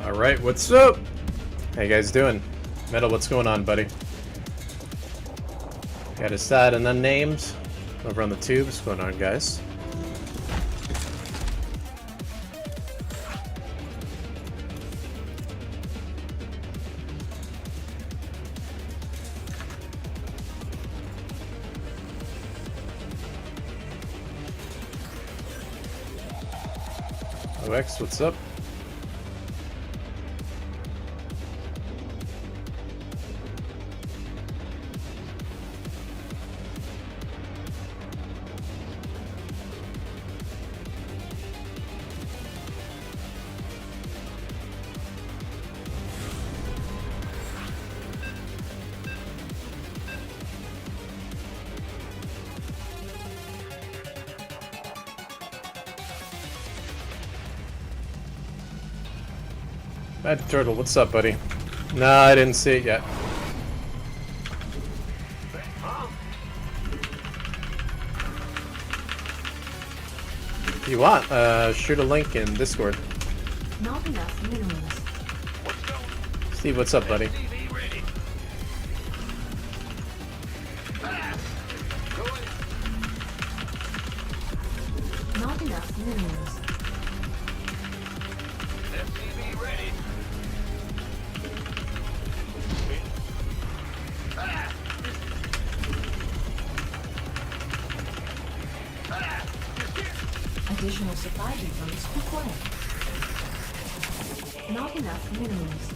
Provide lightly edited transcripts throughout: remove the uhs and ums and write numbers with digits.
Alright, what's up? How you guys doing? Metal, what's going on, buddy? Got a side and unnamed over on the tube. What's going on, guys? OX, what's up? Bad Turtle, what's up, buddy? No, I didn't see it yet. If you want, shoot a link in Discord. Not enough minerals. Steve, what's up, buddy? Not enough minerals. Additional supply depots required. Not enough minerals.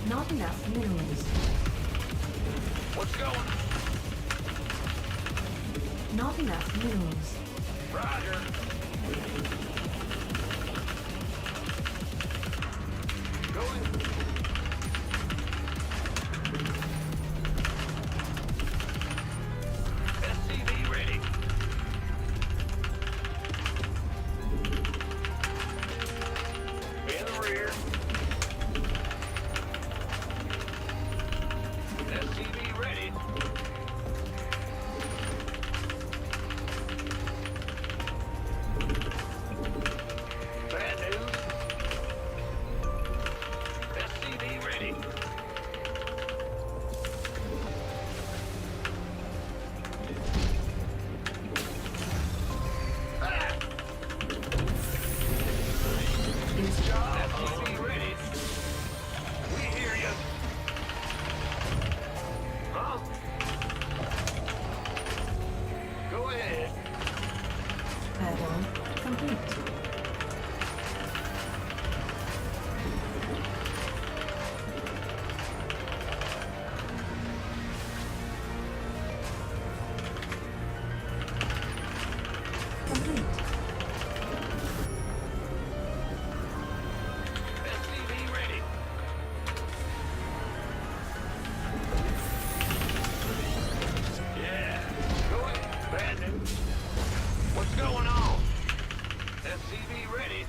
Not enough minerals. What's going? Not enough minerals. Roger. Going. SCV ready. In the rear. SCV ready. Bad news. SCV ready. Ah! SCV ready. We hear you. Huh? Go ahead. Add-on complete. Complete. SCV ready. Yeah. Go ahead. Bad news. What's going on? SCV ready.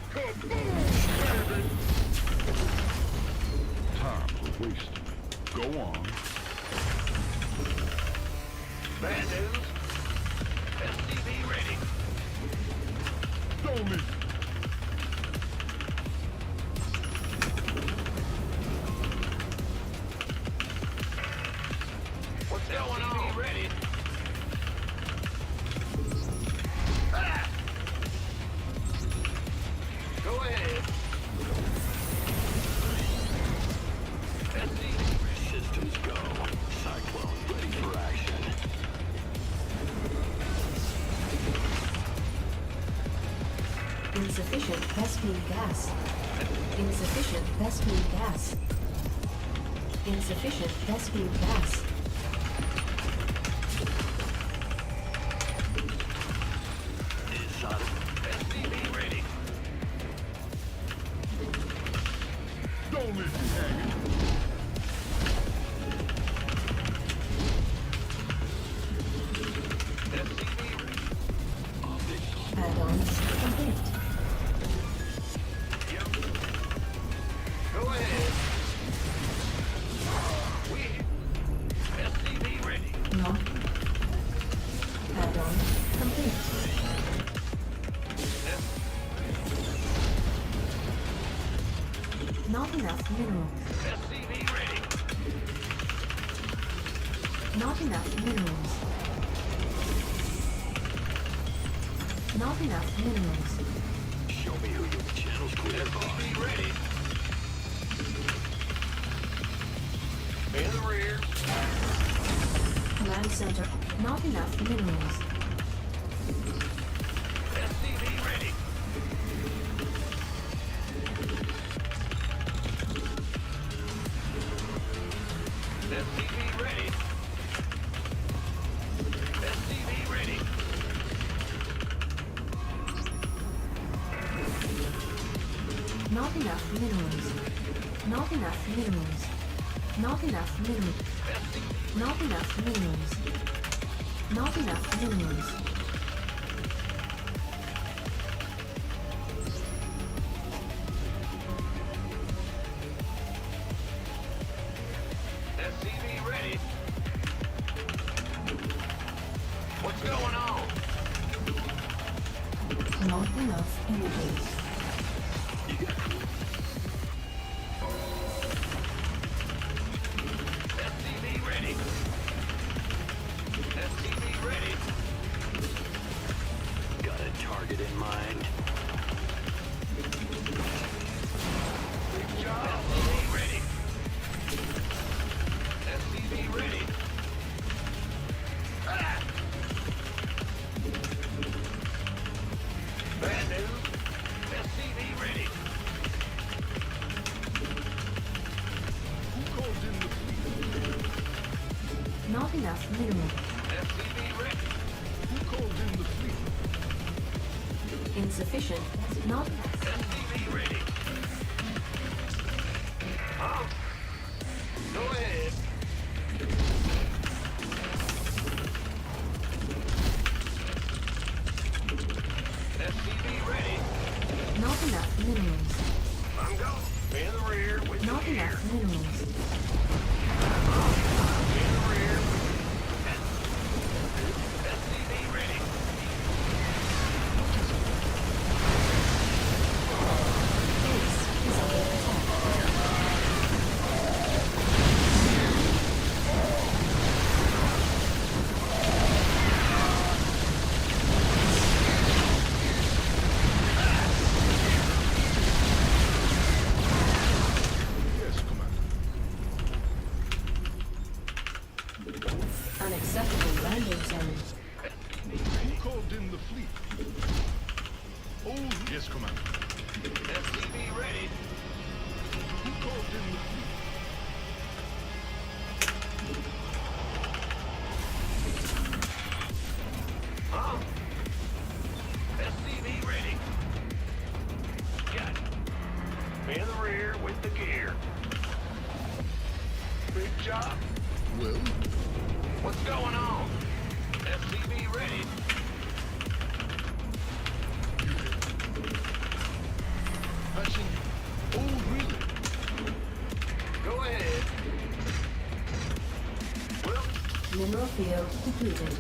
Time for wasting. Go on. Bad news. SCV ready. Don't miss. What's going on? Ready. Ah! Go ahead. SCV Systems go. Cyclone ready for action. Insufficient Vespine gas. Insufficient Vespine gas. Insufficient Vespine gas. SCV ready. Don't miss me hanging. SCV ready. Add-ons complete. Yep. Go ahead. We SCV ready. Not. Add-on complete. Not enough minerals. SCV ready. Not enough minerals. Not enough minerals. Show me who your channel's clear, boss. SCV ready. In the rear. Command center. Not enough minerals. SCV ready. SCV ready. SCV ready. Not enough minerals. Not enough minerals. Not enough minerals. Not enough minerals. Not enough minerals. SCV ready. What's going on? Not enough energy. SCV ready. SCV ready. Got a target in mind? Big job. SCV ready. SCV ready. Ah! Bad news. SCV ready. Who called in the fleet? Not enough minerals. SCV ready. Who called in the fleet? Insufficient. Not SCV ready. Huh? Go ahead. SCV ready. not enough minerals. I'm going. In the rear with the Not gear. enough minerals. In the rear. SCV ready. Base is under attack. Yes, Commander. Unacceptable landing zone. Who called in the fleet? Oh, yes, Commander. SCV ready. Who called in the fleet? Huh? SCV ready. Got it. In the rear with the gear. Big job. Well, What's going on? SCV ready. patching. Oh, really? Go ahead. Well, Mineral field depleted.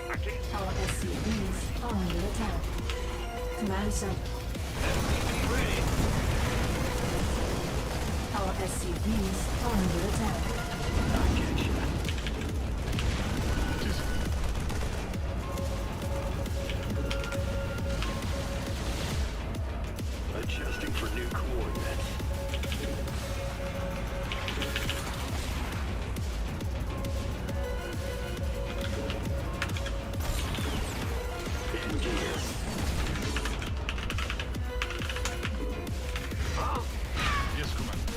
I can't. Our SCVs are under attack. Command center. SCV ready. Our SCVs are under attack. I get you. Just adjusting for new coordinates. In gear. Huh? Yes, Commander.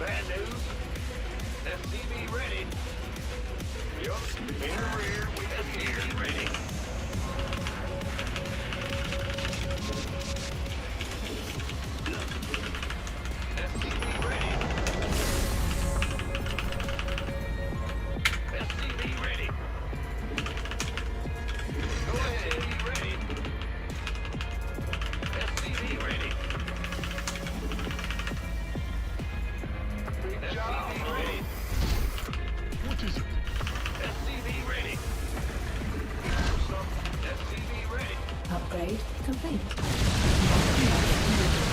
Bad news. SCV ready. Yup. In the rear with the gear ready. SCV ready. SCV ready. Go ahead. SCV ready. SCV ready. Big job. SCV ready. What is it? SCV ready. SCV ready. Upgrade complete. Not enough minerals.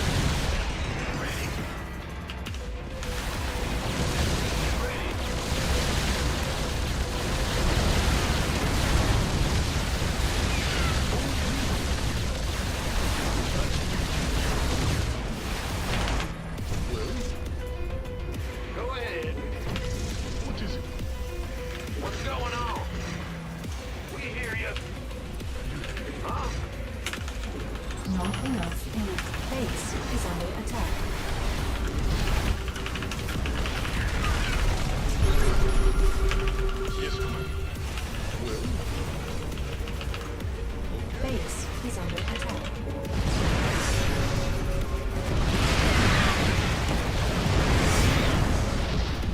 Not enough energy. Base is under attack. Yes, Commander. Well, Base is under attack.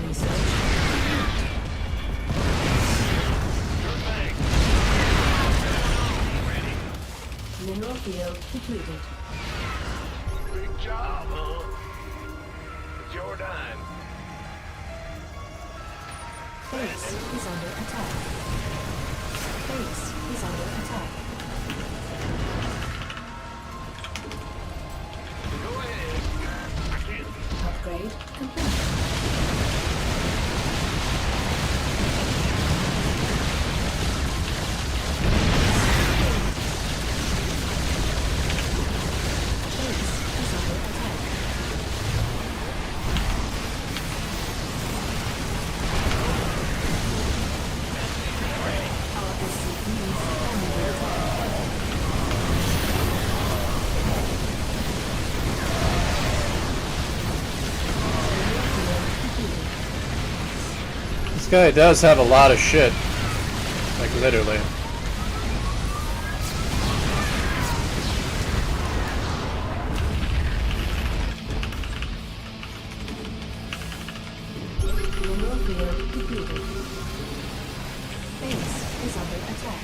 Research. Mineral field depleted. Big job, huh? It's your time. Base is under attack. Base is under attack. Go ahead. I can't. Upgrade complete. Base is under attack. Our SCP is under attack. This guy does have a lot of shit. Like, literally. Mineral field depleted. Base is under attack.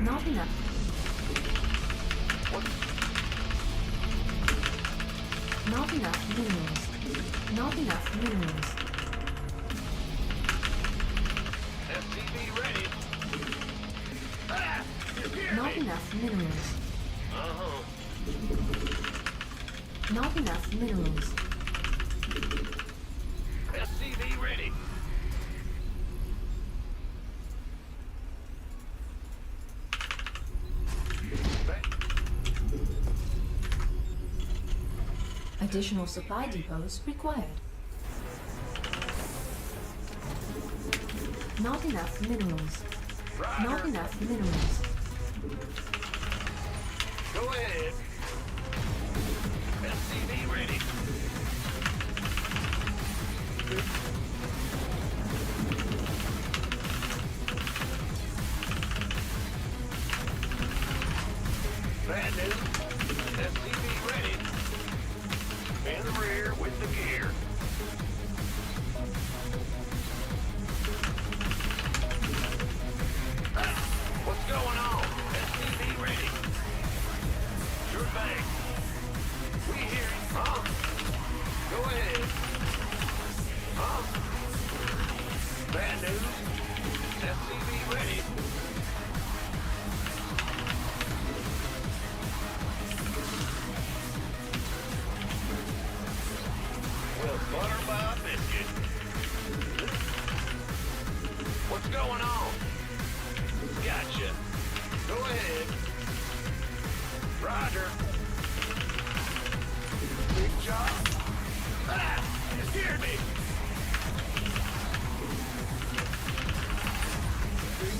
Not enough. Not enough minerals. Not enough minerals. SCV ready. Ah! You hear Not me? enough minerals. Uh-huh. Not enough minerals. SCV ready. Additional supply depots required. Not enough minerals. Not Roger. enough minerals. Go ahead. SCV ready. Bad news. SCV ready. In the rear with the gear. Ah, what's going on? SCV ready. Sure thing. We hear you. Huh? Go ahead. Huh? Bad news. SCV ready. Well, butter by a biscuit. What's going on? Gotcha. Go ahead. Roger. Big job. Ah! You scared me.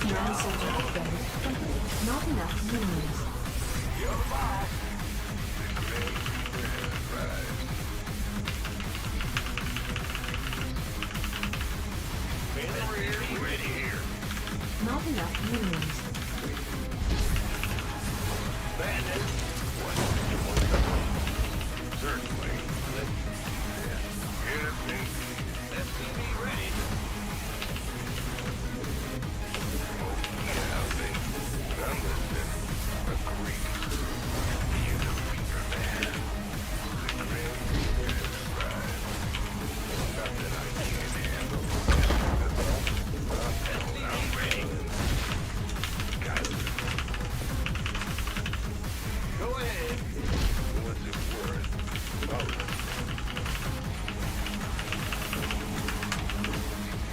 Command center upgrade complete. Not enough minerals. You're the boss. In the rear, we ready here. Not enough minerals. Bandit. What? Certainly. Get it, man. SCV ready. Oh, yeah, baby. I'm listening. Agreed. Beautiful. ahead. What's it worth?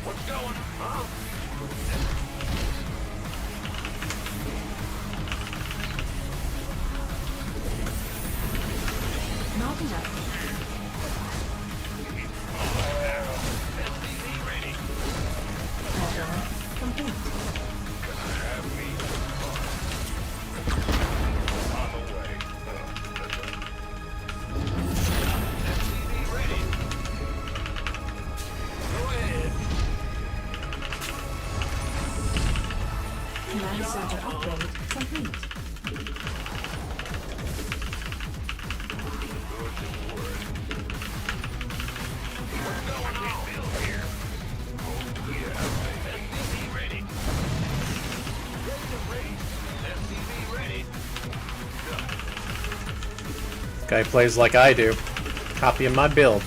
What's going on? Huh? Not enough. SCV ready. Add-on complete. Have me on the way. SCV ready. Go ahead. Command center upgrade complete. What's going on? Bill here. Oh, yeah. SCV ready. Ready to race. SCV ready. Guy plays like I do. Copying my build.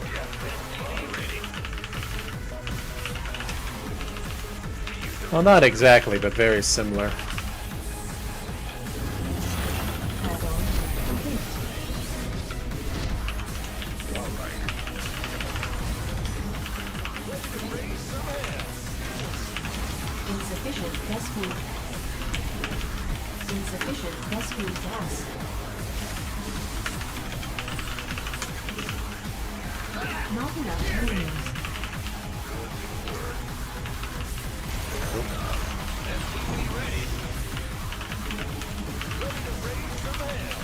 SCV ready. Well, not exactly, but very similar. Add-on complete. All right. Ready to raise some hell. Insufficient gas food. Insufficient gas food gas. Not enough minerals. SCV ready. Ready to raise some hell.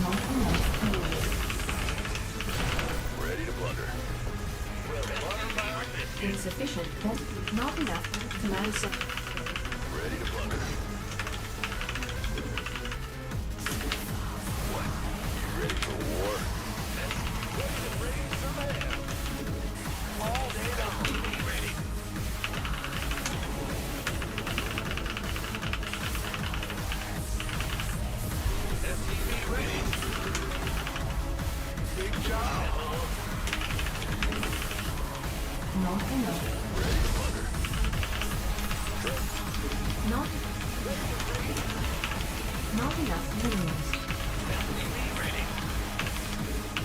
Not enough minerals. Ready to blunder. Well, Insufficient gas. Not enough. Command center. ready to blunder. What? You ready for war? Ready to raise some hell. All day long. Be ready. SCV ready. Big job. Not enough. Ready to blunder. Not. Not enough minerals. SCV ready.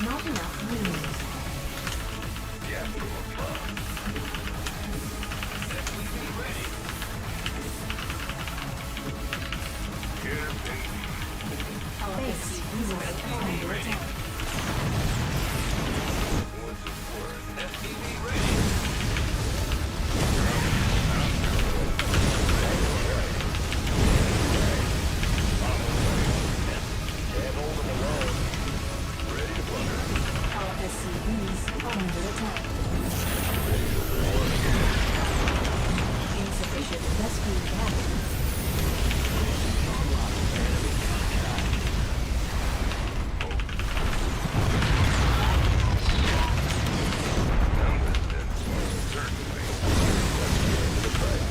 Not enough minerals. Yeah, SCV ready. Here, baby. Our base is under attack. What's it worth? SCV ready. Can't hold them alone. Ready to blunder. Our SCVs are under attack. Insufficient gas food gas.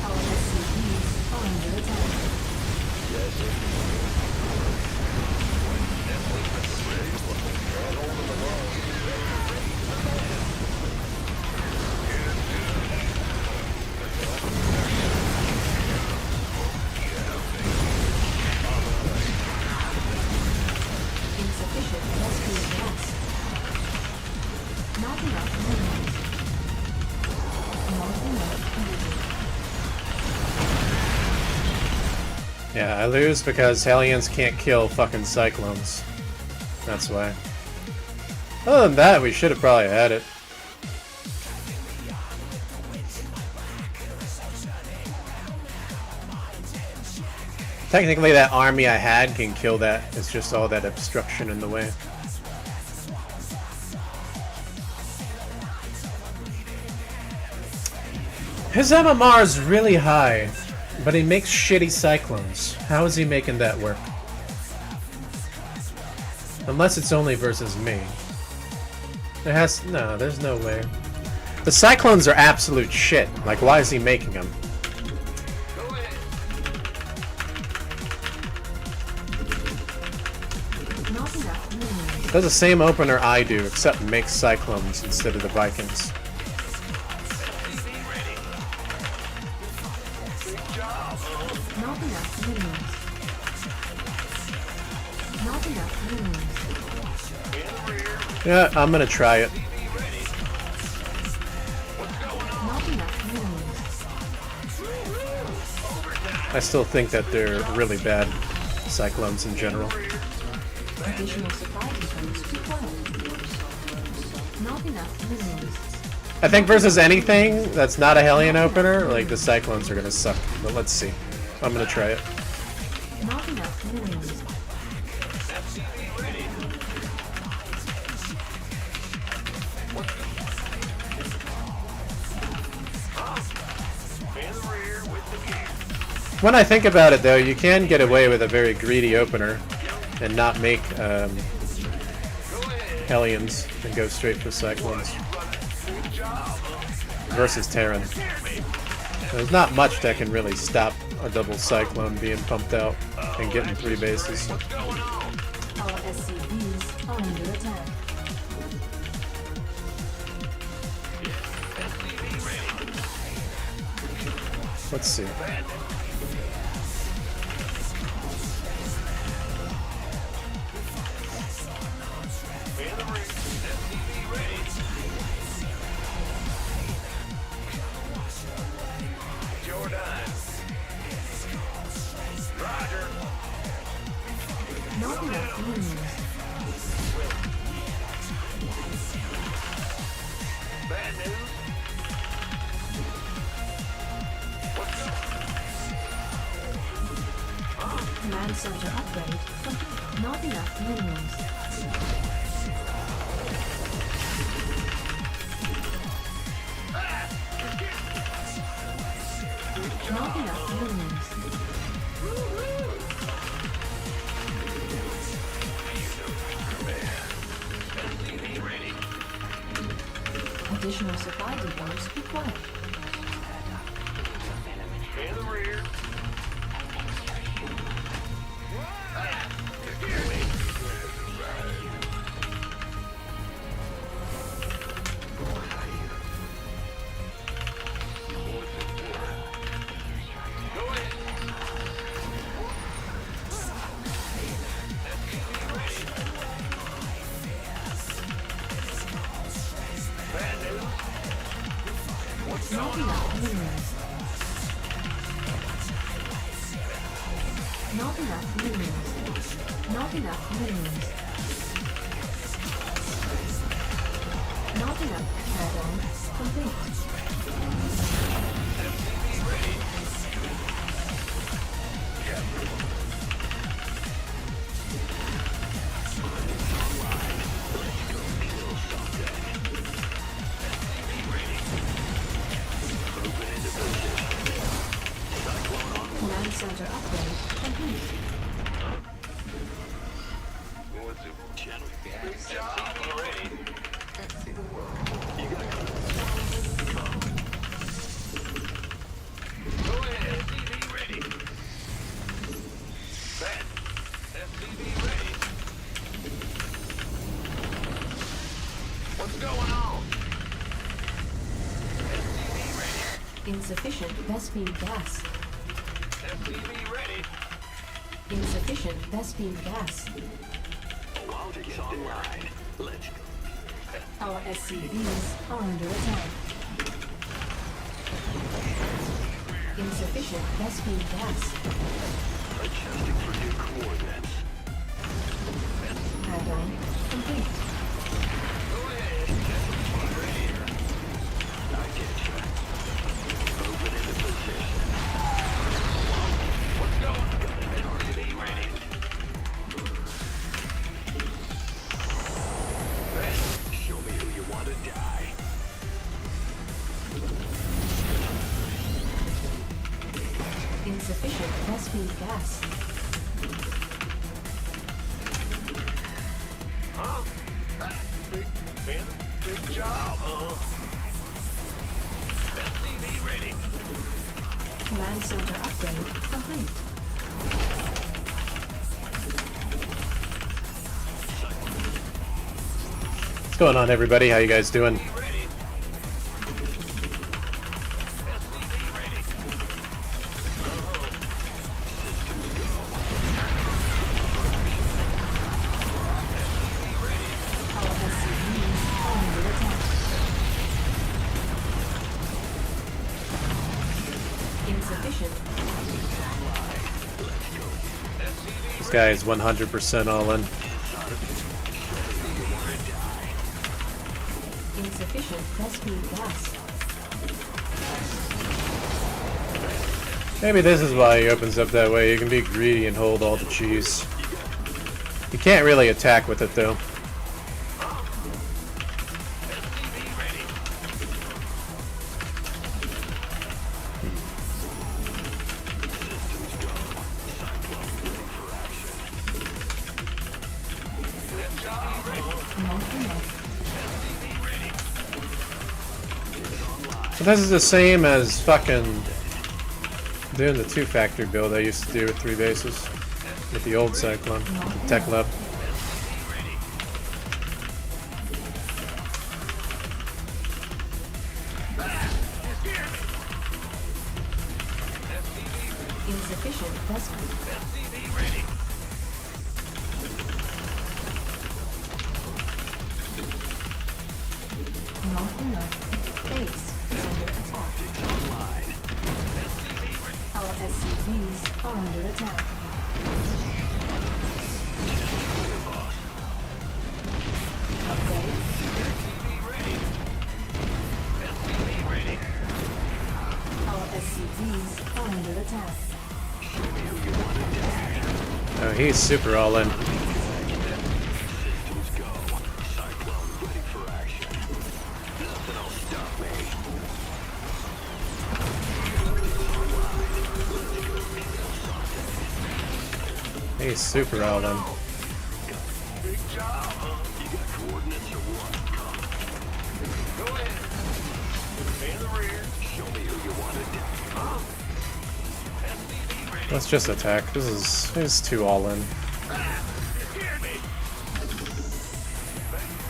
Our SCVs are under attack. Insufficient gas food gas. Not enough minerals. Not enough minerals. Yeah, I lose because Hellions can't kill fucking Cyclones. That's why. Other than that, we should have probably had it. Technically, that army I had can kill that. It's just all that obstruction in the way. His MMR is really high, but he makes shitty Cyclones. How is he making that work? Unless it's only versus me. No, there's no way. The Cyclones are absolute shit. Like, why is he making them? Go ahead. Not enough minerals. Does the same opener I do, except makes Cyclones instead of the Vikings. SCV ready. Big job. Not enough minerals. Not enough minerals. Yeah, I'm gonna try it. Not enough minerals. I still think that they're really bad cyclones in general. Additional supply depots required. Not enough minerals. I think versus anything that's not a Hellion opener, like the cyclones are gonna suck. But let's see. I'm gonna try it. Not enough minerals. When I think about it, though, you can get away with a very greedy opener and not make Hellions and go straight for Cyclones. Versus Terran. There's not much that can really stop a double Cyclone being pumped out and getting 3 bases. Our SCVs are under attack. Let's see. Not enough minerals. Bad news. Command center upgrade complete. Not enough minerals. Not enough minerals. Additional supply depots required. In the rear. Not enough minerals. Not enough minerals. Not enough minerals. Not enough add-on complete. Command center upgrade complete. What's going on? Insufficient Vespene gas. FTV ready. Insufficient Vespene gas. Logics online. Let's go. Our SCVs are under attack. Insufficient Vespene gas. Adjusting for new coordinates. Add-on complete. I get you. Moving into position. What's going on? FTV ready. Show me who you want to die. Insufficient Vespene gas. Huh? Big job, huh? FTV ready. Command center upgrade complete. What's going on, everybody? How you guys doing? Ready. FTV ready. This guy is 100% all in. Insufficient rescue gas. Maybe this is why he opens up that way. You can be greedy and hold all the cheese. You can't really attack with it though. So this is the same as fucking doing the 2-factory build I used to do with 3 bases. With the old Cyclone, the Tech Lab. Insufficient rescue. Not enough. Base is under attack. Our SCVs are under attack. Upgrade. Our SCVs are under attack. Oh, he's super all in. Systems go. Cyclone ready for action. Nothing'll stop me. He's super all in. Big job. You got coordinates or what? Go ahead. In the rear. Show me who you want to die. SCV ready. Let's just attack. He's too all in. You hear me?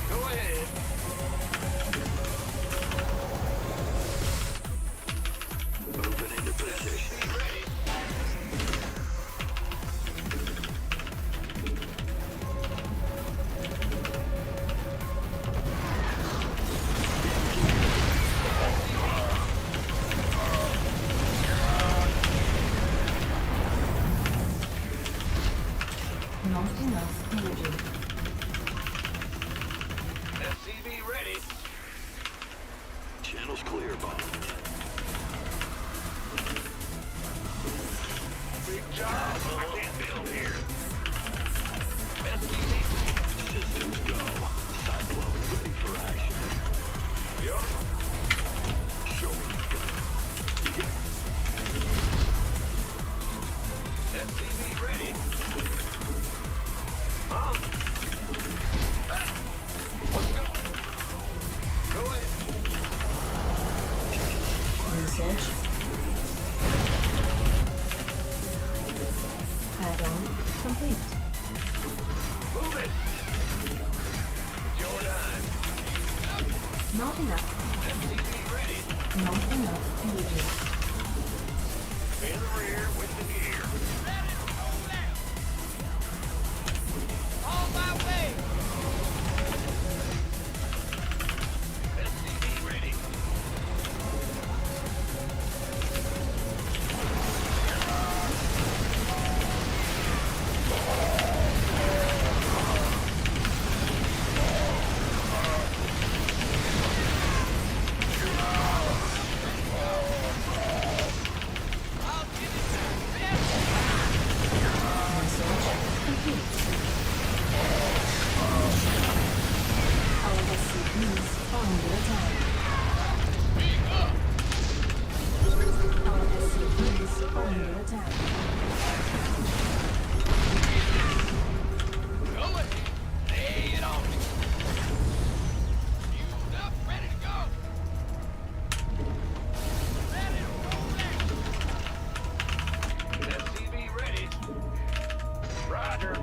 Go ahead. Moving into position. Not enough energy. SCV ready. Channel's clear, Bob. Big job. I can't build here. SCV. Systems go. Cyclone ready for action. Yup. Show me you got SCV ready. Let's go. Go ahead. Research. Add-on complete. Move it. It's your time. Not enough. SCV ready. Not enough energy. In the rear with the gear. On my way. SCV ready. Our SCVs are under attack. Our SCVs are under attack. Go ahead. Lay it on me. Fueled up, ready to go. Ready to roll out. SCV ready. Roger.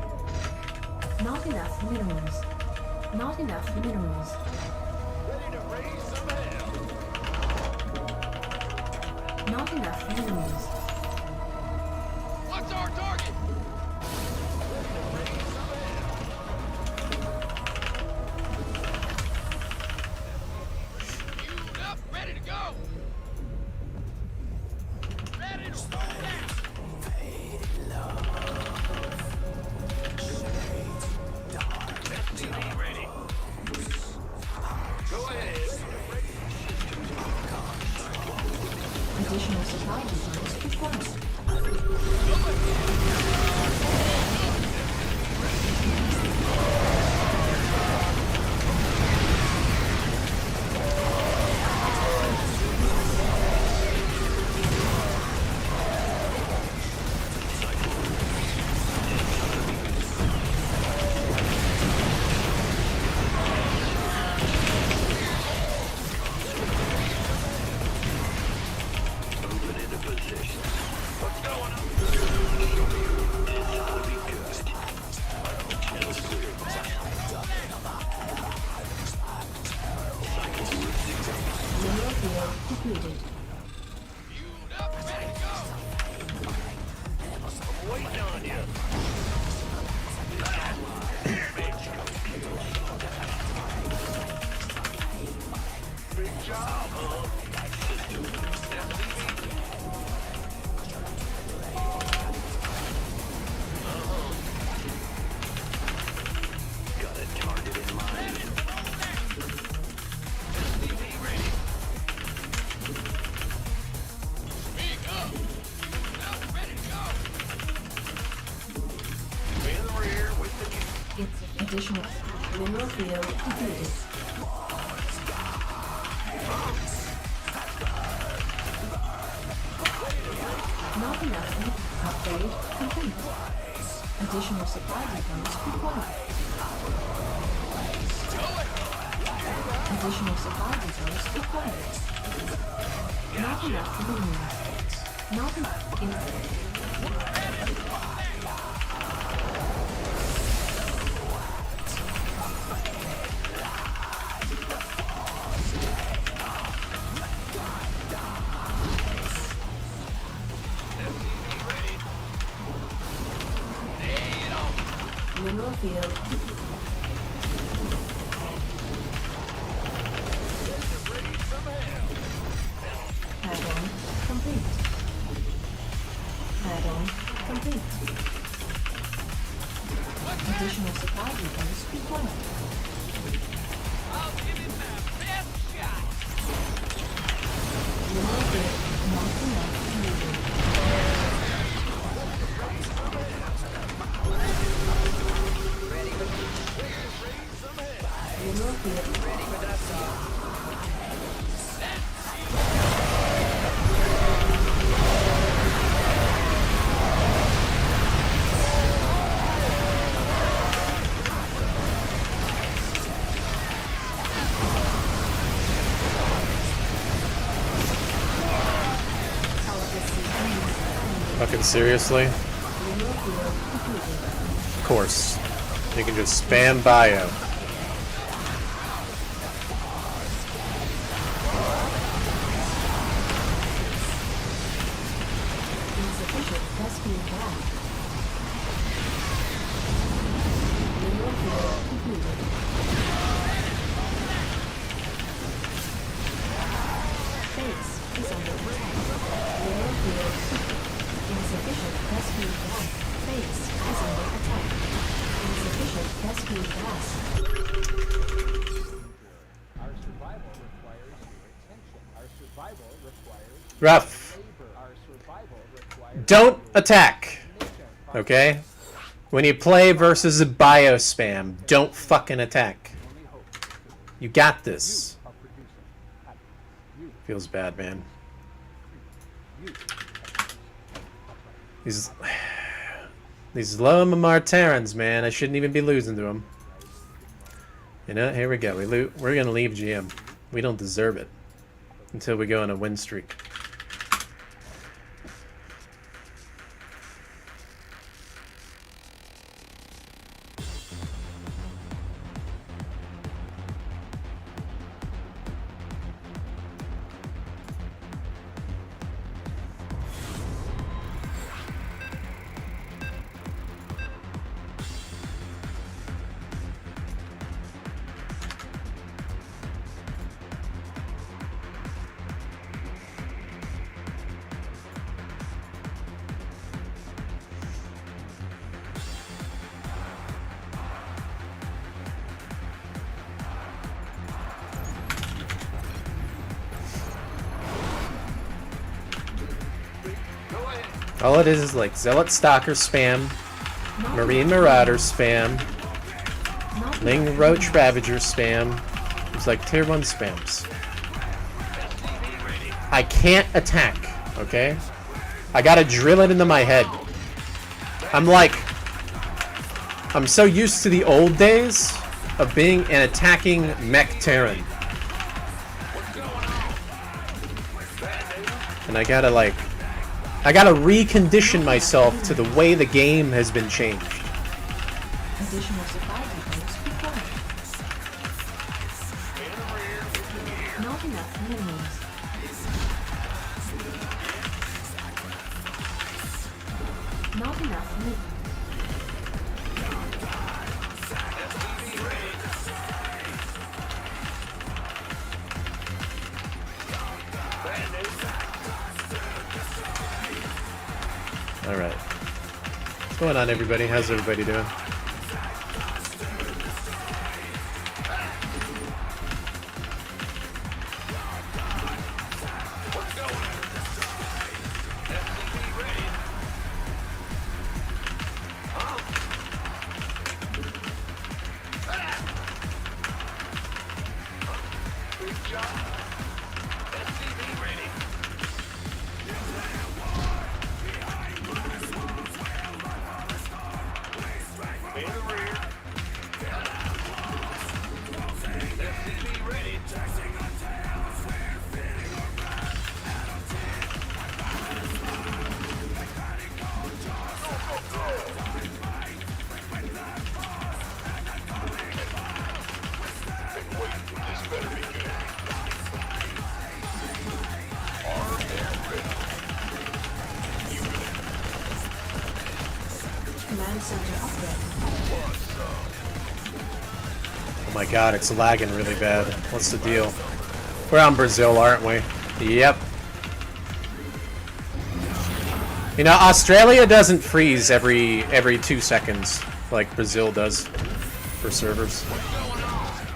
Not enough minerals. Not enough minerals. Ready to raise some hell. Not enough minerals. What's our target? Fueled up, ready to go. Ready to roll out. waiting on you. Big job, huh? Got a target in mind. In the rear with the It's additional mineral field completed. Not enough. Upgrade complete. Additional supply depots required. Additional supply depots required. Not enough mineral. Not enough input. Mineral field. Add-on complete. Add-on complete. Additional supply depots required. Mineral field not enough needed. Mineral field ready for that. Fucking seriously? Of course. You can just spam bio. Insufficient rescue back. Mineral field completed. Base is under attack. Mineral field insufficient rescue gas. Base is under attack. Insufficient rescue gas. Our survival requires your attention. Our survival requires RuFF, labor. Our survival requires don't attack. Okay? When you play versus a bio spam, don't fucking attack. only hope You got this. of producing happiness. You, Feels bad, man. you. These low Mamar Terrans, man. I shouldn't even be losing to them. You know, here we go. We're gonna leave GM. We don't deserve it until we go on a win streak. All it is like Zealot Stalker spam, Marine Marauder spam, Ling Roach Ravager spam. It's like tier 1 spams. I can't attack, okay? I gotta drill it into my head. I'm so used to the old days of being an attacking mech Terran. And I gotta recondition myself to the way the game has been changed. Additional supply depots required. Not enough minerals. Not enough minerals. SCV ready. Bad news. All right. What's going on, everybody? How's everybody doing? What's going? SCV ready. Huh? Good job. SCV ready. In the rear. SCV ready. This better be good. Command center upgrade. Oh my god, it's lagging really bad. What's the deal? We're on Brazil, aren't we? Yep. You know, Australia doesn't freeze every 2 seconds like Brazil does for servers.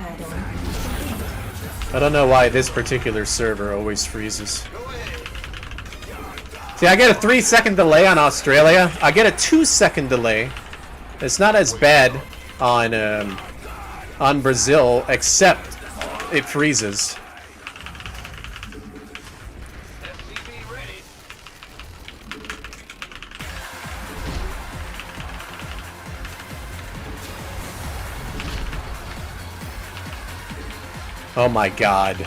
Add-on. I don't know why this particular server always freezes. See, I get a 3-second delay on Australia. I get a 2-second delay. It's not as bad on Brazil, except it freezes. SCV ready. Oh my god.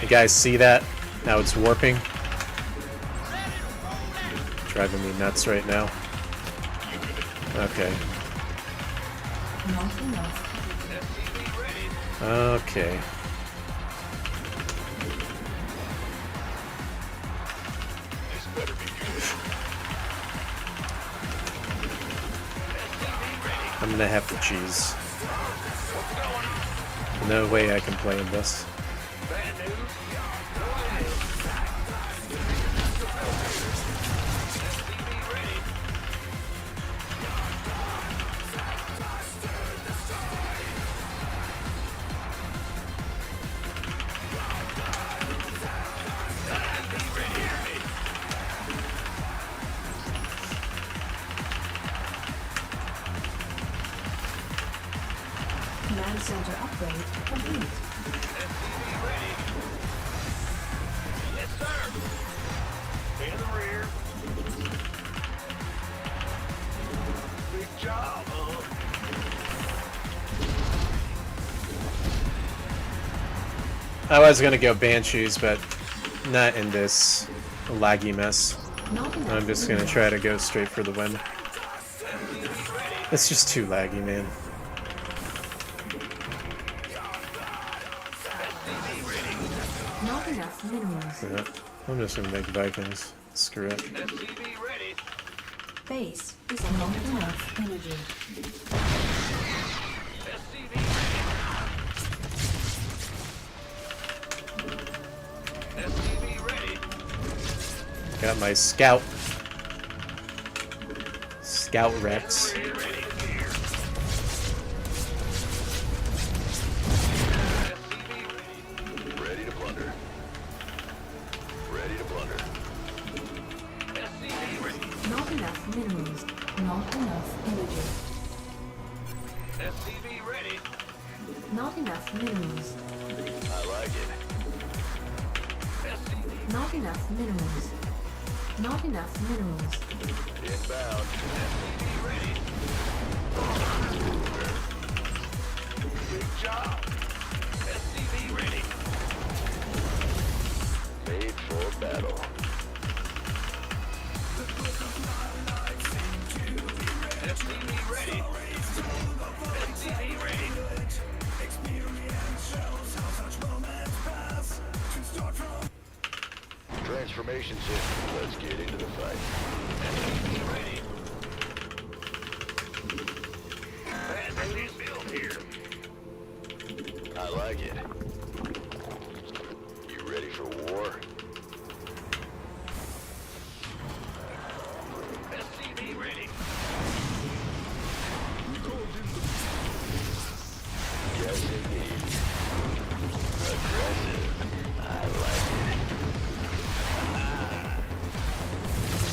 You guys see that? Now it's warping. Driving me nuts right now. Okay. Not enough. SCV ready. Okay. This better be good. SCV ready. I'm gonna have to cheese. What's going on? No way I can play in this. Bad news. Go ahead. SCV ready. Command center upgrade complete. SCV ready. Yes, sir. In the rear. Big job, huh? I was gonna go Banshees, but not in this laggy mess. Not enough. I'm just gonna try to go straight for the win. It's just too laggy, man. Not enough minerals. Yeah. I'm just gonna make Vikings. Screw it. SCV ready. Base is not enough energy. SCV ready. SCV ready. Got my Scout. Scout Rex. Rear ready. Here. SCV ready. Ready to plunder. Ready to plunder. SCV ready. Not enough minerals. Not enough energy. SCV ready. Not enough minerals. I like it. SCV Not enough minerals. Not enough minerals. Inbound. SCV ready. Good job. SCV ready. Made for battle. SCV ready. SCV ready. Transformation system. Let's get into the fight. SCV ready.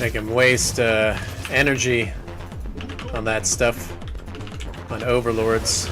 Make him waste energy on that stuff. On overlords.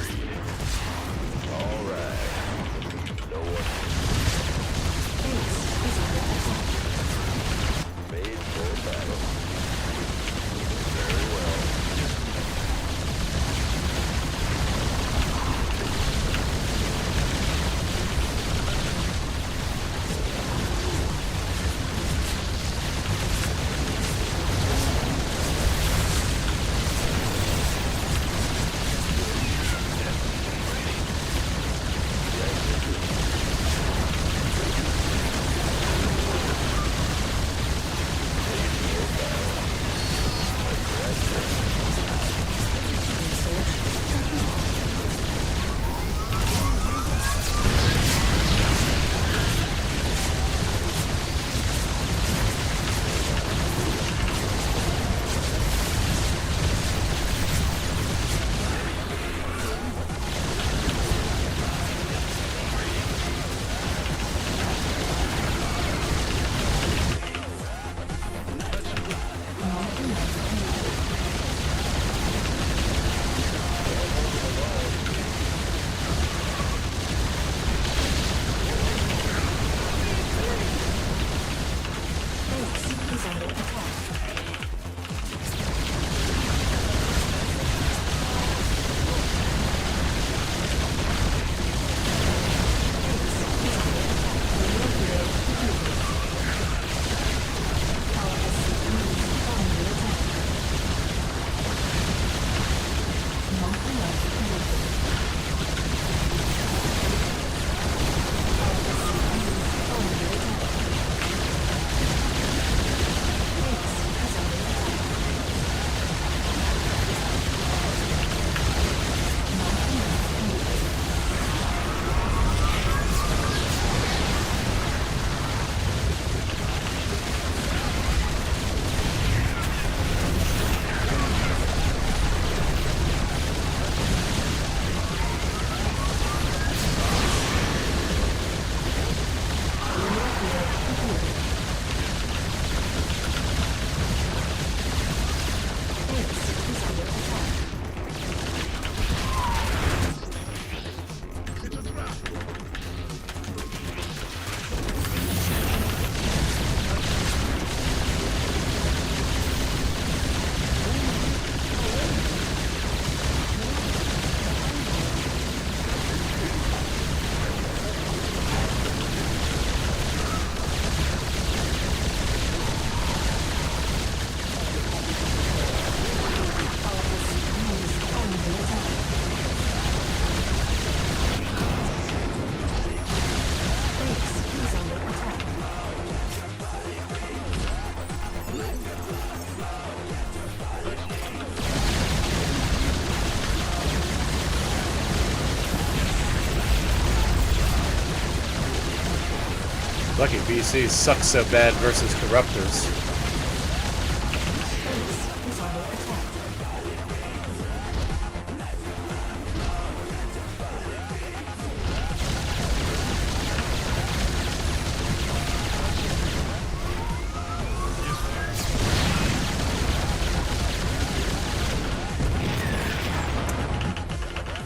Lucky VC sucks so bad versus Corruptors.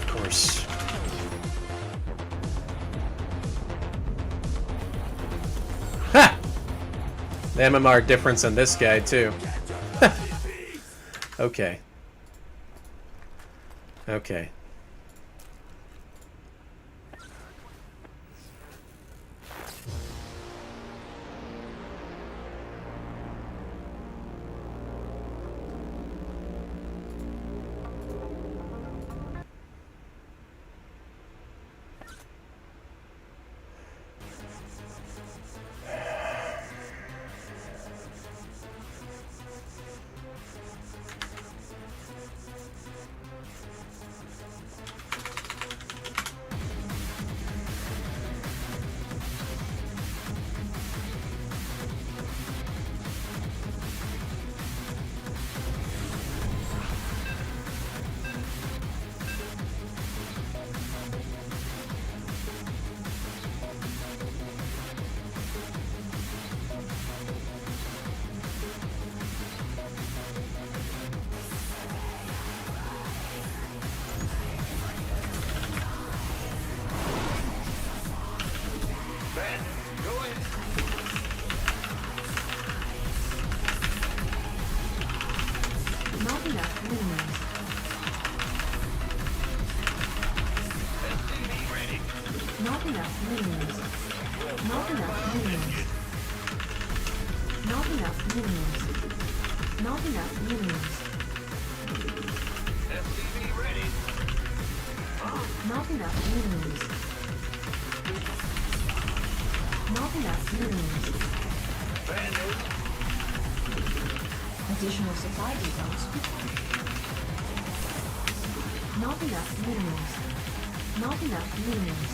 Of course. Ha! The MMR difference on this guy too. Okay. Okay. Not enough minerals. SCV ready. Not enough minerals. Not enough minerals. Not enough minerals. Not enough minerals. SCV ready. Not enough minerals. Not enough minerals. Bad news. Additional supply depots required. Not enough minerals. Not enough minerals.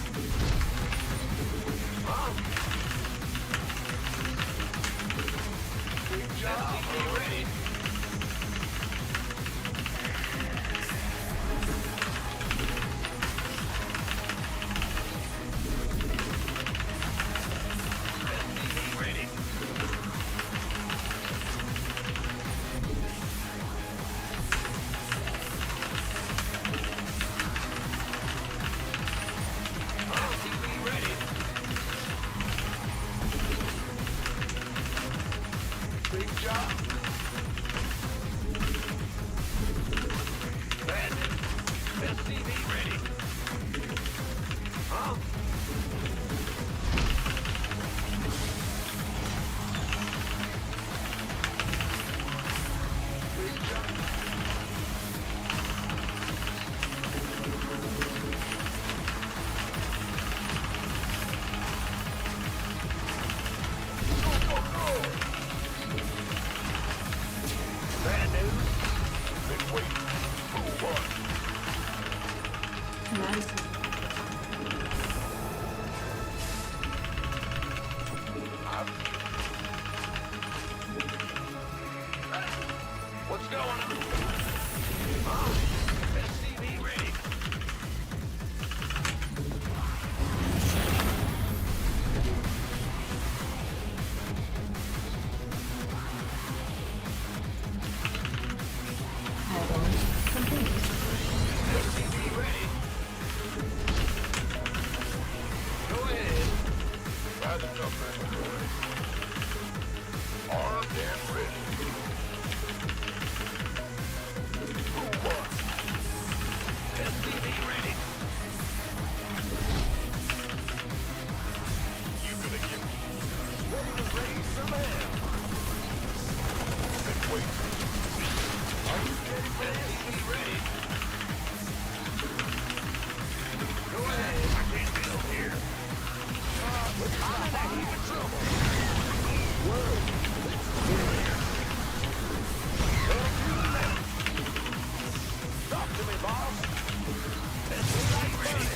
SCV ready. SCV ready. SCV ready. Big job. Bad news. SCV ready. Huh? Big job. Go, go, go! Bad news. Been waiting. Move on. Command What's going on? SCV ready. add-on complete. SCV ready. Go ahead. That's enough, armed and ready. Move on. SCV ready. You gonna get ready to raise some hell. Been waiting. Are you ready for SCV ready? Go ahead. I can't build here. I'm in a heap of trouble. Whoa. Help you left. Talk to me, boss. SCV ready.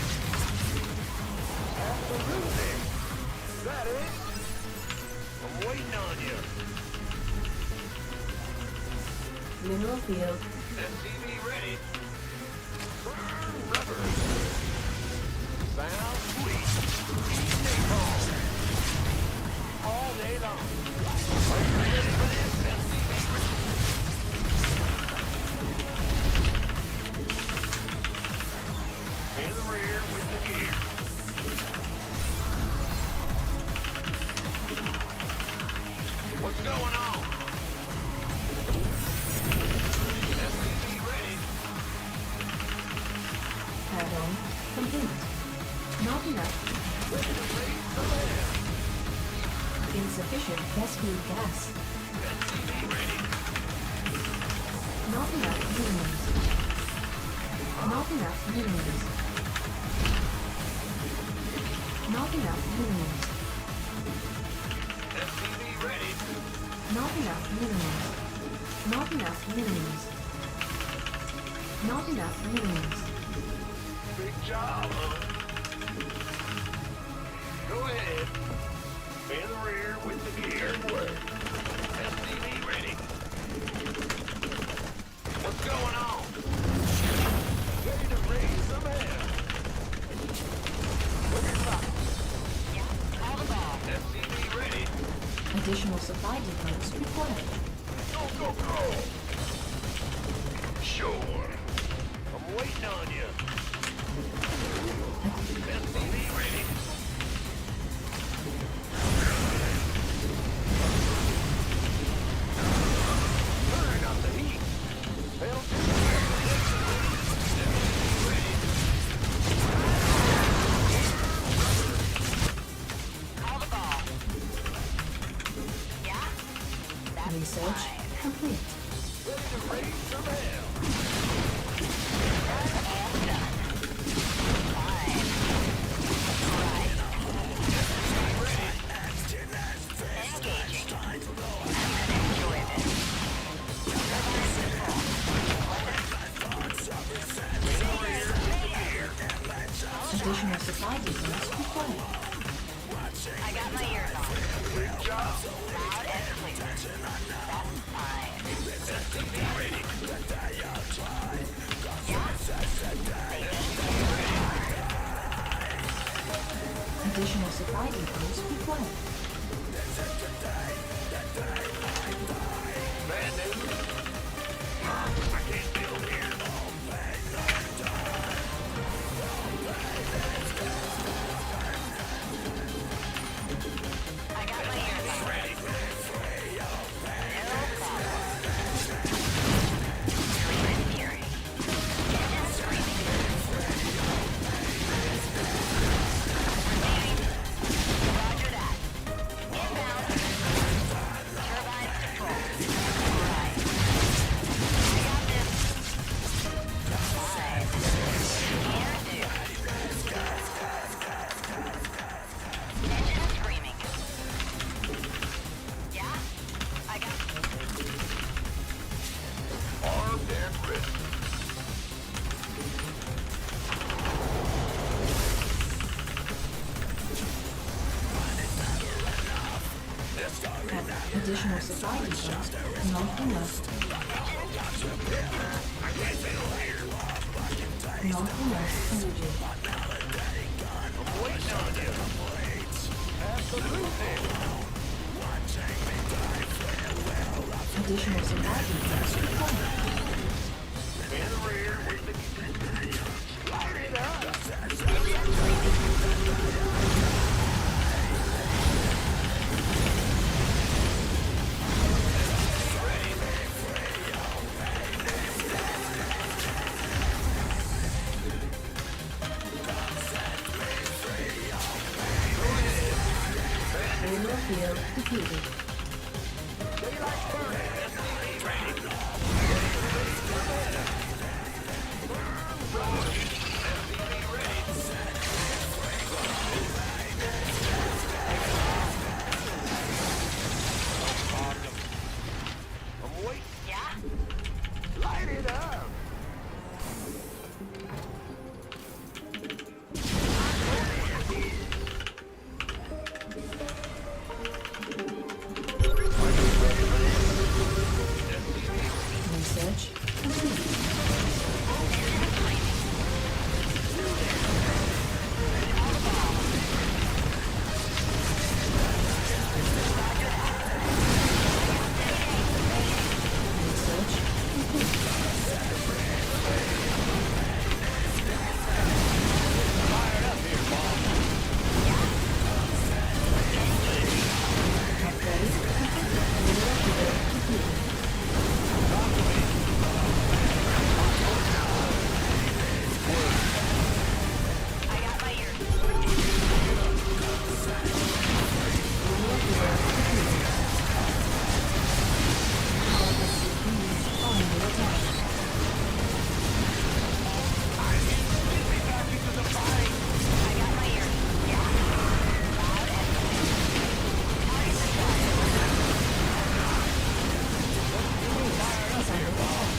Absolutely. Is that it? I'm waiting on you. Mineral field. SCV ready. Burn rubber. Sounds sweet. Eat napalm. All day long. Are you ready for this? SCV ready. In the rear with the gear. What's going on? SCV ready. Add-on complete. Not enough. Ready to raise the land. Insufficient rescue gas. SCV ready. Not enough minerals. Not enough minerals. Not enough minerals. SCV ready. Not enough minerals. Not enough minerals. Not enough minerals. Big job, huh? Go ahead. In the rear with the gear. SCV ready. What's going on? Ready to raise some hell. Look at that. Have a bomb. SCV ready. Additional supply depots required. Go, go, go. Sure. I'm waiting on you. SCV ready. Turn up the heat. Additional supply depots required. I got my ears on. Good job. Loud and clear. That's fine. Additional supply depots required. Bad news. I can't build here. I got my ears on. Ready. No problem. Screaming fury. Engine screaming. Roger that. Inbound. Turbines to full. Alright. I got this. Fine. Here do. Engine screaming. Yeah? I got Armed and ready. Additional supply depots not enough. Not enough energy. Additional supply depots required. In the rear with the... Light it up. Aerial field depleted. I'm waiting. Yeah? Light it up. Research complete. Research complete. Upgrade complete. Aerial field completed. I got my ears. Aerial field completed. All SCVs under attack. I got my ears. Yeah? Loud and clear. Target destroyed. Is under attack.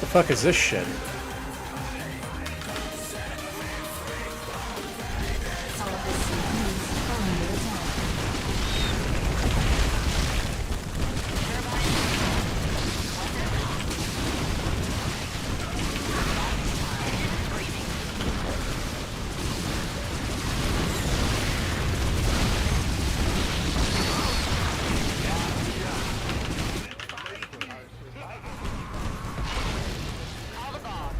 The fuck is this shit? All SCVs under attack. Call the bomb.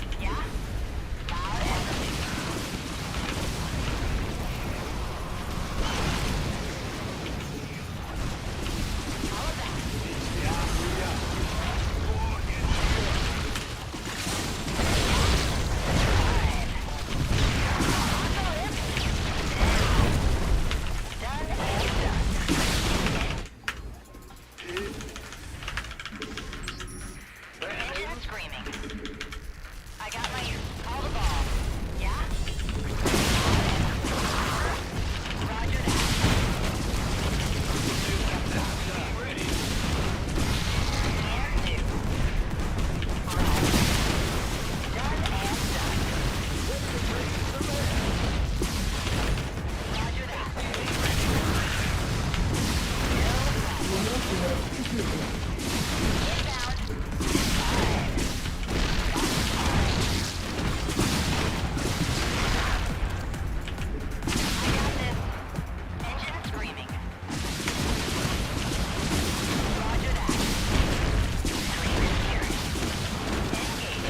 Upgrade completed. Engine screaming. Roger that. Screaming here. Engaging.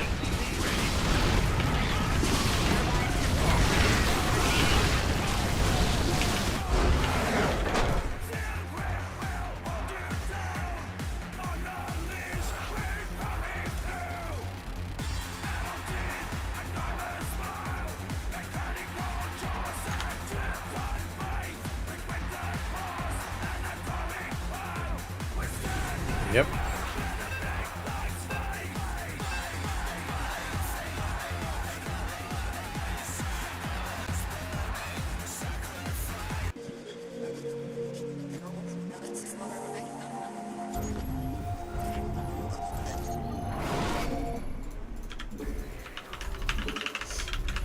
Yep.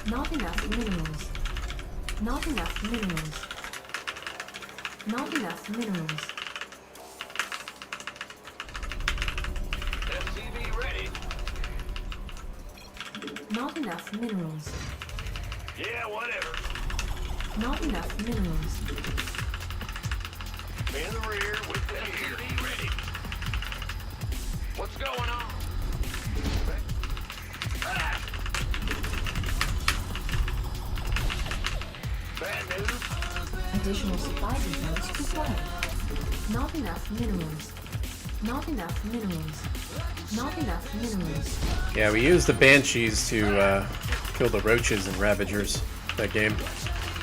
Not enough minerals. Not enough minerals. Not enough minerals. SCV ready. Not enough minerals. Yeah, whatever. Not enough minerals. In the rear with the SCV ready. What's going on? Ah! Bad news. Additional supply depots required. Not enough minerals. Not enough minerals. Not enough minerals. Yeah, we used the Banshees to kill the roaches and Ravagers that game.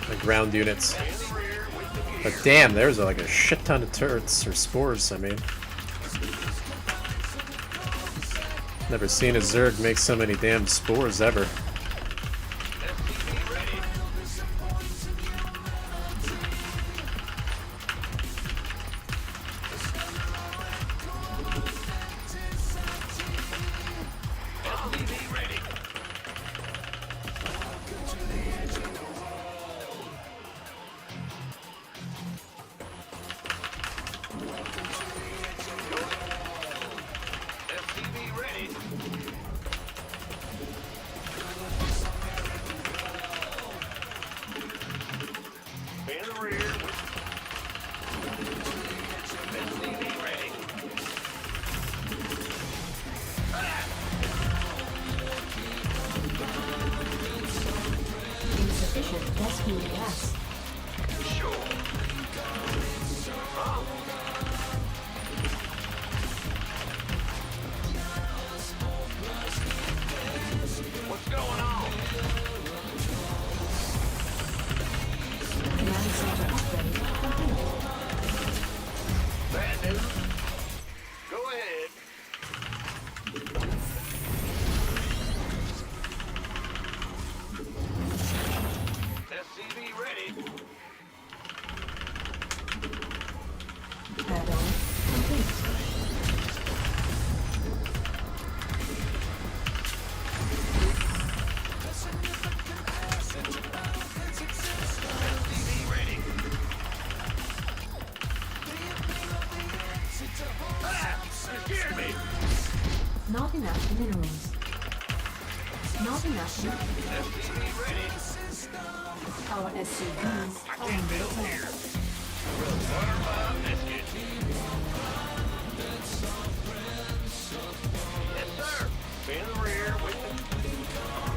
The ground units. But damn, there's like a shit ton of turrets or spores, I mean. Never seen a Zerg make so many damn spores ever. SCV ready. SCV ready. SCV ready. In the rear with SCV ready. Insufficient rescue gas. Sure. Huh? What's going on? Command center upgrade complete. Bad news. Go ahead. SCV ready. Add-on complete. SCV ready. Ah! You scared me. Not enough minerals. Not enough minerals. SCV ready. Our SCVs are under attack. Biscuit. Yes, sir. In the rear with the...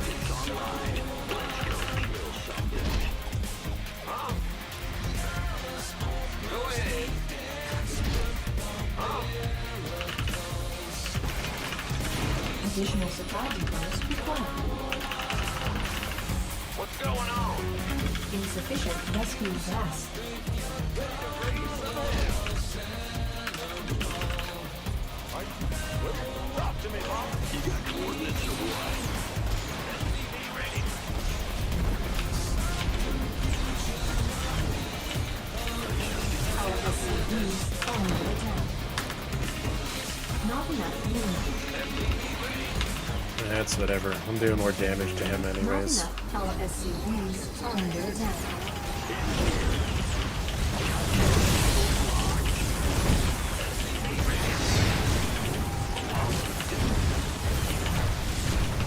It's online. Let's go kill something. Huh? Go ahead. Huh? Additional supply depots required. What's going on? Insufficient rescue gas. Talk to me, Mom. You got coordinates or what? SCV ready. Our SCVs are under attack. Not enough minerals. That's whatever. I'm doing more damage to him Not anyways. enough. Our SCVs are under attack.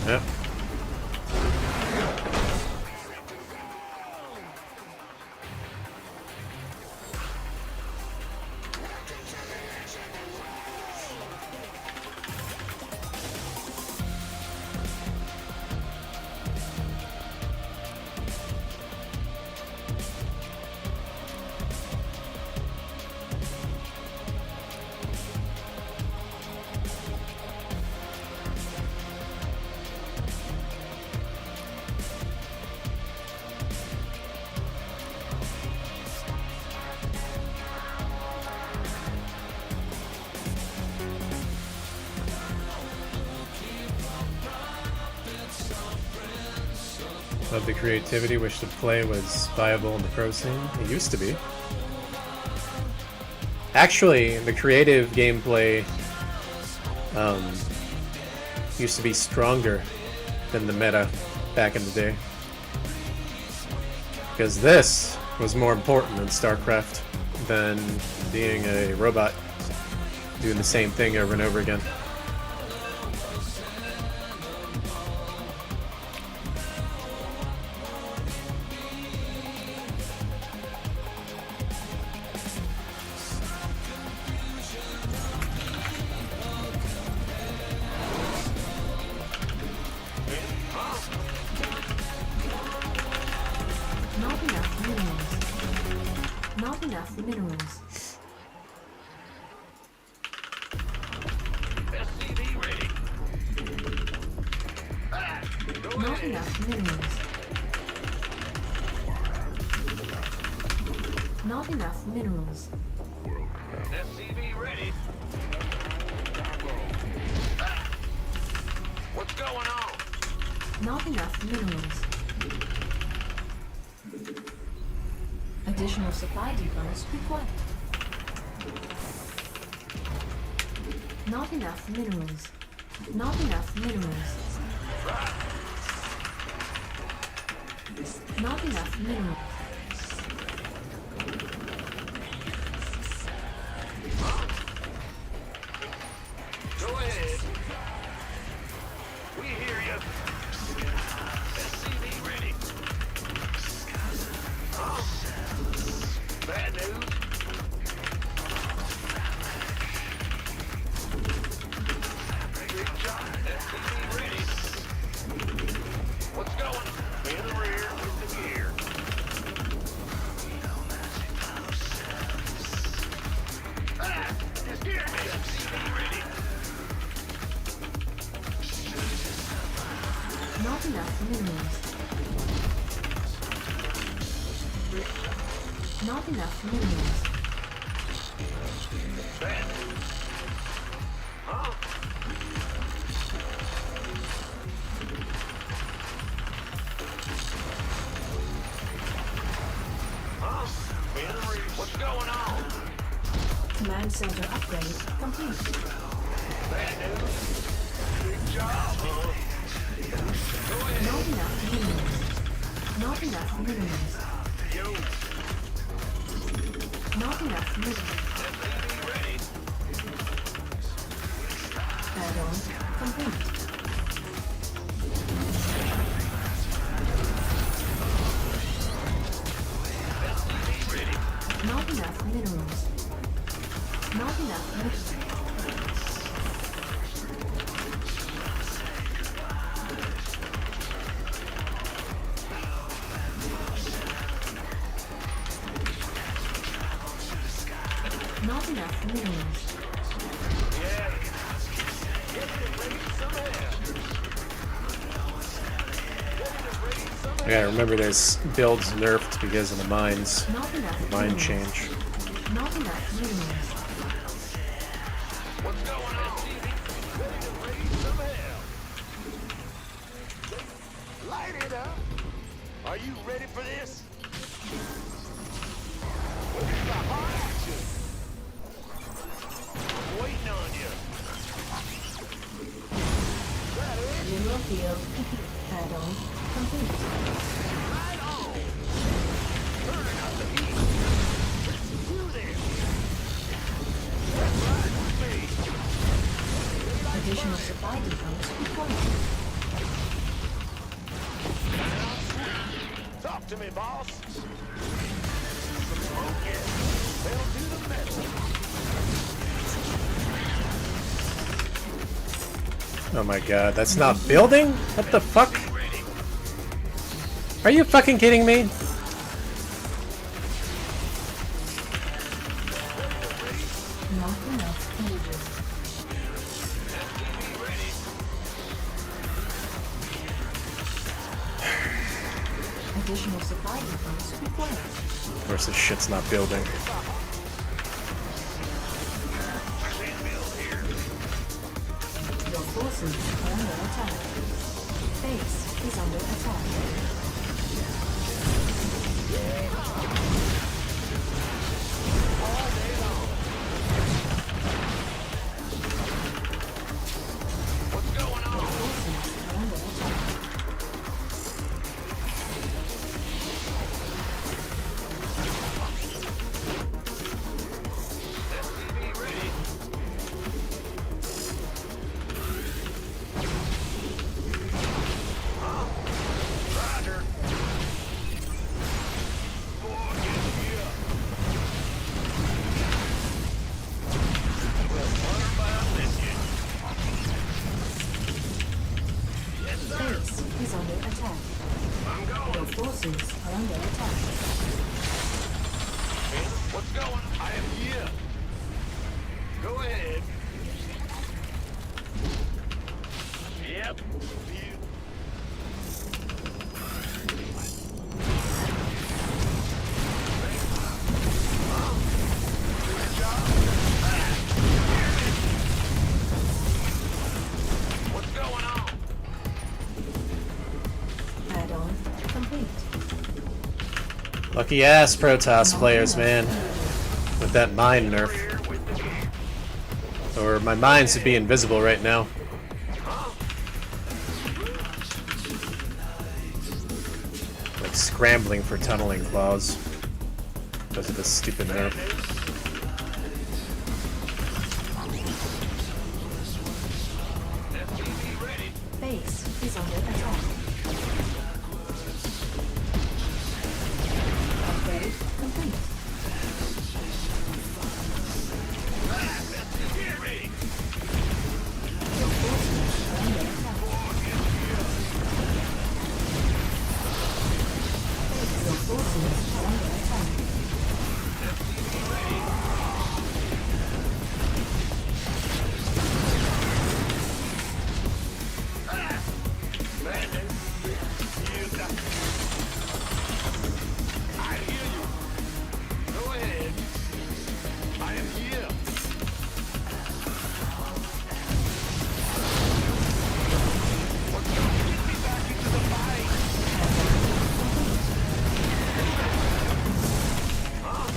Yep. Love the creativity. Wish the play was viable in the pro scene. It used to be. Actually, the creative gameplay used to be stronger than the meta back in the day. Because this was more important in StarCraft than being a robot doing the same thing over and over again. Not enough minerals. Not enough minerals. SCV ready. Go Not ahead. enough minerals. Not enough minerals. SCV ready. What's going on? Not enough minerals. Additional supply depots required. Not enough minerals. Not enough minerals. Not enough minerals. Go ahead. We hear you. SCV ready. Bad news. Big shot. SCV ready. What's going? In the rear with the gear. You scared me. SCV ready. Not enough minerals. Not enough minerals. Bad news. Huh? Huh? In the rear. What's going on? Command center upgrade complete. Bad news. Big job, huh? Go ahead. Not enough minerals. Not enough minerals. Yo, Not enough minerals. SCV ready. Add-on complete. SCV ready. Not enough minerals. Not enough minerals. Not enough minerals. Yeah. Ready to raise some hell. Ready to raise some I gotta remember this build's nerfed because of the mines. Not enough Mine minerals. change. Not enough minerals. What's going on? Ready to raise some hell. Light it up. Are you ready for this? This is the hot action. I'm waiting on you. That is Mineral field. Add-on complete. right on. Turning up the heat. Let's do this. That's right with me. Additional supply depots required. Talk to me, boss. Smoke it. Pedal to the metal. Oh my god, that's not building? What the fuck? Are you fucking kidding me? Not enough energy. Additional supply depots required. Of course, this shit's not building. Your forces are under attack. Base is under attack. What's going on? Forces are under attack. SCV ready. Roger. Boy, yeah. Well, water by biscuit. Yes, sir. Base is under attack. I'm going. Your forces are under attack. What's going? I am here. Go ahead. Yep. You. Good job. What's going on? Add-on complete. Lucky ass Protoss players, man. With that mine nerf. Here with the gear. Or my mines would be invisible right now. Like scrambling for tunneling claws. Because of this stupid nerf. SCV ready. Base is under attack. Upgrade complete. Get ready. Your forces are under attack. Your forces are under attack. Bandit. You got. I hear you. Go ahead. I am here. What's going to get me back into the fight? Huh?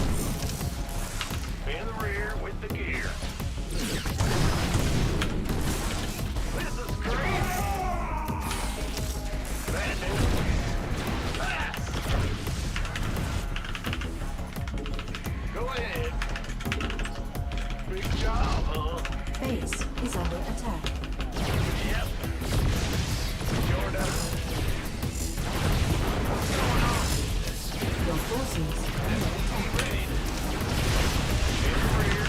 In the rear with the gear. This is great. Bandit. Go ahead. Big job, huh? Base is under attack. Yep. You're done. What's going on? Your forces are under attack. Ready. In the rear.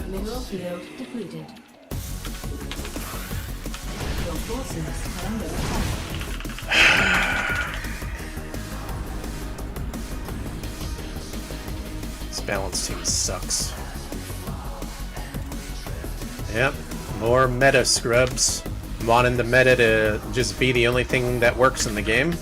Mineral field depleted. Your forces are under attack. This balance team sucks. Yep, more meta scrubs. Wanting the meta to just be the only thing that works in the game.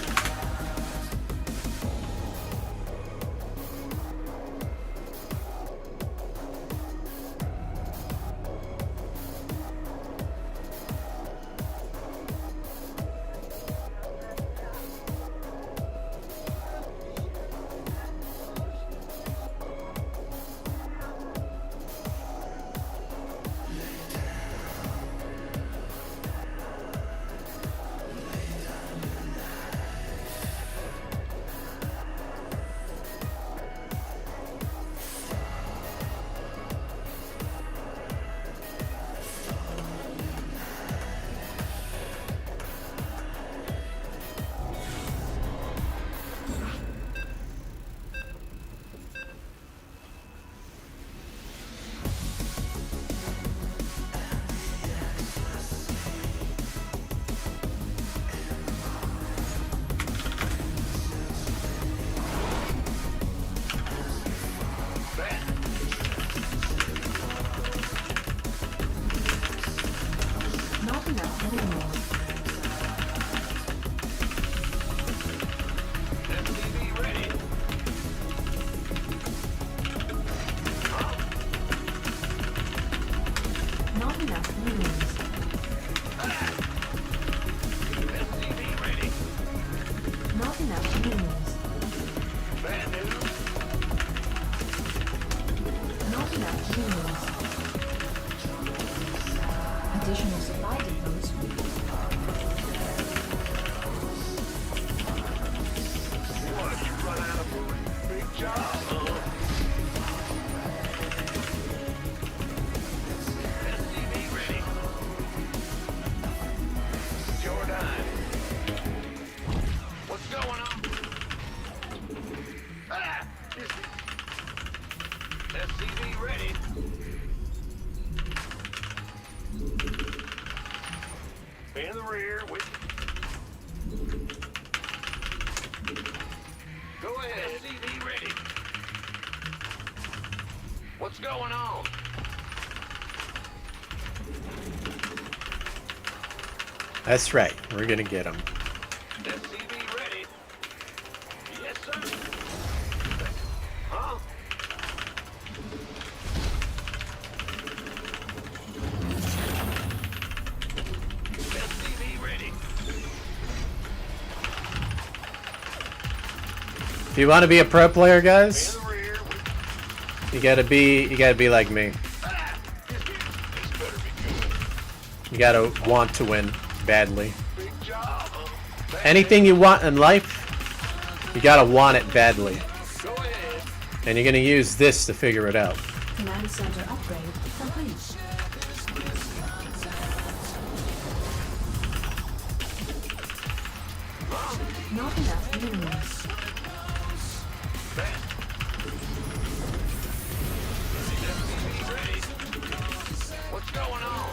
enough minerals. Bad news. Not enough minerals. Additional supply depots. What, you run out of food? Big job, huh? SCV ready. It's your time. What's going on? Ah! SCV ready. In the rear with you. Go ahead. SCV ready. What's going on? That's right. We're gonna get them. SCV ready. Yes, sir. Huh? SCV ready. If you want to be a pro player, In guys, the rear with you gotta be like me. ah! This better be good. You gotta want to win badly. Big job, huh? Bad Anything you want in life, you gotta want it badly. news. Go ahead. And you're gonna use this to figure it out. Command center upgrade complete. Not enough minerals. SCV ready. What's going on?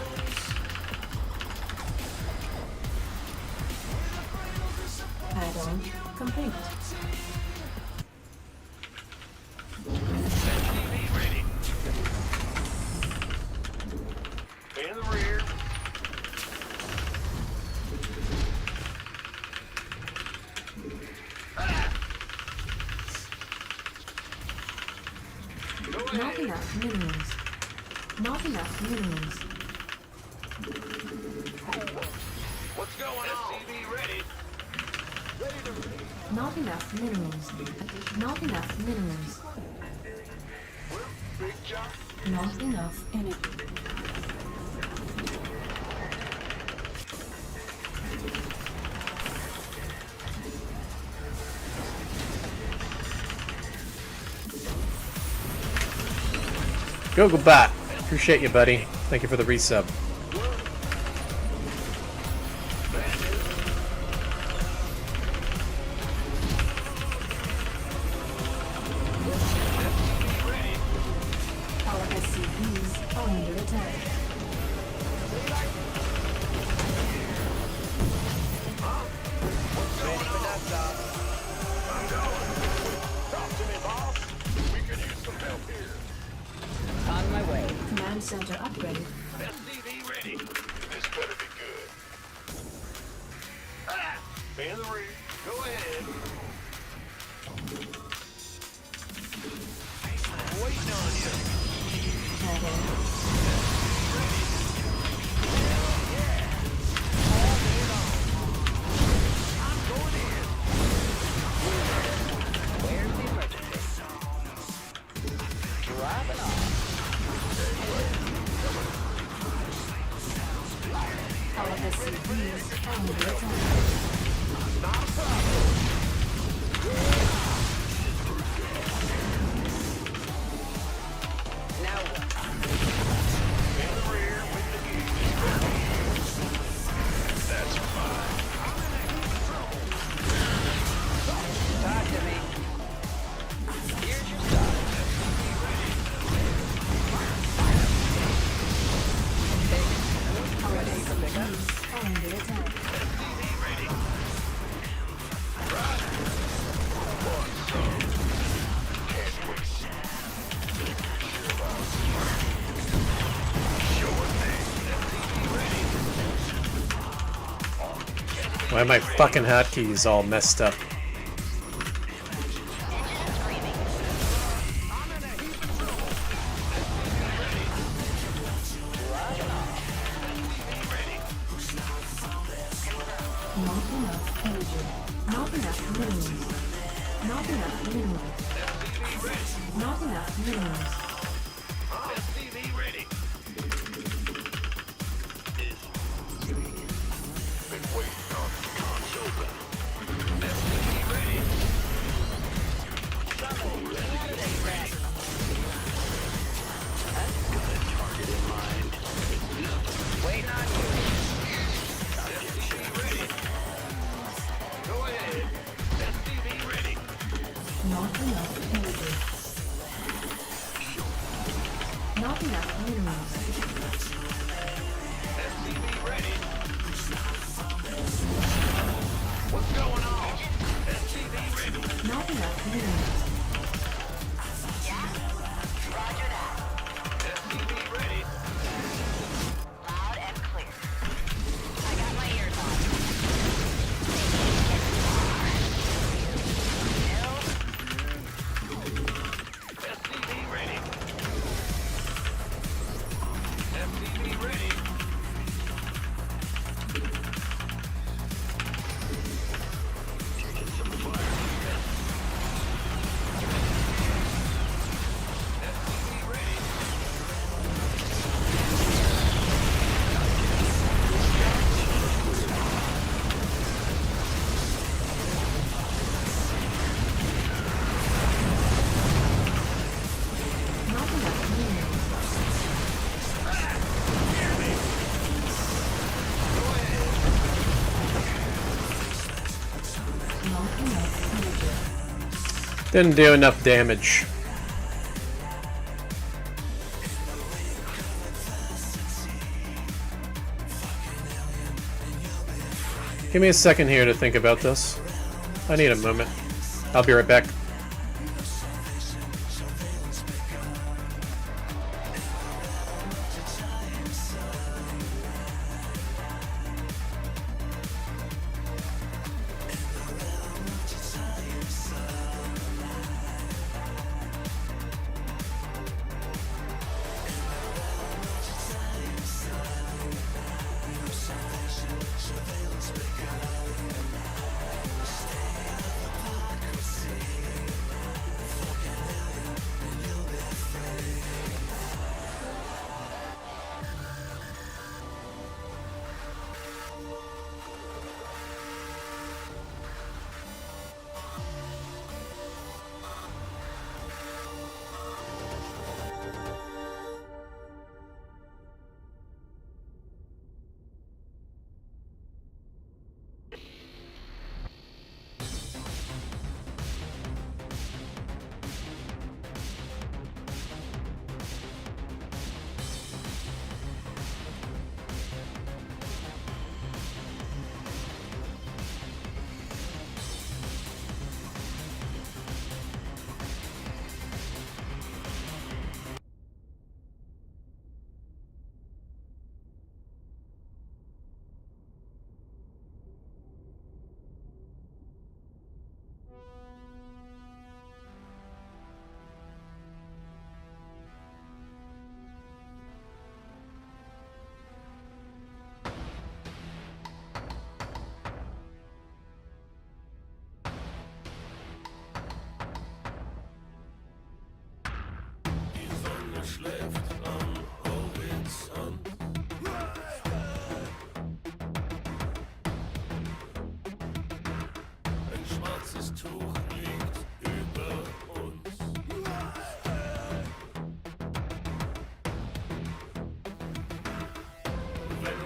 Add-on complete. SCV ready. In the rear. Ah! Go Not ahead. enough minerals. Not enough minerals. What's going on? SCV ready. Not enough minerals. Not enough minerals. Big job. Not enough energy. Go bot. Appreciate you, buddy. Thank you for the resub. Our SCVs are under attack. Talk to me, boss. We could use some help here. On my way. Command center upgrade. SCV ready. This better be good. Ah! In the rear. Go ahead. Waiting on you. Add-on. Where's the emergency? Driving off. Our SCVs are under attack. Now what? In the rear with the geese. That's fine. Talk to me. Here's your stuff. Our SCVs are under attack. Why are my fucking hotkeys all messed up? Not enough energy. Not enough minerals. Not enough minerals. SCV ready. Not enough minerals. SCV ready. Been waiting on the console. SCV ready. Target in mind. Waiting on you. SCV ready. Go ahead. SCV ready. Not enough energy. Not enough minerals. SCV ready. What's going on? SCV ready. Not enough minerals. Roger that. SCV ready. Loud and clear. I got my ears on. SCV ready. SCV ready. SCV ready. Not enough minerals. Not enough energy. Didn't do enough damage. Give me a second here to think about this. I need a moment. I'll be right back.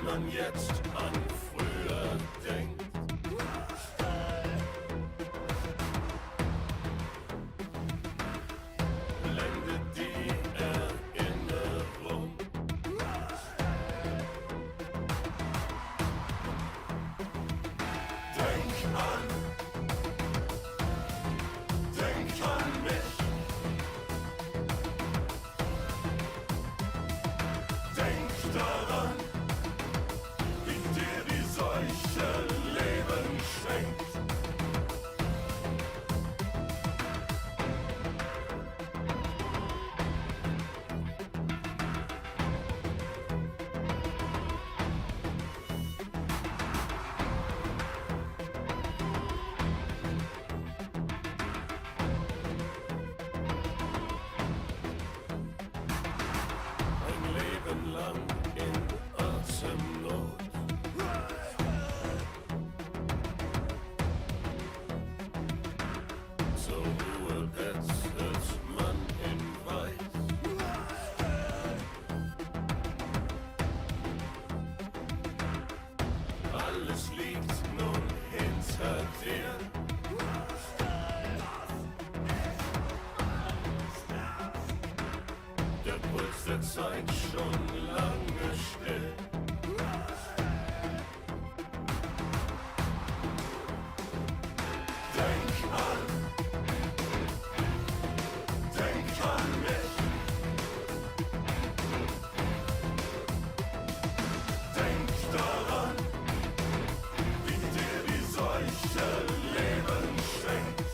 man jetzt an früher denkt. Blendet die Erinnerung. Denk an mich. Denk daran, wie der Zeit schon lange still. Denk an mich. Denk daran, wie dir die Seuche Leben schenkt.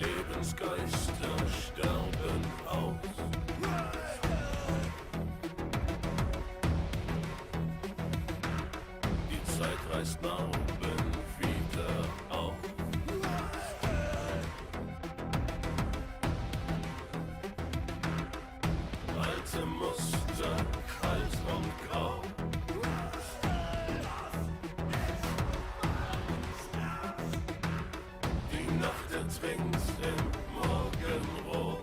Lebensgeister sterben aus. Die Zeit reißt Narben wieder auf. Alte Muster, kalt und grau. Die Nacht ertrinkt im Morgenrot.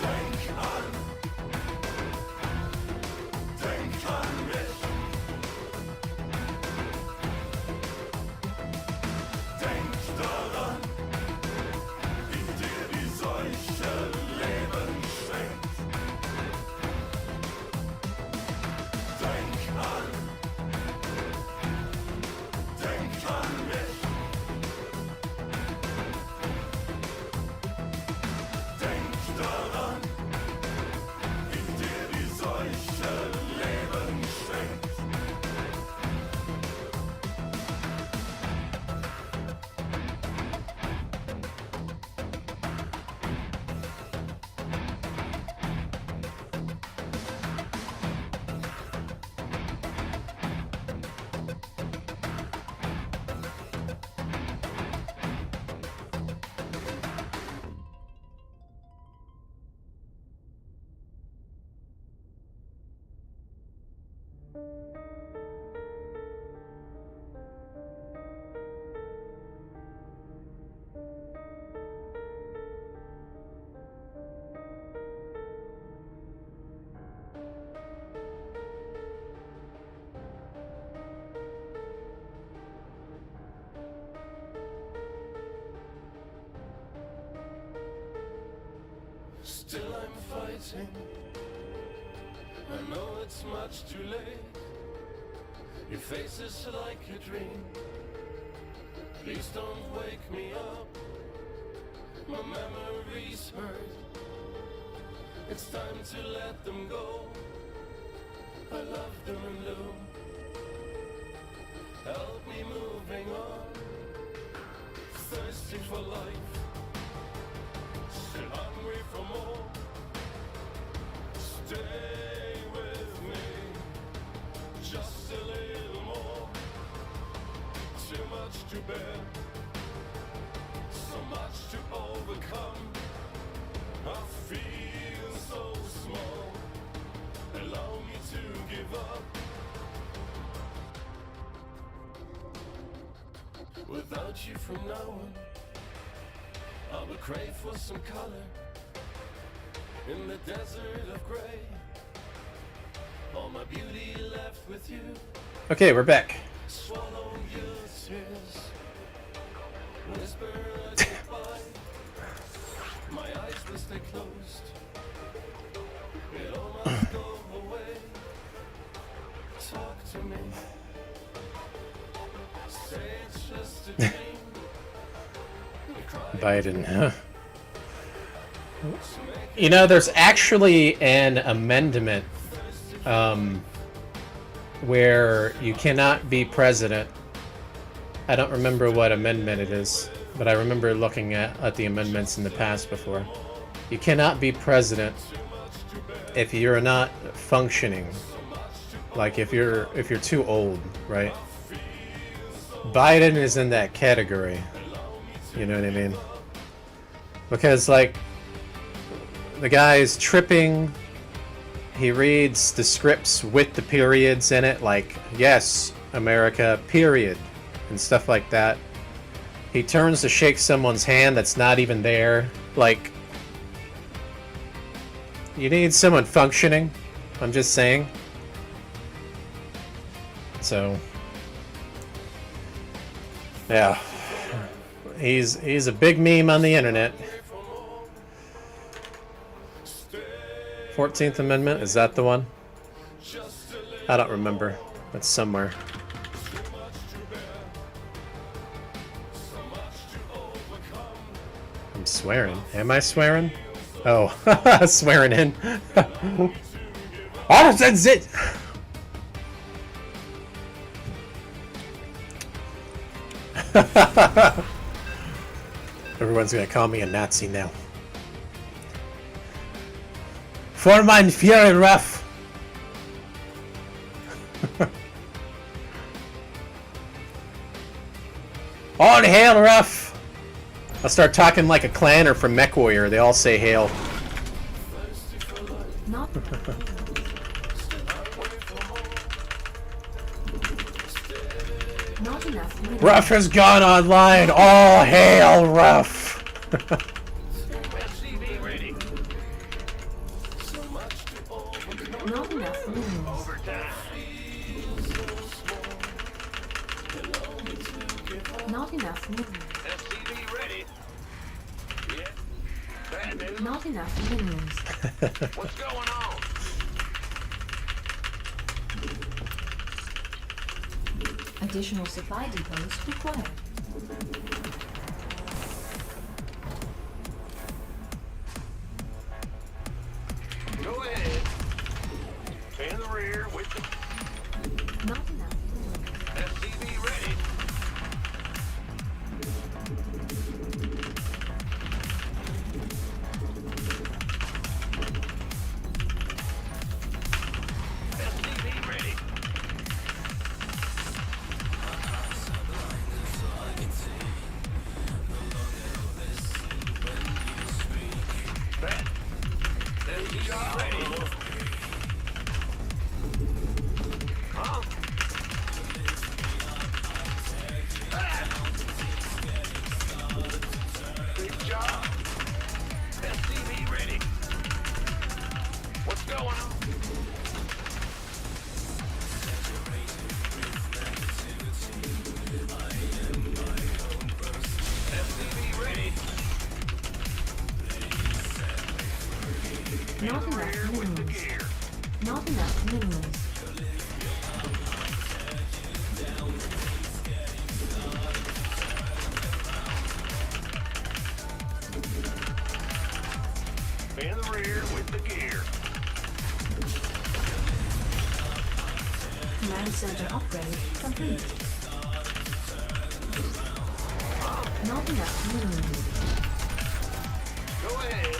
Denk an mich. Denk daran, wie dir die Seuche Leben schenkt. Denk an mich. Denk daran, wie dir die Seuche Leben schenkt. Still I'm fighting. I know it's much too late. Your face is like a dream. Please don't wake me up. My memories hurt. It's time to let them go. I love them and do. Help me moving on. Thirsty for life. Still hungry for more. Stay with me. Just a little more. Too much to bear. So much to overcome. I feel so small. Allow me to give up. Without you from now on, I will crave for some color. In the desert of gray, all my beauty left with you. Okay, we're back. Swallow your tears. Whisper a goodbye. My eyes will stay closed. It all must go away. Talk to me. Say it's just a dream. Biden, huh? You know, there's actually an amendment where you cannot be president. I don't remember what amendment it is, but I remember looking at the amendments in the past before. You cannot be president if you're not functioning. Like if you're too old, right? Biden is in that category. You know what I mean? Because like the guy is tripping. He reads the scripts with the periods in it, like yes, America, period, and stuff like that. He turns to shake someone's hand that's not even there. Like, you need someone functioning. I'm just saying. So, yeah, he's a big meme on the internet. 14th Amendment, is that the one? I don't remember. It's somewhere. I'm swearing. Am I swearing? Oh, swearing in. Oh, that's it! Everyone's gonna call me a Nazi now. For mein Führer, RuFF! All hail, RuFF! I'll start talking like a clanner from MechWarrior. They all say hail. Not Not enough minerals. RuFF has gone online. All hail, RuFF! SCV ready. Not enough minerals. Overtime. Not enough minerals. SCV ready. Yeah. Bad news. Not enough minerals. What's going on? Additional supply depots required. Go ahead. Stay in the rear with the Not enough minerals. SCV ready. SCV ready. Bet. SCV ready. Huh? Big job. SCV ready. What's going on? SCV ready. Not enough Rear with the minerals. gear. Not enough minerals. In the rear with the gear. Command center upgrade complete. Not enough minerals. Go ahead.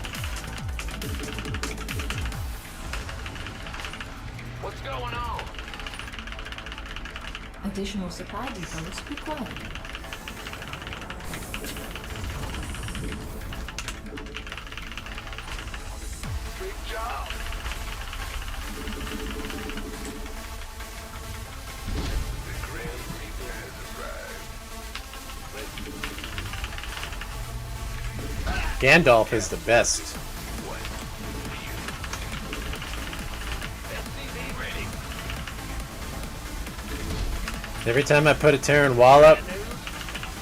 What's going on? Additional supply depots required. Big job. The Grand Reaper has arrived. Gandalf is the best. SCV ready. Every time I put a Terran wall up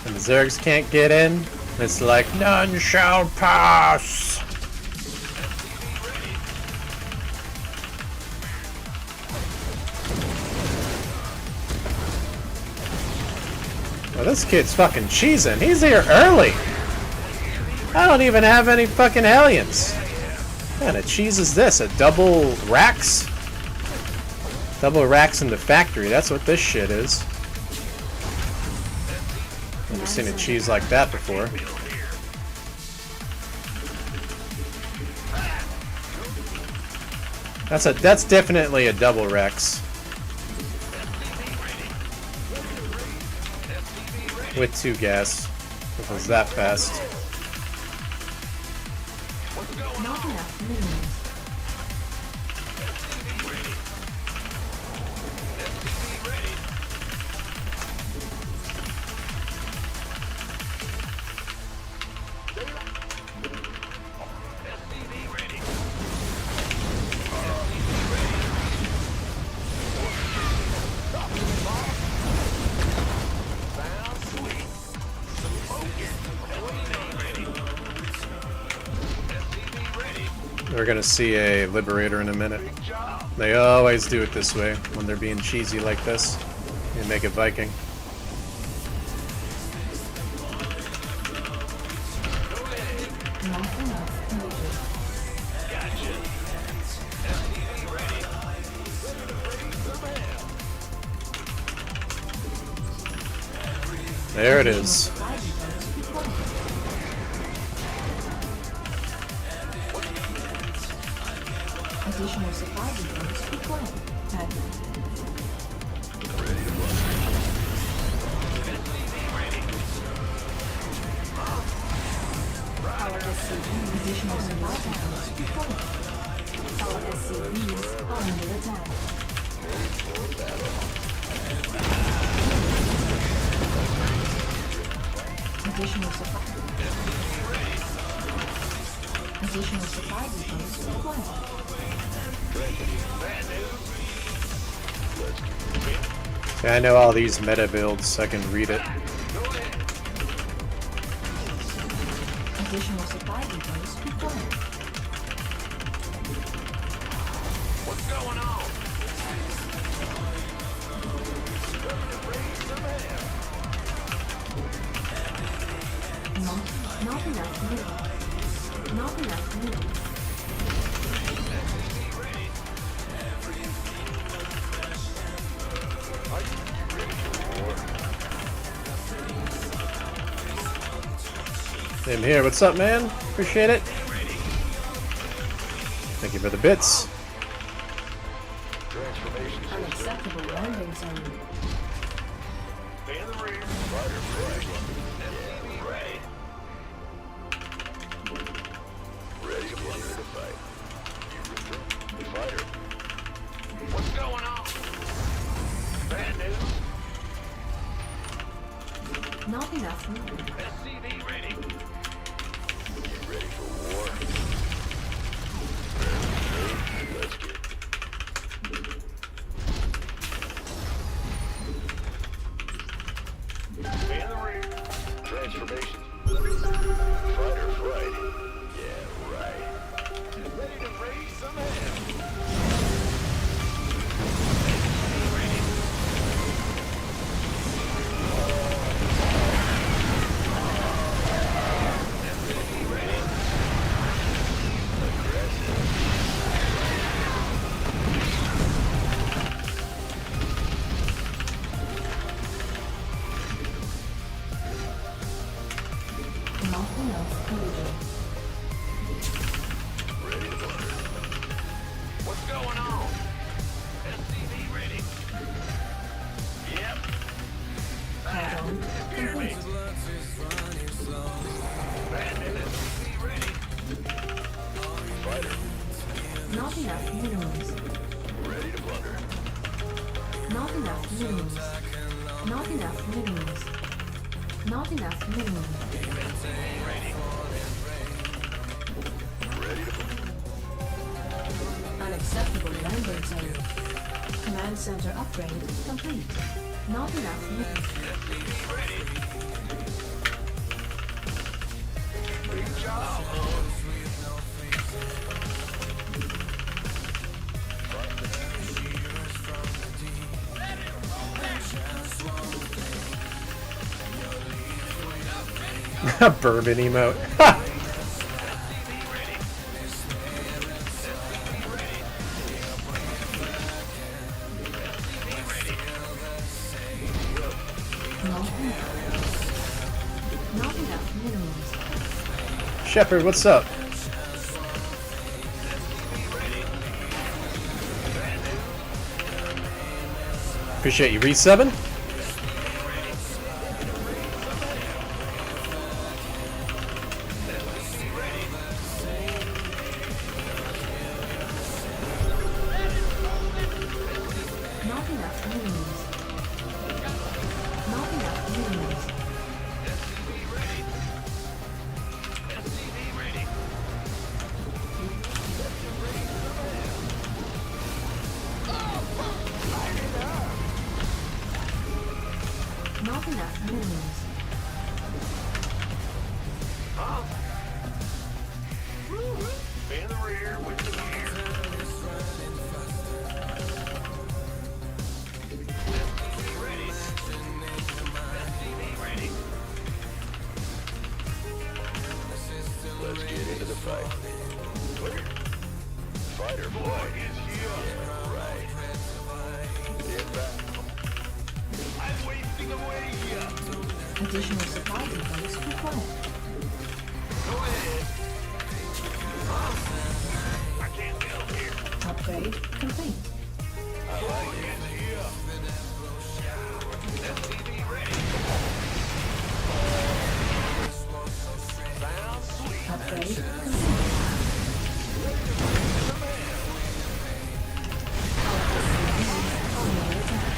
and the Zergs can't get in, it's like, none shall pass! SCV ready. Well, this kid's fucking cheesing. He's here early! I don't even have any fucking Hellions. What kind of cheese is this? A double racks? Double racks in the factory. That's what this shit is. Never seen a cheese like that before. That's definitely a double Rex. With 2 gas. If it was that fast. Not enough minerals. We're gonna see a Liberator in a minute. They always do it this way when they're being cheesy like this. They make it Viking. Not enough energy. There it is. Supply depots required. Additional supply depots required. Admin. Our SCV additional supply depots required. Our SCVs are under attack. Additional supply. Additional supply depots required. Yeah, I know all these meta builds, so I can read it. Additional supply depots required. What's going on? Not enough minerals. Not enough minerals. Same here. What's up, man? Appreciate it. Thank you for the bits. Unacceptable landing zone. Stay in the rear. Fighter ready. Ready to blunder to fight. Fighter. What's going on? Bad news. Not enough minerals. SCV ready. Ready for war. Let's get Stay in the rear. transformation. Fighter flight. Yeah, right. Ready to raise some hell. Not enough energy. Ready to blunder. What's going on? SCV ready. Yep. Add-on complete. Bad news. SCV ready. Fighter. Not enough minerals. Ready to blunder. Not enough minerals. Not enough minerals. Not enough minerals. Ready to blunder. Unacceptable landing zone. Command center upgrade complete. Not enough minerals. Big job. Bourbon emote. Ha! Not enough minerals. Shepard, what's up? Appreciate you resubbing. Not enough minerals. Not enough minerals. Not enough minerals. In the rear with the gear. SCV ready. SCV ready. Let's get into the fight. Clear. Fighter boy is here. Yeah, right. Get back. I'm wasting away here. Additional supply depots required. Go ahead. I can't build here. Upgrade complete. SCV ready. Sounds sweet. Upgrade complete. Under attack.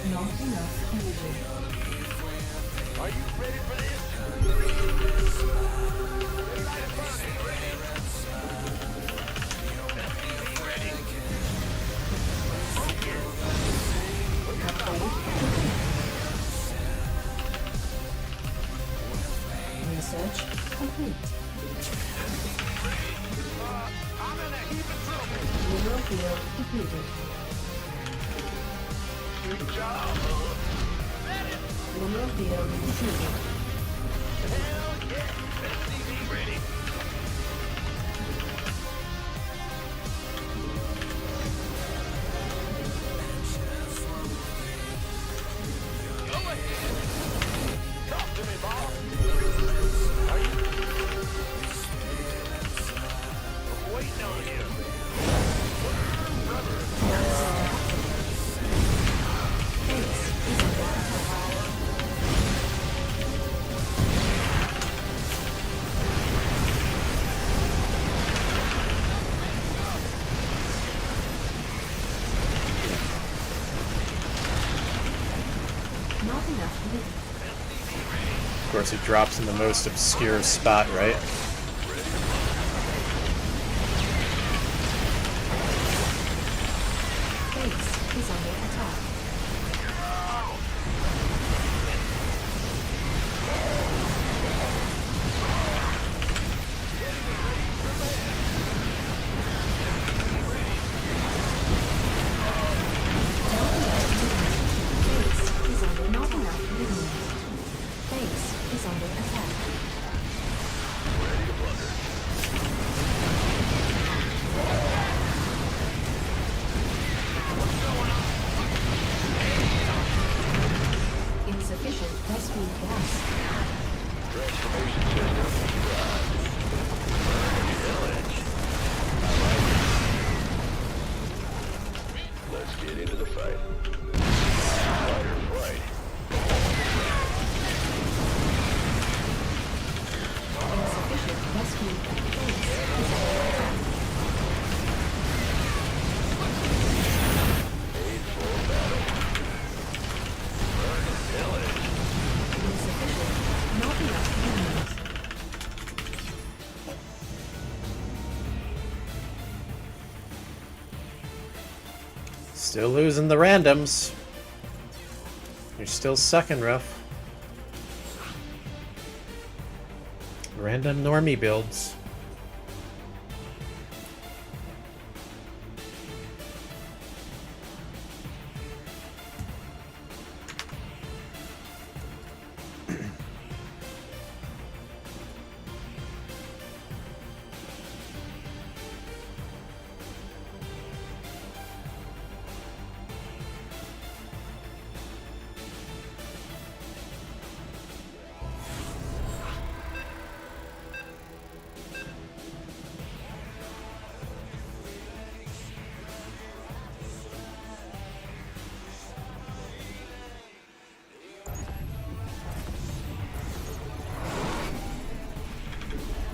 Not enough energy. Are you ready for this? SCV ready. Upgrade complete. Research complete. I'm in a heap of trouble. Mineral field depleted. Good job. Mineral field depleted. Hell yeah. SCV ready. Go ahead. Talk to me, boss. Are you? I'm waiting on you. Rubber. Base is under attack. Not enough minerals. Of course, he drops in the most obscure spot, right? Base is under attack. Base is under not enough minerals. Base is under attack. Insufficient rescue gas. Transformation system described. Village. Let's get into the fight. Fighter flight. Insufficient rescue base is under attack. Made for battle. Village. Insufficient. Not enough minerals. Still losing the randoms. You're still sucking, RuFF. Random normie builds.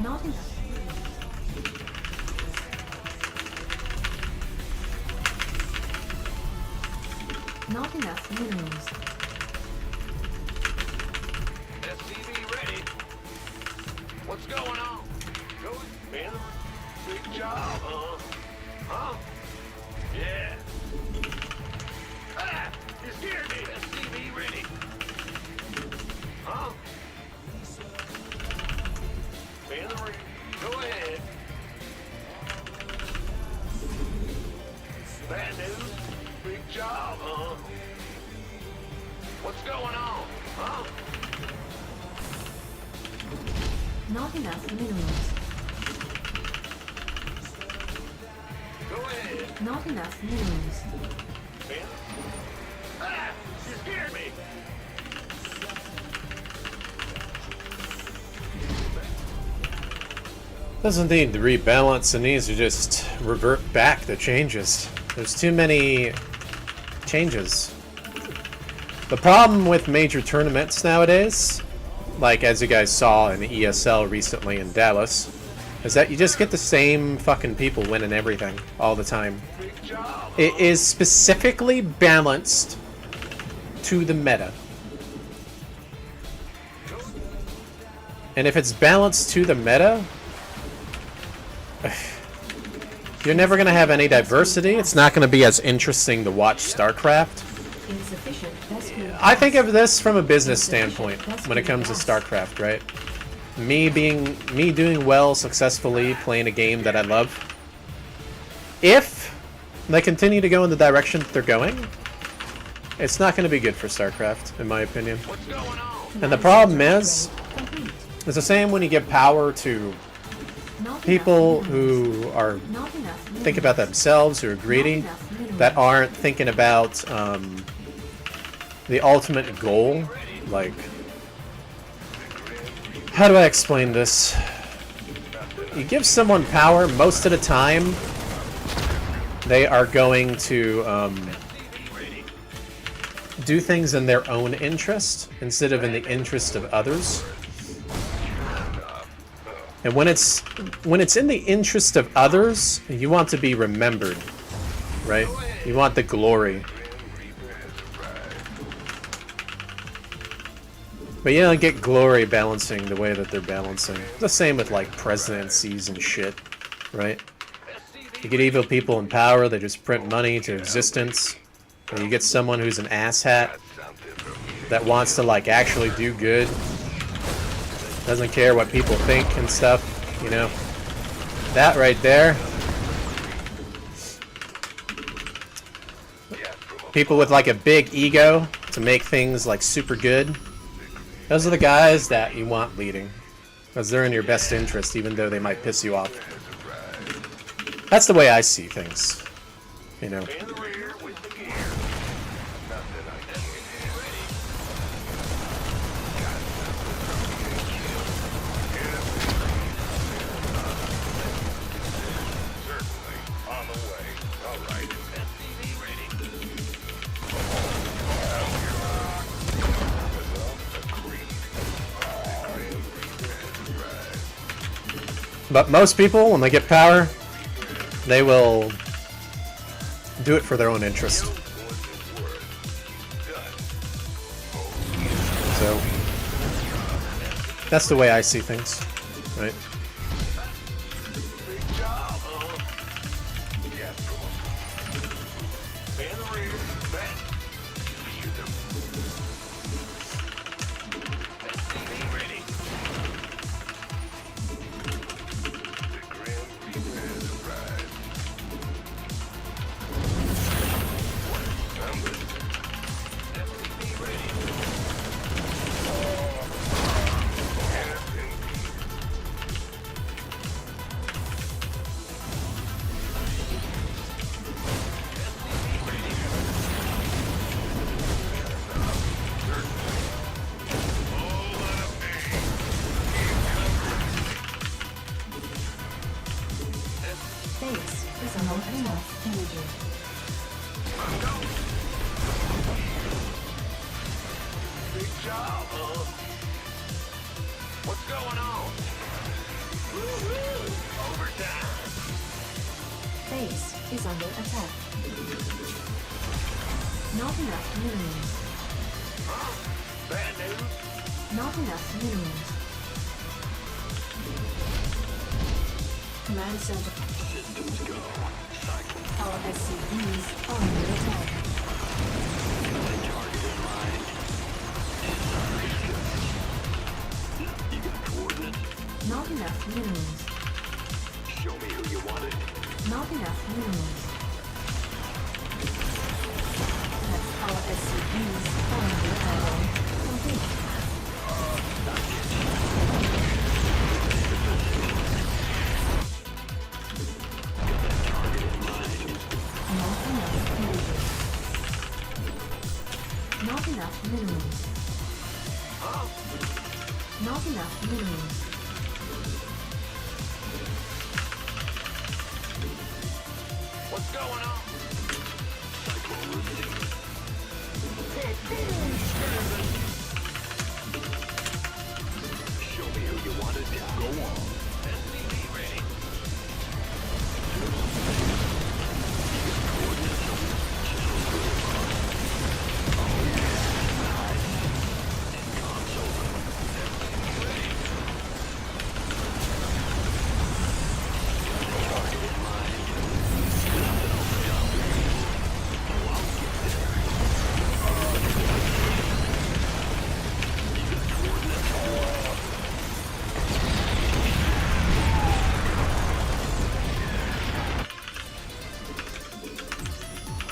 Not enough. Not enough minerals. SCV ready. What's going on? Go, man. Big job, huh? Huh? Yeah. Ah! You scared me. SCV ready. Huh? Man the ring. Go ahead. Bad news. Big job, huh? What's going on? Huh? Not enough minerals. Go ahead. Not enough minerals. Man. Ah! You scared me. Doesn't need to rebalance, it needs to just revert back the changes. There's too many changes. The problem with major tournaments nowadays, like as you guys saw in the ESL recently in Dallas, is that you just get the same fucking people winning everything all the time. Big job. It is specifically balanced to the meta. And if it's balanced to the meta, you're never going to have any diversity. It's not going to be as interesting to watch StarCraft. Insufficient rescue. I think of this from a business standpoint when it comes to StarCraft, right? Me doing well successfully playing a game that I love. If they continue to go in the direction that they're going, it's not going to be good for StarCraft, in my opinion. What's going on? And the problem is, Complete. it's the same when you give power to Not people enough minerals. who are Not enough think about minerals. themselves, who are greedy, Not enough minerals. that aren't thinking about the ultimate goal. Like, how do I explain this? You give someone power, most of the time, they are going to do things in their own interest instead of in the interest of others. And when it's in the interest of others, you want to be remembered, right? You want the glory. But you don't get glory balancing the way that they're balancing. The same with like presidencies and shit, right? You get evil people in power, they just print money to existence. And you get someone who's an asshat that wants to like actually do good. Doesn't care what people think and stuff, you know. That right there. People with like a big ego to make things like super good. Those are the guys that you want leading. Because they're in your best interest, even though they might piss you off. That's the way I see things. You know. In the rear with the gear. Nothing I can Certainly. On the way. All right. SCV ready. But most people, when they get power, they will do it for their own interest. So, that's the way I see things, right? Big job, huh? Yeah, in the rear. Back. Shoot them. SCV ready. The Grim Reaper has arrived. SCV ready. Base is not enough energy. Big job, huh? What's going on? is under attack. Not enough minerals. Bad news? Not enough minerals. Command center. Systems go. Cycle. Our SCVs are under attack. Got a target in mind. You got coordinates? Not enough minerals. Show me who you want it. Not enough minerals. Our SCVs are under attack. Complete. Not enough energy. Not enough minerals. Not enough minerals. What's going on? Cyclone received. Show me who you want it. Go on. SCV ready.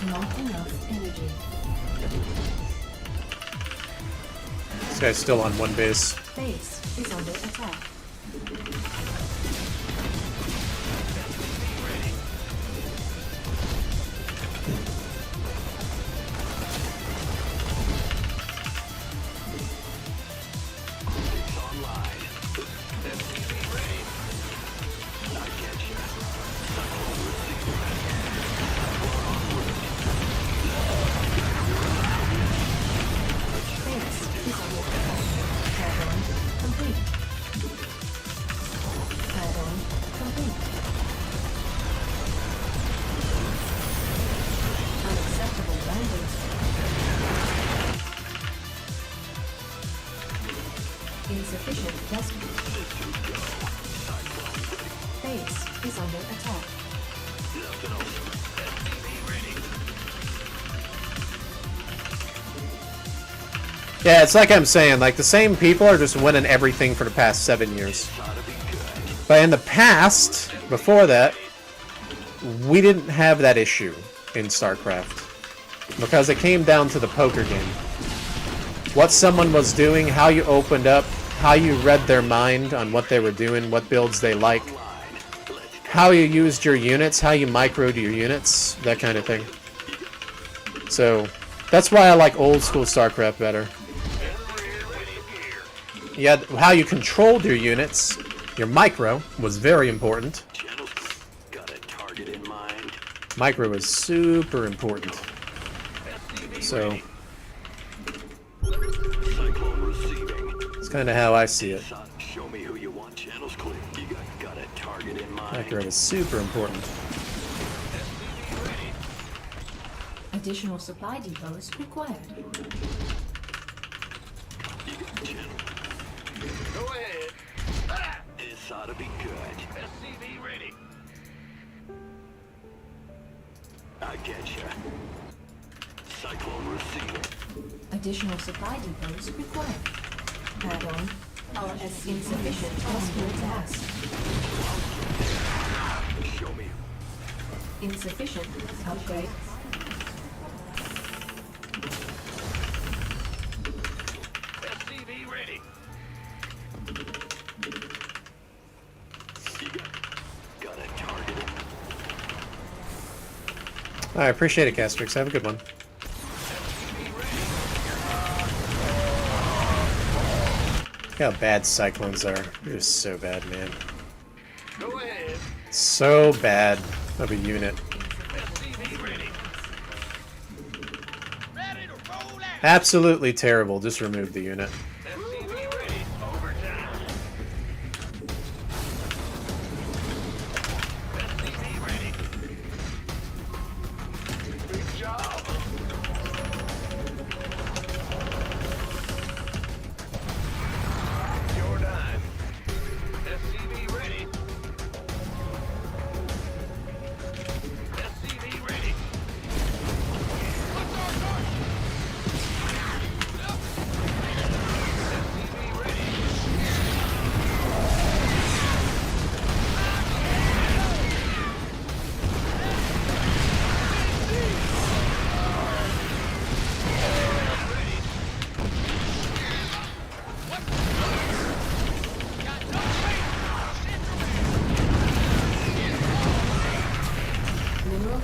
Not enough energy. This guy's still on one base. Base is under attack. Base is under attack. Add-on complete. Add-on complete. Unacceptable landings. Insufficient vessels. Base is under attack. Yeah, it's like I'm saying, like the same people are just winning everything for the past 7 years. But in the past, before that, we didn't have that issue in StarCraft. Because it came down to the poker game. What someone was doing, how you opened up, how you read their mind on what they were doing, what builds they like, how you used your units, how you microed your units, that kind of thing. So, that's why I like old school StarCraft better. Yeah, how you controlled your units, your micro, was very important. Got a target in mind. Micro is super important. So, Cyclone receiving. it's kind of how I see it. Show me who you want. Channels clear. You got a target in mind. Micro is super important. Additional supply depots required. You got channel. Go ahead. This ought to be good. SCV ready. I get ya. Cyclone receiving. Additional supply depots required. Add-on. Our insufficient hospital gas. Show me. Insufficient upgrade. SCV ready. You got a target. I appreciate it, Castrix. Have a good one. Look how bad Cyclones are. They're just so bad, man. Go ahead. So bad of a unit. SCV ready. Ready to roll out. Absolutely terrible. Just remove the unit. SCV ready. Overtime. SCV ready.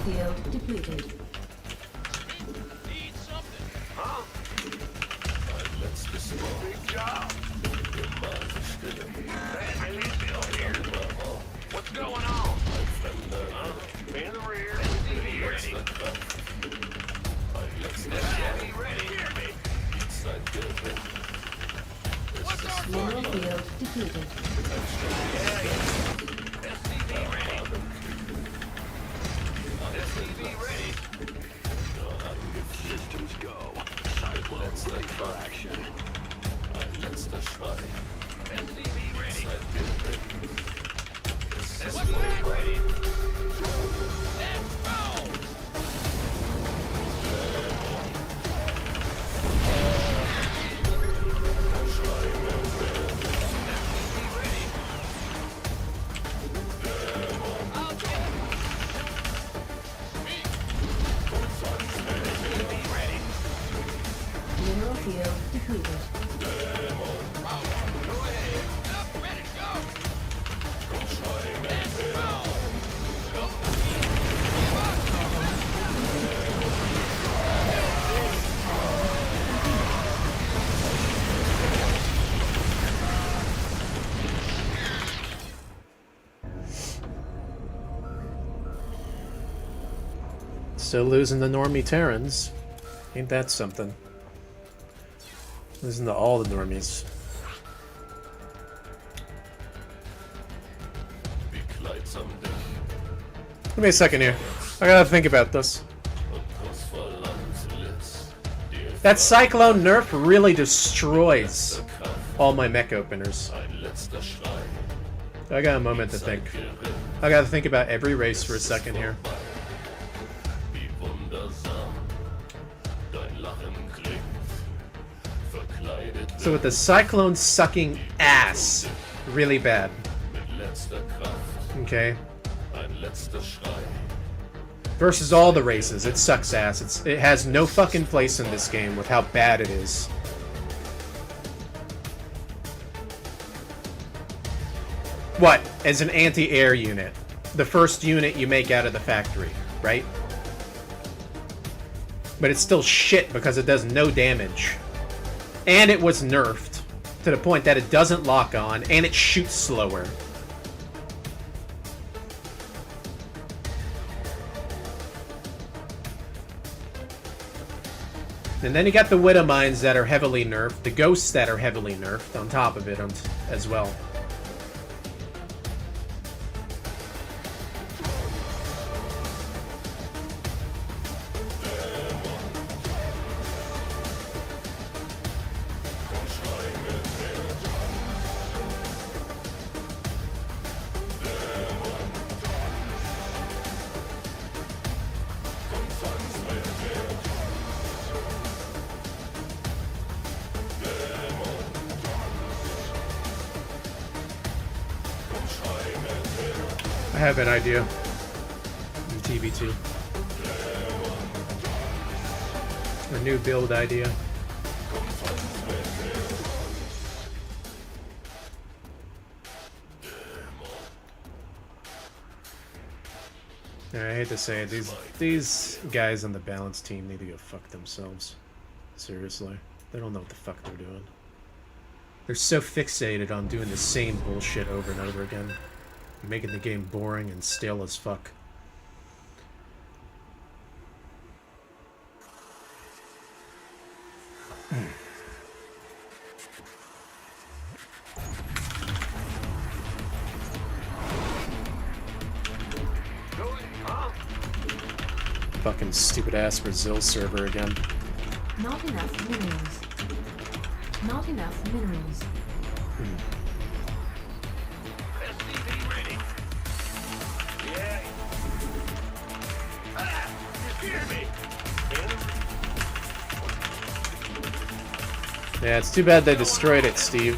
field depleted. Need something. Huh? Big job. Hey, Lee's here. What's going on? In the rear. SCV ready. SCV ready. Hear me. What's our Mineral field depleted. SCV ready. SCV ready. Systems go. Let's look for action. SCV ready. SCV ready. Let's go. Mineral field depleted. Still losing the normie Terrans. Ain't that something? Losing to all the normies. Give me a second here. I gotta think about this. That Cyclone nerf really destroys all my mech openers. I got a moment to think. I gotta think about every race for a second here. So with the Cyclone sucking ass really bad. Okay. Versus all the races, it sucks ass. It has no fucking place in this game with how bad it is. What? As an anti-air unit. The first unit you make out of the factory, right? But it's still shit because it does no damage. And it was nerfed to the point that it doesn't lock on and it shoots slower. And then you got the Widow Mines that are heavily nerfed, the Ghosts that are heavily nerfed on top of it as well. I have an idea. In TV2. A new build idea. I hate to say it, these guys on the balance team need to go fuck themselves. Seriously. They don't know what the fuck they're doing. They're so fixated on doing the same bullshit over and over again. Making the game boring and stale as fuck. Fucking stupid ass Brazil server again. Not enough minerals. Not enough minerals. SCV ready. Yeah. Ah! You hear me? Yeah, it's too bad they destroyed it, Steve.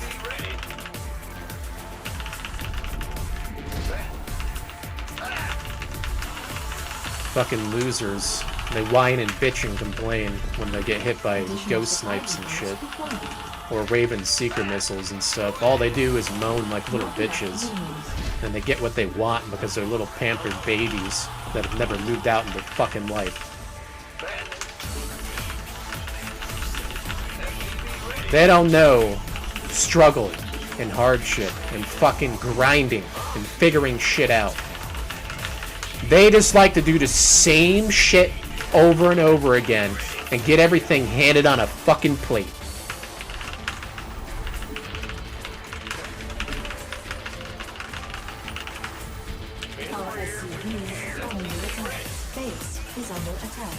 Fucking losers. They whine and bitch and complain when they get hit by ghost snipes and shit. Or Raven Seeker missiles and stuff. All they do is moan like little bitches. And they get what they want because they're little pampered babies. that have never moved out in their fucking life. They don't know struggle and hardship and fucking grinding and figuring shit out. They just like to do the same shit over and over again and get everything handed on a fucking plate. Our SCV is under attack. Base is under attack.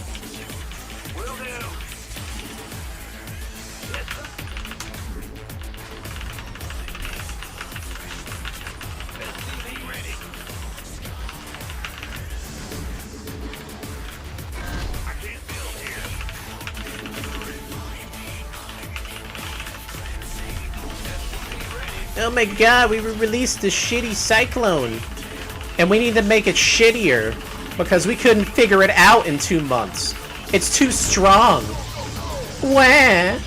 Will do. Yes, sir. SCV ready. I can't build here. Oh my god, we released the shitty Cyclone. And we need to make it shittier because we couldn't figure it out in 2 months. It's too strong. Wah.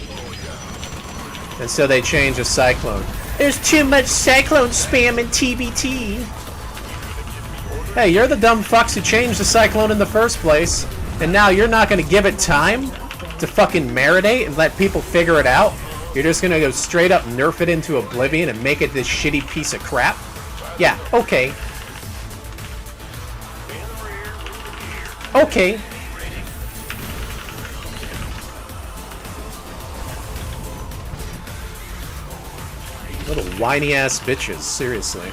And so they changed the Cyclone. There's too much Cyclone spam in TBT. Hey, you're the dumb fucks who changed the Cyclone in the first place. And now you're not going to give it time to fucking marinate and let people figure it out? You're just going to go straight up nerf it into oblivion and make it this shitty piece of crap? Yeah, okay. Okay. Little whiny ass bitches, seriously.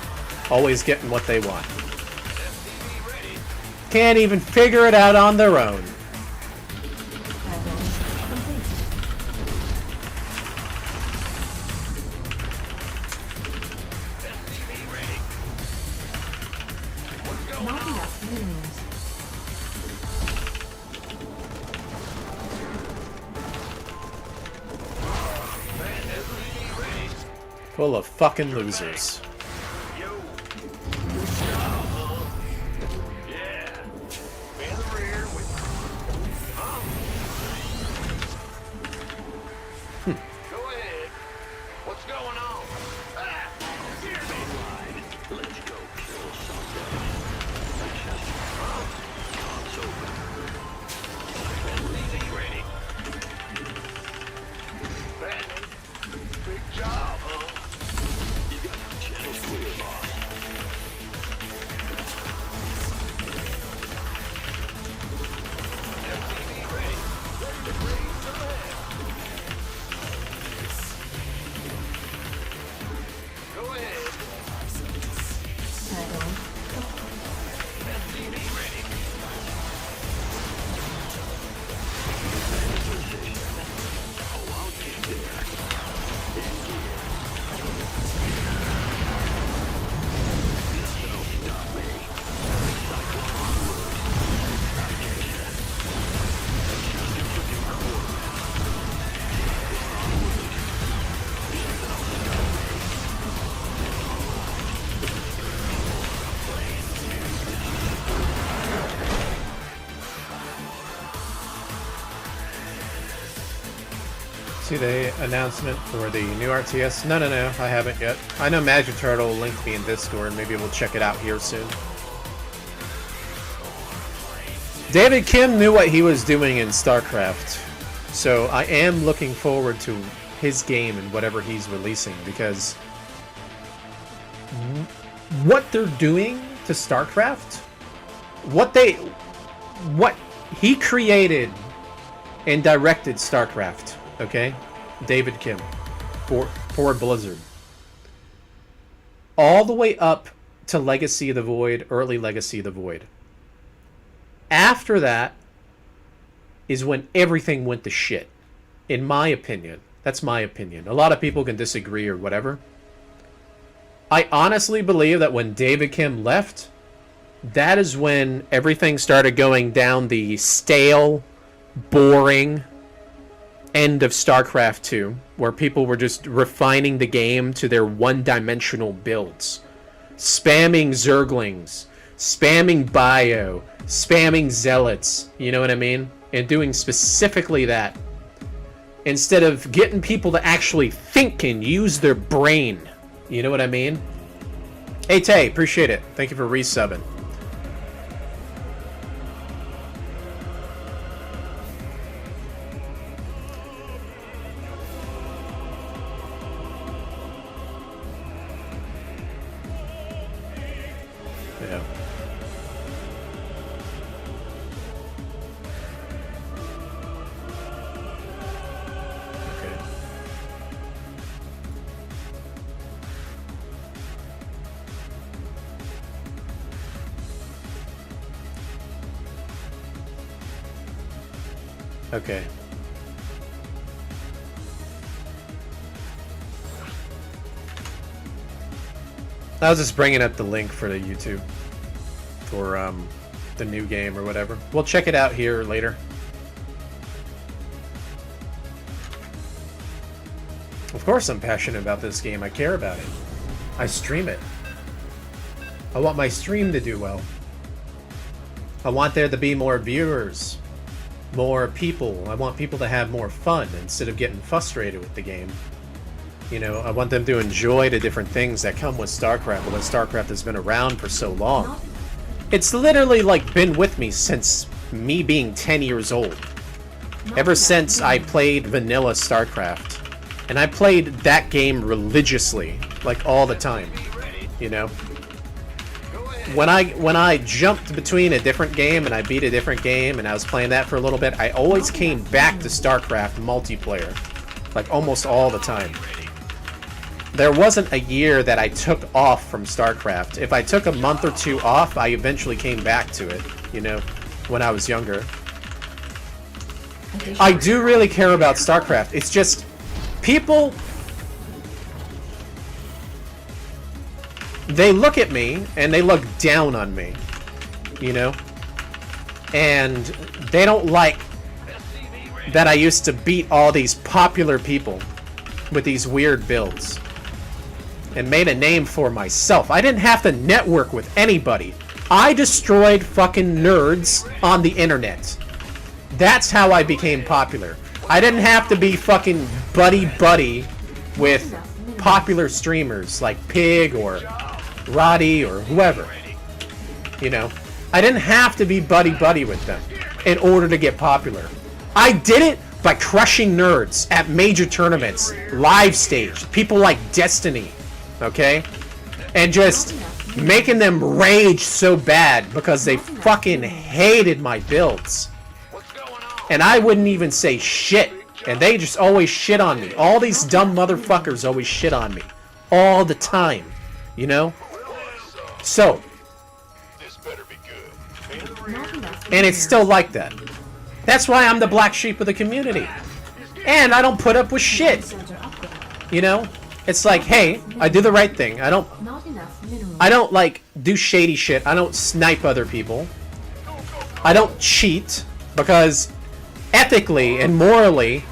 Always getting what they want. Can't even figure it out on their own. Not enough minerals. Full of fucking losers. Yo. Yeah. In the rear with. Go ahead. What's going on? Ah! Hear me. Let's go kill something. It's open. SCV ready. Batman. Big job, huh? You got the channel clear, boss. SCV ready. Ready to raise the land. Go ahead. Add-on. SCV ready. Oh, I'll get there. See the announcement for the new RTS? No, I haven't yet. I know Magic Turtle linked me in Discord. Maybe we'll check it out here soon. David Kim knew what he was doing in StarCraft, so I am looking forward to his game and whatever he's releasing, because what they're doing to StarCraft, what he created and directed StarCraft. Okay, David Kim for Blizzard, all the way up to Legacy of the Void, early Legacy of the Void. After that is when everything went to shit, in my opinion. That's my opinion. A lot of people can disagree or whatever. I honestly believe that when David Kim left, that is when everything started going down the stale, boring end of StarCraft 2, where people were just refining the game to their one-dimensional builds. Spamming Zerglings, spamming Bio, spamming Zealots, you know what I mean? And doing specifically that. Instead of getting people to actually think and use their brain. You know what I mean? Hey Tay, appreciate it. Thank you for resubbing. Yeah. Okay. Okay. I was just bringing up the link for the YouTube for the new game or whatever. We'll check it out here later. Of course I'm passionate about this game. I care about it. I stream it. I want my stream to do well. I want there to be more viewers, more people. I want people to have more fun instead of getting frustrated with the game. You know, I want them to enjoy the different things that come with StarCraft, because StarCraft has been around for so long. It's literally like been with me since me being 10 years old. Ever since I played vanilla StarCraft. And I played that game religiously, like all the time, you know? When I jumped between a different game and I beat a different game and I was playing that for a little bit, I always came back to StarCraft multiplayer, like almost all the time. There wasn't a year that I took off from StarCraft. If I took a month or two off, I eventually came back to it, you know, when I was younger. I do really care about StarCraft. It's just, people, they look at me and they look down on me, you know? And they don't like that I used to beat all these popular people with these weird builds. And made a name for myself. I didn't have to network with anybody. I destroyed fucking nerds on the internet. That's how I became popular. I didn't have to be fucking buddy-buddy with popular streamers like Pig or Roddy or whoever. You know? I didn't have to be buddy-buddy with them in order to get popular. I did it by crushing nerds at major tournaments, live stage, people like Destiny. Okay? And just making them rage so bad because they fucking hated my builds. And I wouldn't even say shit. And they just always shit on me. All these dumb motherfuckers always shit on me. All the time. You know? So. And it's still like that. That's why I'm the black sheep of the community. And I don't put up with shit. You know? It's like, hey, I do the right thing. I don't like do shady shit. I don't snipe other people. I don't cheat because ethically and morally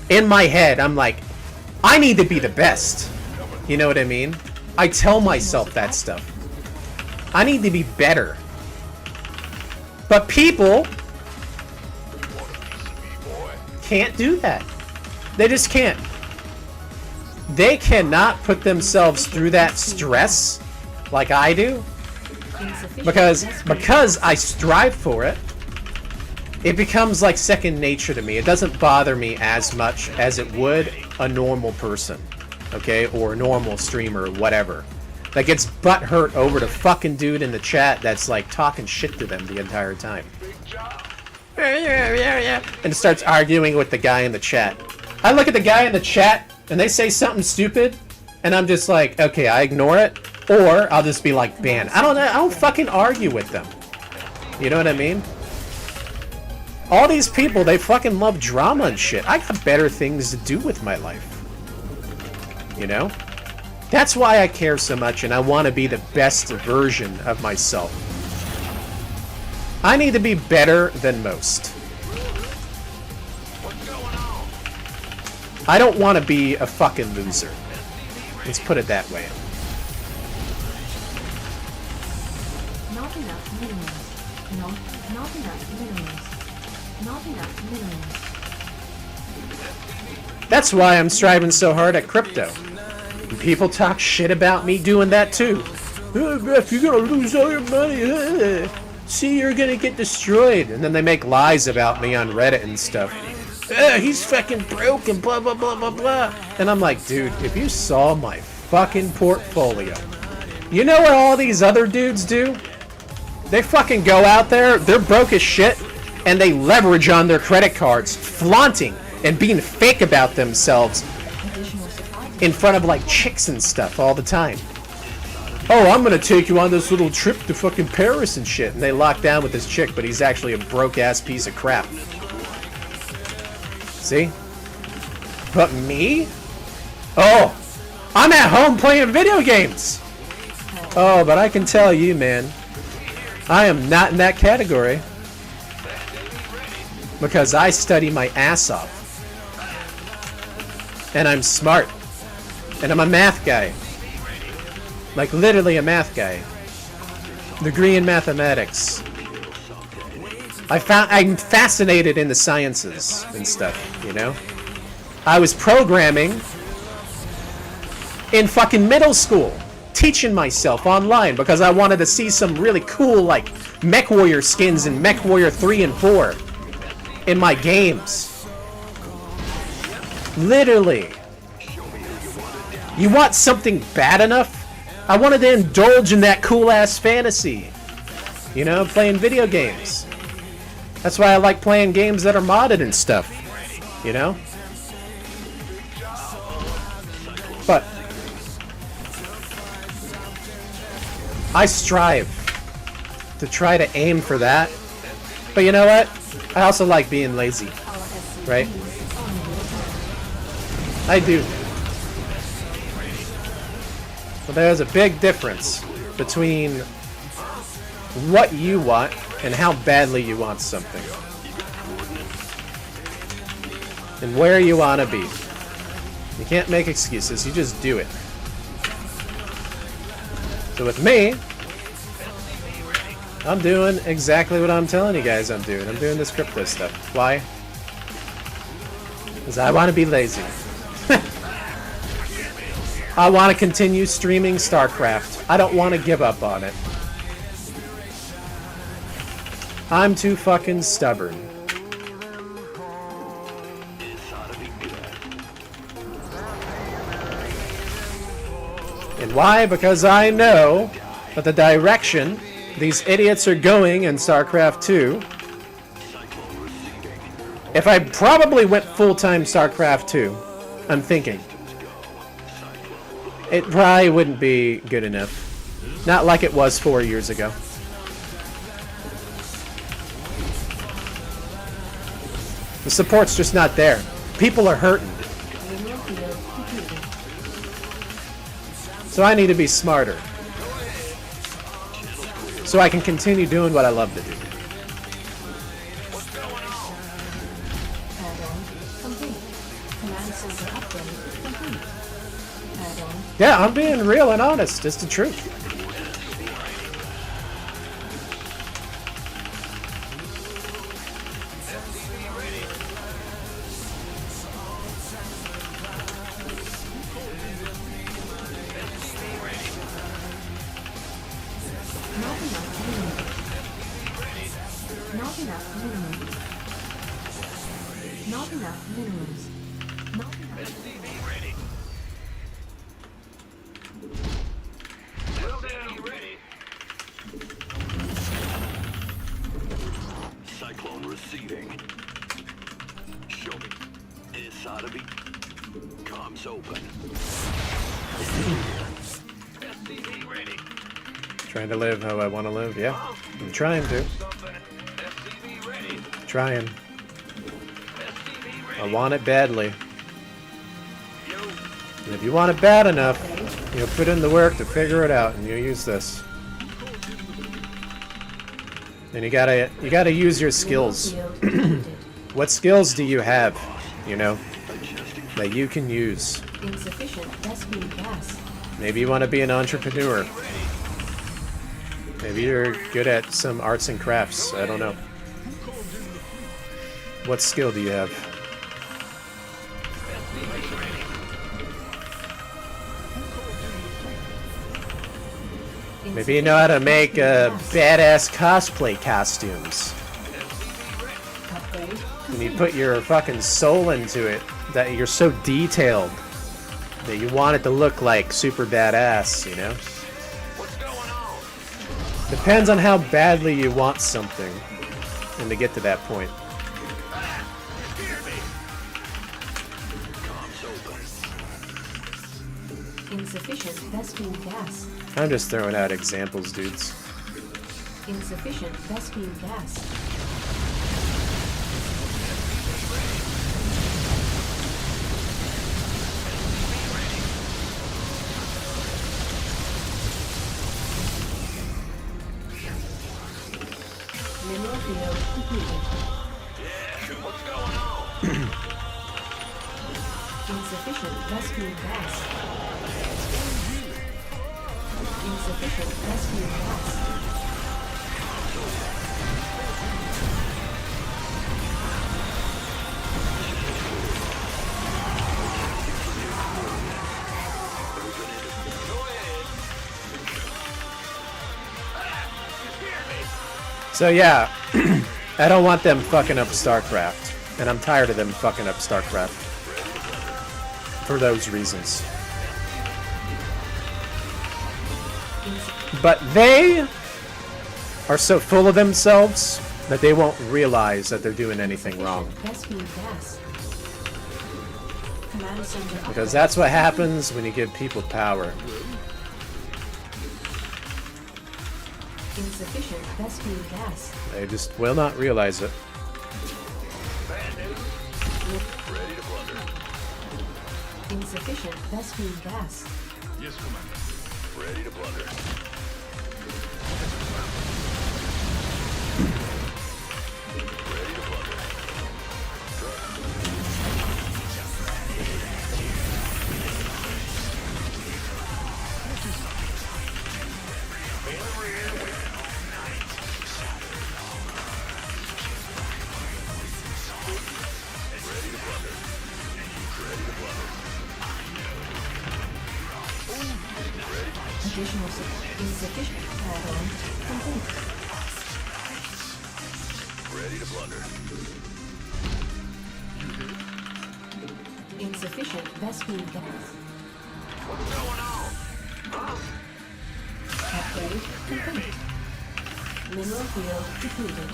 in my head I'm like, I need to be the best. You know what I mean? I tell myself that stuff. I need to be better. But people can't do that. They just can't. They cannot put themselves through that stress like I do, because I strive for it. It becomes like second nature to me. It doesn't bother me as much as it would a normal person, okay, or a normal streamer or whatever, that gets butthurt over the fucking dude in the chat that's like talking shit to them the entire time and starts arguing with the guy in the chat. I look at the guy in the chat and they say something stupid, and I'm just like, okay, I ignore it, or I'll just be like, ban. I don't fucking argue with them. You know what I mean? All these people, they fucking love drama and shit. I got better things to do with my life. You know? That's why I care so much, and I want to be the best version of myself. I need to be better than most. I don't want to be a fucking loser. Let's put it that way. Not enough minerals. No, not enough minerals. Not enough minerals. That's why I'm striving so hard at crypto. And people talk shit about me doing that too. If you're gonna lose all your money, see, you're gonna get destroyed. And then they make lies about me on Reddit and stuff. He's fucking broke and blah blah blah blah blah. And I'm like, dude, if you saw my fucking portfolio, You know what all these other dudes do? They fucking go out there, they're broke as shit, and they leverage on their credit cards, flaunting and being fake about themselves in front of like chicks and stuff all the time. Oh, I'm gonna take you on this little trip to fucking Paris and shit. And they lock down with this chick, but he's actually a broke-ass piece of crap. See? But me? Oh, I'm at home playing video games! Oh, but I can tell you, man, I am not in that category. Because I study my ass off. And I'm smart. And I'm a math guy. Like literally a math guy. Degree in mathematics. I'm fascinated in the sciences and stuff, you know? I was programming in fucking middle school, teaching myself online because I wanted to see some really cool like MechWarrior skins in MechWarrior 3 and 4 in my games. Literally. You want something bad enough? I wanted to indulge in that cool-ass fantasy. You know, playing video games. That's why I like playing games that are modded and stuff. You know? But I strive to try to aim for that. But you know what? I also like being lazy. Right? I do. But there's a big difference between what you want and how badly you want something. And where you want to be. You can't make excuses, you just do it. So with me, I'm doing exactly what I'm telling you guys I'm doing. I'm doing this crypto stuff. Why? Because I want to be lazy. I want to continue streaming StarCraft. I don't want to give up on it. I'm too fucking stubborn. And why? Because I know that the direction these idiots are going in StarCraft 2, if I probably went full-time StarCraft 2, I'm thinking, it probably wouldn't be good enough. Not like it was 4 years ago. The support's just not there. People are hurting. So I need to be smarter. So I can continue doing what I love to do. Yeah, I'm being real and honest. It's the truth. Trying to live how I want to live, yeah. I'm trying to. Trying. I want it badly. And if you want it bad enough, you'll put in the work to figure it out, and you'll use this. And you gotta use your skills. What skills do you have, you know, that you can use? Maybe you want to be an entrepreneur. Maybe you're good at some arts and crafts. I don't know. What skill do you have? Maybe you know how to make badass cosplay costumes. And you put your fucking soul into it, that you're so detailed that you want it to look like super badass, you know? Depends on how badly you want something, and to get to that point. Insufficient Vespene gas. I'm just throwing out examples, dudes. Insufficient Vespene gas. Mineral field depleted. What's going on? Insufficient Vespene gas. Insufficient Vespene gas. So yeah, I don't want them fucking up StarCraft, and I'm tired of them fucking up StarCraft for those reasons. But they are so full of themselves that they won't realize that they're doing anything wrong. Vespene gas. Command center Because that's what happens when you give people power. insufficient Vespene gas. They just will not realize it. Ready to blunder. Insufficient Vespene gas. Yes, Commander. Ready to blunder. Ready to blunder. Ready to blunder. Ready to blunder. Additional insufficient add-on complete. Ready to blunder. Insufficient Vespene gas. What's going on? Upgrade complete. Mineral field depleted.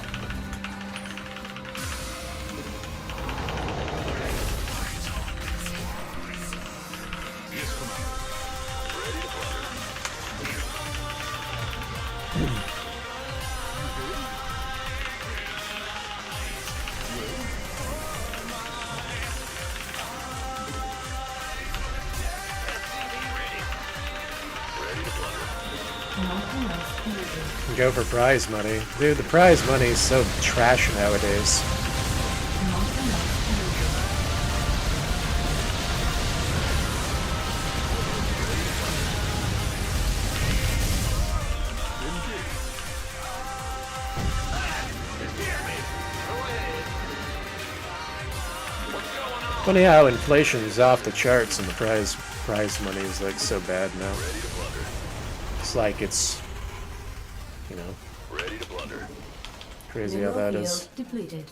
Yes, Commander. Ready to blunder. Ready to blunder. Not enough energy. Go for prize money. Dude, the prize money is so trash nowadays. Not enough energy. Funny how inflation is off the charts and the prize money is like so bad now. Ready to blunder. It's like it's, you know, Ready to blunder. crazy how Mineral that field is. depleted.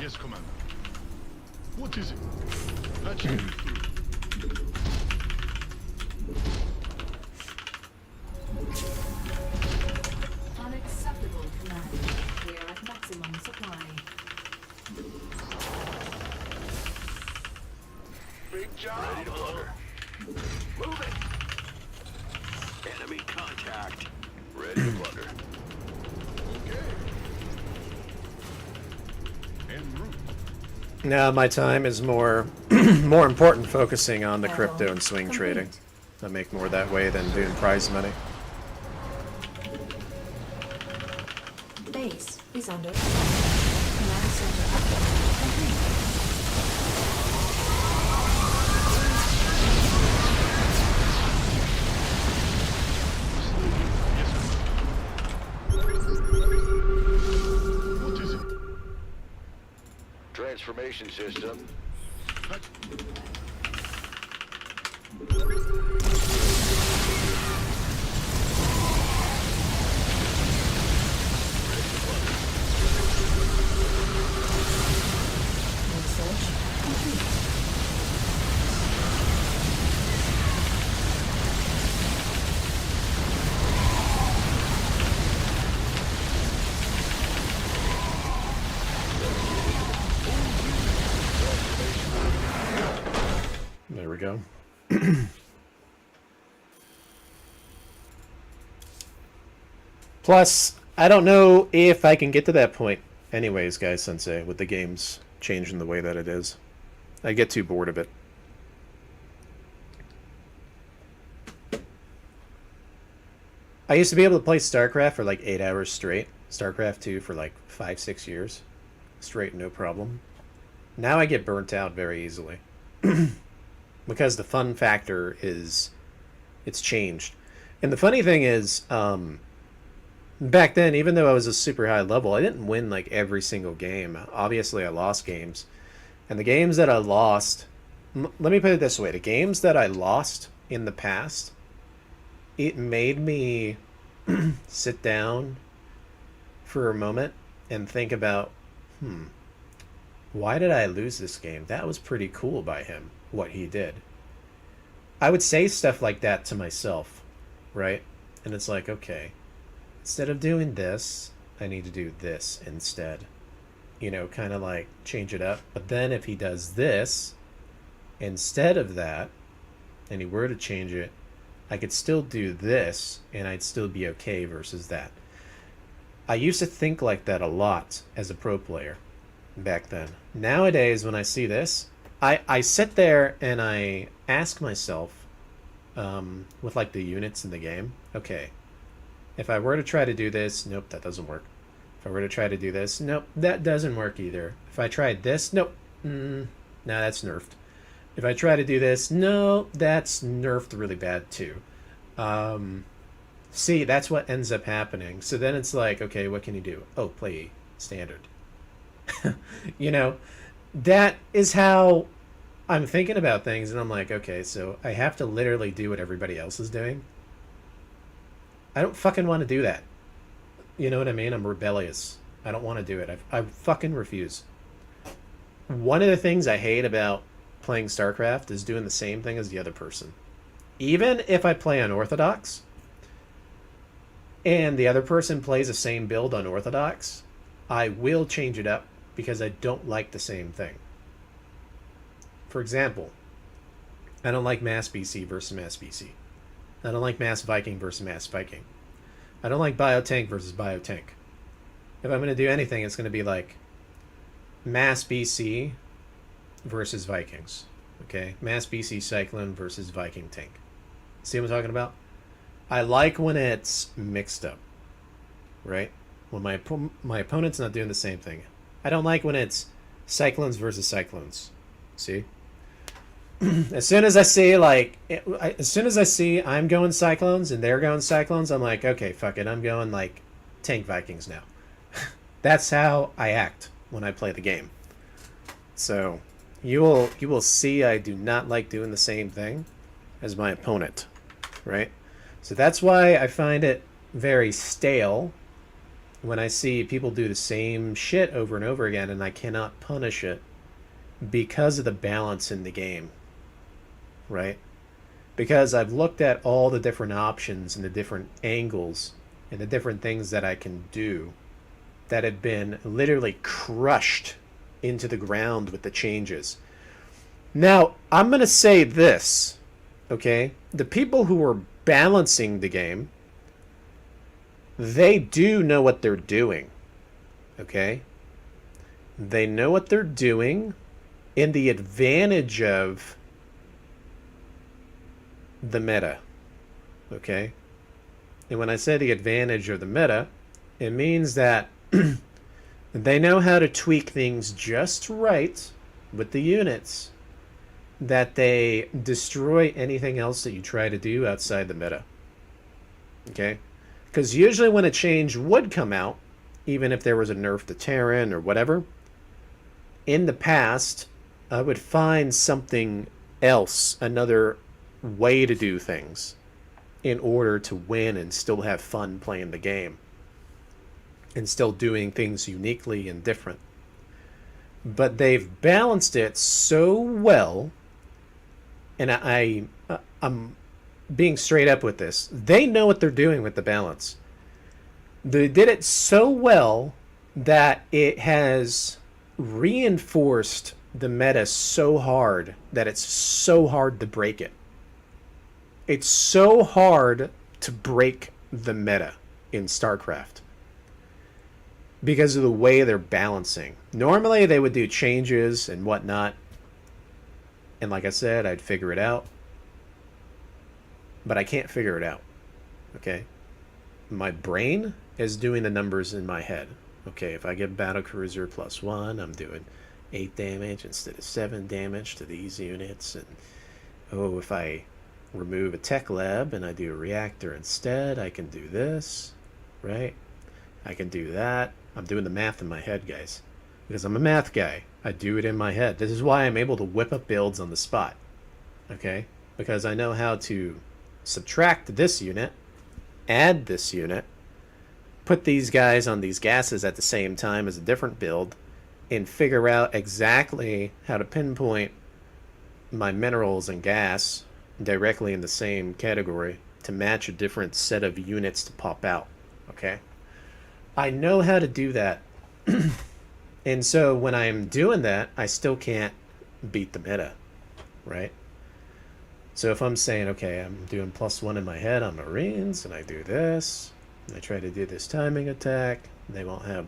Yes, Commander. What is it? Patching you through. Unacceptable, Command. We are at maximum supply. Big job. Ready to blunder. Move it. Enemy contact. Ready to blunder. Okay. En route. Now my time is more more important focusing on the crypto and swing trading. I make more that way than doing prize money. Base is under attack. Command center upgrade complete. What is it? Transformation system. Research complete. Plus, I don't know if I can get to that point anyways, guys, Sensei, with the games changing the way that it is. I get too bored of it. I used to be able to play StarCraft for like 8 hours straight. StarCraft 2 for like 5-6 years. Straight, no problem. Now I get burnt out very easily. Because the fun factor is... it's changed. And the funny thing is, back then, even though I was a super high level, I didn't win like every single game. Obviously, I lost games. And the games that I lost... let me put it this way. The games that I lost in the past, it made me sit down for a moment and think about, why did I lose this game? That was pretty cool by him, what he did. I would say stuff like that to myself, right? And it's like, okay, instead of doing this, I need to do this instead. You know, kind of like change it up. But then if he does this instead of that, and he were to change it, I could still do this, and I'd still be okay versus that. I used to think like that a lot as a pro player back then. Nowadays, when I see this, I sit there and I ask myself, with like the units in the game, okay, if I were to try to do this, nope, that doesn't work. If I were to try to do this, nope, that doesn't work either. If I tried this, nope, no, that's nerfed. If I try to do this, no, that's nerfed really bad too. See, that's what ends up happening. So then it's like, okay, what can you do? Oh, play standard. You know, that is how I'm thinking about things, and I'm like, okay, so I have to literally do what everybody else is doing. I don't fucking want to do that. You know what I mean? I'm rebellious. I don't want to do it. I fucking refuse. One of the things I hate about playing StarCraft is doing the same thing as the other person. Even if I play unorthodox and the other person plays the same build unorthodox, I will change it up because I don't like the same thing. For example, I don't like mass BC versus mass BC. I don't like mass Viking versus mass Viking. I don't like biotank versus biotank. If I'm going to do anything, it's going to be like mass BC versus Vikings. Okay? Mass BC Cyclone versus Viking tank. See what I'm talking about? I like when it's mixed up. Right? When my opponent's not doing the same thing. I don't like when it's Cyclones versus Cyclones. See? As soon as I see I'm going Cyclones and they're going Cyclones, I'm like, okay, fuck it, I'm going like tank Vikings now. That's how I act when I play the game. So you will see I do not like doing the same thing as my opponent, right? So that's why I find it very stale when I see people do the same shit over and over again, and I cannot punish it because of the balance in the game. Right? Because I've looked at all the different options and the different angles and the different things that I can do that have been literally crushed into the ground with the changes. Now, I'm going to say this, okay? The people who are balancing the game, they do know what they're doing, okay? They know what they're doing, and the advantage of the meta, okay? And when I say the advantage of the meta, it means that they know how to tweak things just right with the units that they destroy anything else that you try to do outside the meta, okay? Because usually when a change would come out, even if there was a nerf to Terran or whatever, in the past, I would find something else, another way to do things in order to win and still have fun playing the game and still doing things uniquely and different. But they've balanced it so well, and I'm being straight up with this. They know what they're doing with the balance. They did it so well that it has reinforced the meta so hard that it's so hard to break it. It's so hard to break the meta in StarCraft because of the way they're balancing. Normally they would do changes and whatnot, and like I said, I'd figure it out, but I can't figure it out. Okay, my brain is doing the numbers in my head. Okay, if I get battlecruiser +1, I'm doing 8 damage instead of 7 damage to these units. And oh, if I remove a tech lab and I do a reactor instead, I can do this, right? I can do that. I'm doing the math in my head, guys, because I'm a math guy. I do it in my head. This is why I'm able to whip up builds on the spot, okay? Because I know how to subtract this unit, add this unit, put these guys on these gases at the same time as a different build, and figure out exactly how to pinpoint my minerals and gas directly in the same category to match a different set of units to pop out. Okay, I know how to do that. And so when I'm doing that, I still can't beat the meta, right? So if I'm saying, okay, I'm doing +1 in my head on Marines, and I do this, and I try to do this timing attack, they won't have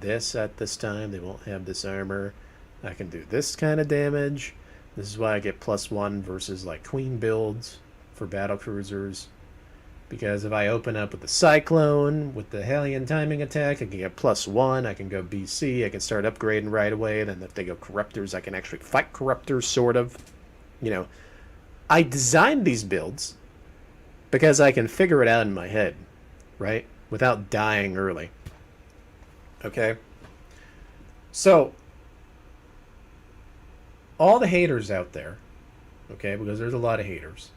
this at this time, they won't have this armor, I can do this kind of damage. This is why I get +1 versus like queen builds for battle cruisers, because if I open up with the Cyclone with the Hellion timing attack, I can get +1, I can go BC, I can start upgrading right away. Then if they go Corruptors, I can actually fight Corruptors, sort of. You know, I designed these builds because I can figure it out in my head, right? Without dying early. Okay? So, all the haters out there, okay, because there's a lot of haters,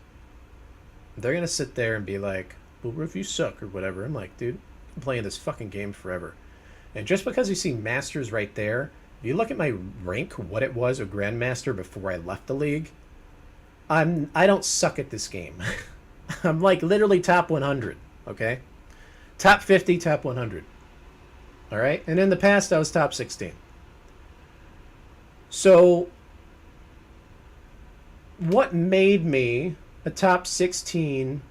they're going to sit there and be like, well, RuFF, you suck, or whatever. I'm like, dude, I'm playing this fucking game forever. And just because you see Masters right there, if you look at my rank, what it was, a Grandmaster before I left the league, I don't suck at this game. I'm like literally top 100, okay? Top 50, top 100. All right? And in the past, I was top 16. So, what made me a top 16,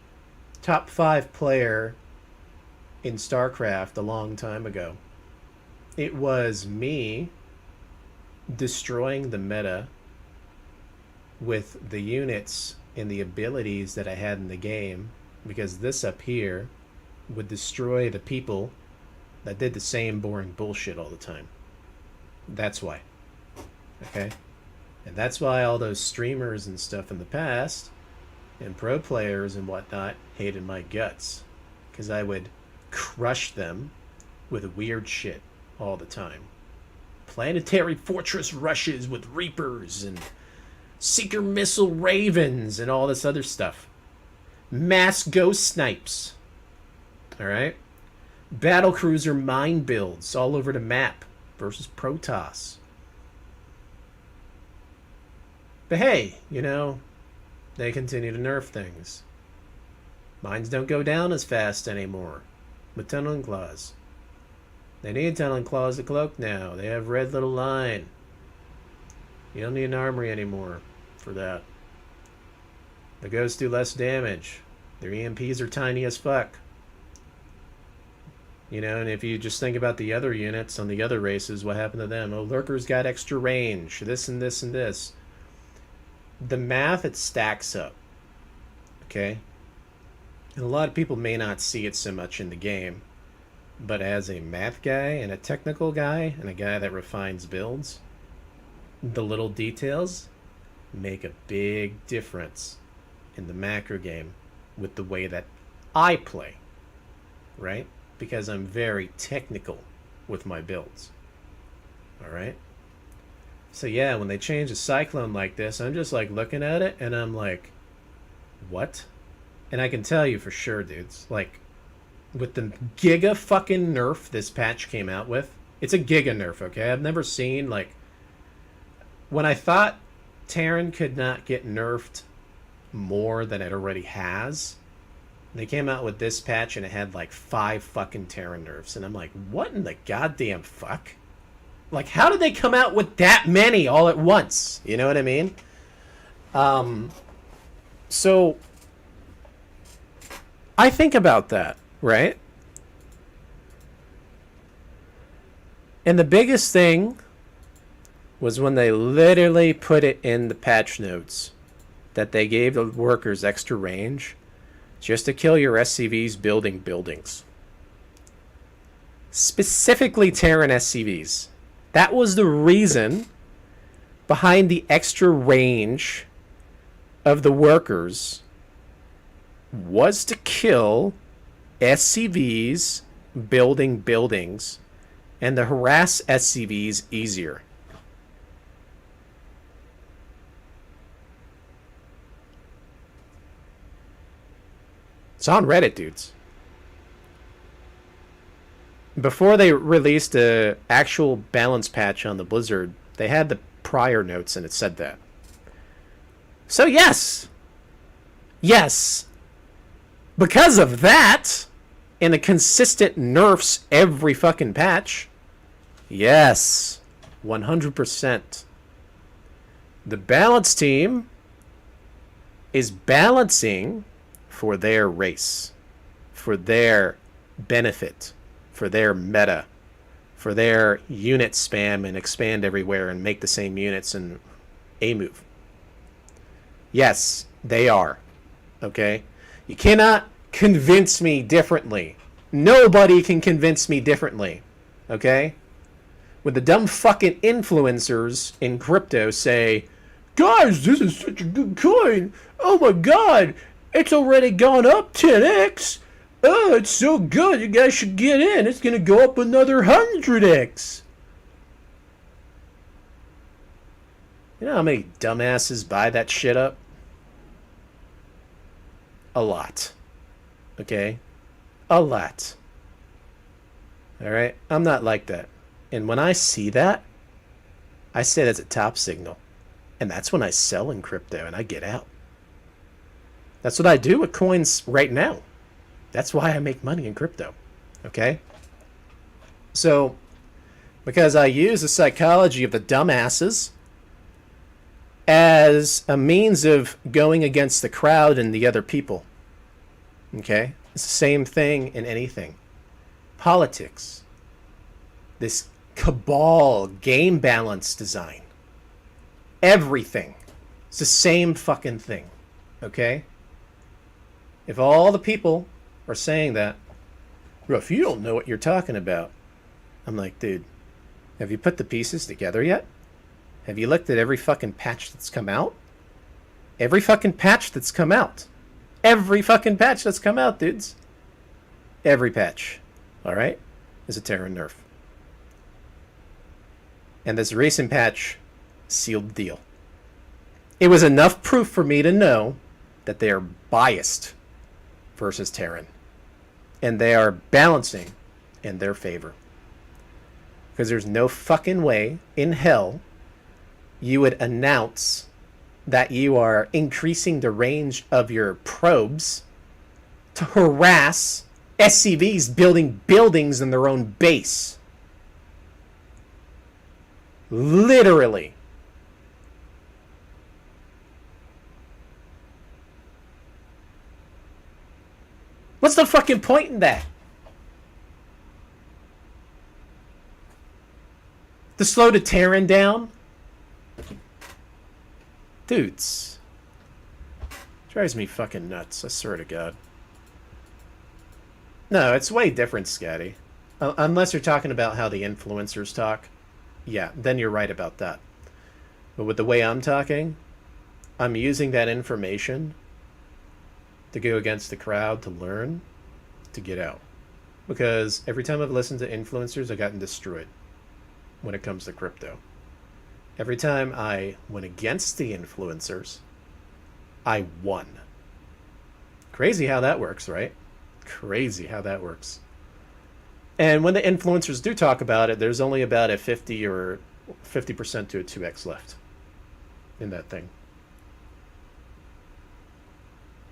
top 5 player in StarCraft a long time ago? It was me destroying the meta with the units and the abilities that I had in the game, because this up here would destroy the people that did the same boring bullshit all the time. That's why. Okay? And that's why all those streamers and stuff in the past, and pro players and whatnot, hated my guts. Because I would crush them with weird shit all the time. Planetary fortress rushes with Reapers and Seeker missile Ravens and all this other stuff. Mass ghost snipes. Alright? Battlecruiser mine builds all over the map versus Protoss. But hey, you know, they continue to nerf things. Mines don't go down as fast anymore with tunneling claws. They need tunneling claws to cloak now. They have red little line. You don't need an armory anymore for that. The ghosts do less damage. Their EMPs are tiny as fuck. You know, and if you just think about the other units on the other races, what happened to them? Oh, Lurkers got extra range. This and this and this. The math, it stacks up. Okay? And a lot of people may not see it so much in the game. But as a math guy and a technical guy and a guy that refines builds, the little details make a big difference in the macro game with the way that I play, right? Because I'm very technical with my builds. All right? So yeah, when they change a Cyclone like this, I'm just like looking at it and I'm like, what? And I can tell you for sure, dudes, like with the giga fucking nerf this patch came out with, it's a giga nerf, okay? I've never seen, like, when I thought Terran could not get nerfed more than it already has, they came out with this patch and it had like 5 fucking Terran nerfs. And I'm like, what in the goddamn fuck? Like, how did they come out with that many all at once? You know what I mean? So, I think about that, right? And the biggest thing was when they literally put it in the patch notes that they gave the workers extra range just to kill your SCVs building buildings. Specifically Terran SCVs. That was the reason behind the extra range of the workers, was to kill SCVs building buildings and to harass SCVs easier. It's on Reddit, dudes. Before they released a actual balance patch on the Blizzard, they had the prior notes and it said that. So yes, because of that, and the consistent nerfs every fucking patch, yes, 100%. The balance team is balancing for their race, for their benefit, for their meta, for their unit spam and expand everywhere and make the same units and A move. Yes, they are. Okay? You cannot convince me differently. Nobody can convince me differently. Okay? When the dumb fucking influencers in crypto say, guys, this is such a good coin. Oh my god, it's already gone up 10x. Oh, it's so good. You guys should get in. It's going to go up another 100x. You know how many dumbasses buy that shit up? A lot. Okay? A lot. Alright? I'm not like that. And when I see that, I say that's a top signal. And that's when I sell in crypto and I get out. That's what I do with coins right now. That's why I make money in crypto. Okay? So, because I use the psychology of the dumbasses as a means of going against the crowd and the other people. Okay? It's the same thing in anything. Politics. This cabal game balance design. Everything. It's the same fucking thing. Okay? If all the people are saying that, RuFF, you don't know what you're talking about. I'm like, dude, have you put the pieces together yet? Have you looked at every fucking patch that's come out? Every fucking patch that's come out. Every fucking patch that's come out, dudes. Every patch. Alright? Is a Terran nerf. And this recent patch sealed the deal. It was enough proof for me to know that they are biased versus Terran. And they are balancing in their favor. Because there's no fucking way in hell you would announce that you are increasing the range of your probes to harass SCVs building buildings in their own base. Literally. What's the fucking point in that? To slow the Terran down? Dudes. Drives me fucking nuts, I swear to God. No, it's way different, Scatty. Unless you're talking about how the influencers talk. Yeah, then you're right about that. But with the way I'm talking, I'm using that information to go against the crowd, to learn, to get out. Because every time I've listened to influencers, I've gotten destroyed when it comes to crypto. Every time I went against the influencers, I won. Crazy how that works, right? Crazy how that works. And when the influencers do talk about it, there's only about a 50 or 50% to a 2x left in that thing.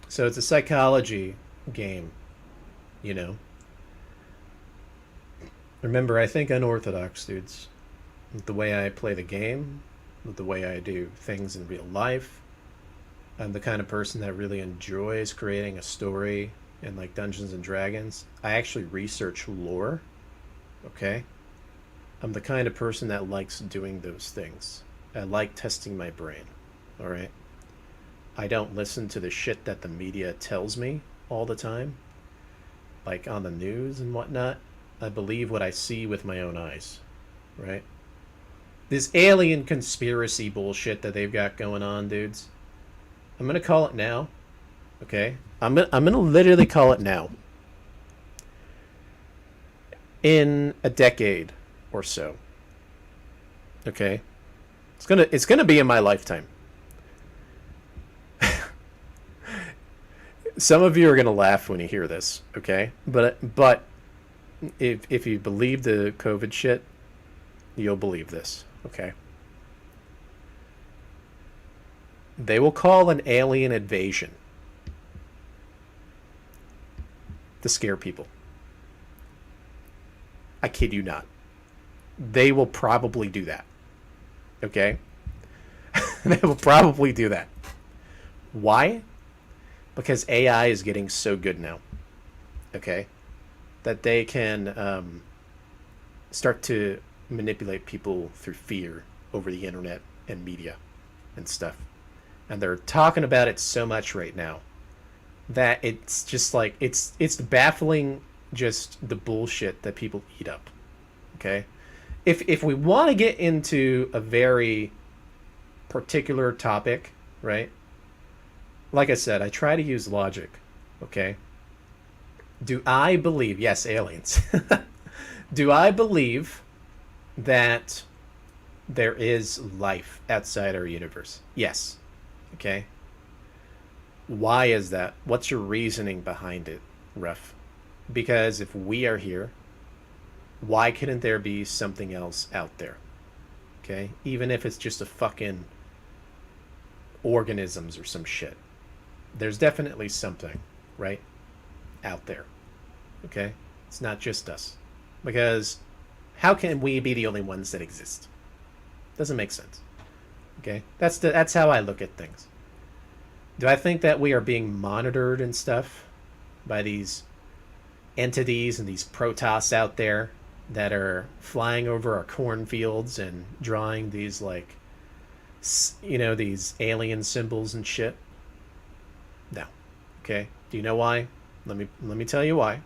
So it's a psychology game, you know. Remember, I think unorthodox, dudes. With the way I play the game, with the way I do things in real life. I'm the kind of person that really enjoys creating a story in like Dungeons and Dragons. I actually research lore, okay? I'm the kind of person that likes doing those things. I like testing my brain. All right? I don't listen to the shit that the media tells me all the time, like on the news and whatnot. I believe what I see with my own eyes, right? This alien conspiracy bullshit that they've got going on, dudes. I'm gonna call it now, okay? I'm gonna literally call it now. In a decade or so, okay? It's gonna be in my lifetime. Some of you are gonna laugh when you hear this, okay? But if you believe the COVID shit, you'll believe this, okay? They will call an alien invasion to scare people. I kid you not. They will probably do that, okay? They will probably do that. Why? Because AI is getting so good now, okay, that they can start to manipulate people through fear over the internet and media and stuff. And they're talking about it so much right now that it's just like, it's baffling, just the bullshit that people eat up, okay? If we want to get into a very particular topic, right? Like I said, I try to use logic, okay? Do I believe, yes, aliens. Do I believe that there is life outside our universe? Yes, okay? Why is that? What's your reasoning behind it, RuFF? Because if we are here, why couldn't there be something else out there? Okay? Even if it's just a fucking organisms or some shit. There's definitely something, right, out there, okay? It's not just us. Because how can we be the only ones that exist? Doesn't make sense, okay? That's how I look at things. Do I think that we are being monitored and stuff by these entities and these Protoss out there that are flying over our cornfields and drawing these, like, you know, these alien symbols and shit? No. Okay. Do you know why? Let me tell you why.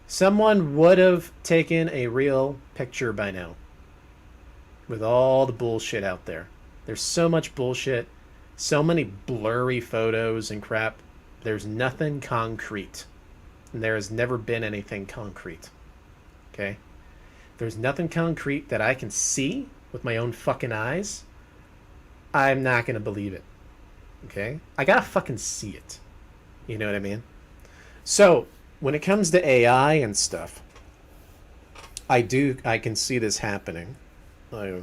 Someone would have taken a real picture by now. With all the bullshit out there. There's so much bullshit. So many blurry photos and crap. There's nothing concrete. And there has never been anything concrete. Okay? There's nothing concrete that I can see with my own fucking eyes. I'm not going to believe it. Okay? I gotta fucking see it. You know what I mean? So, when it comes to AI and stuff, I can see this happening. A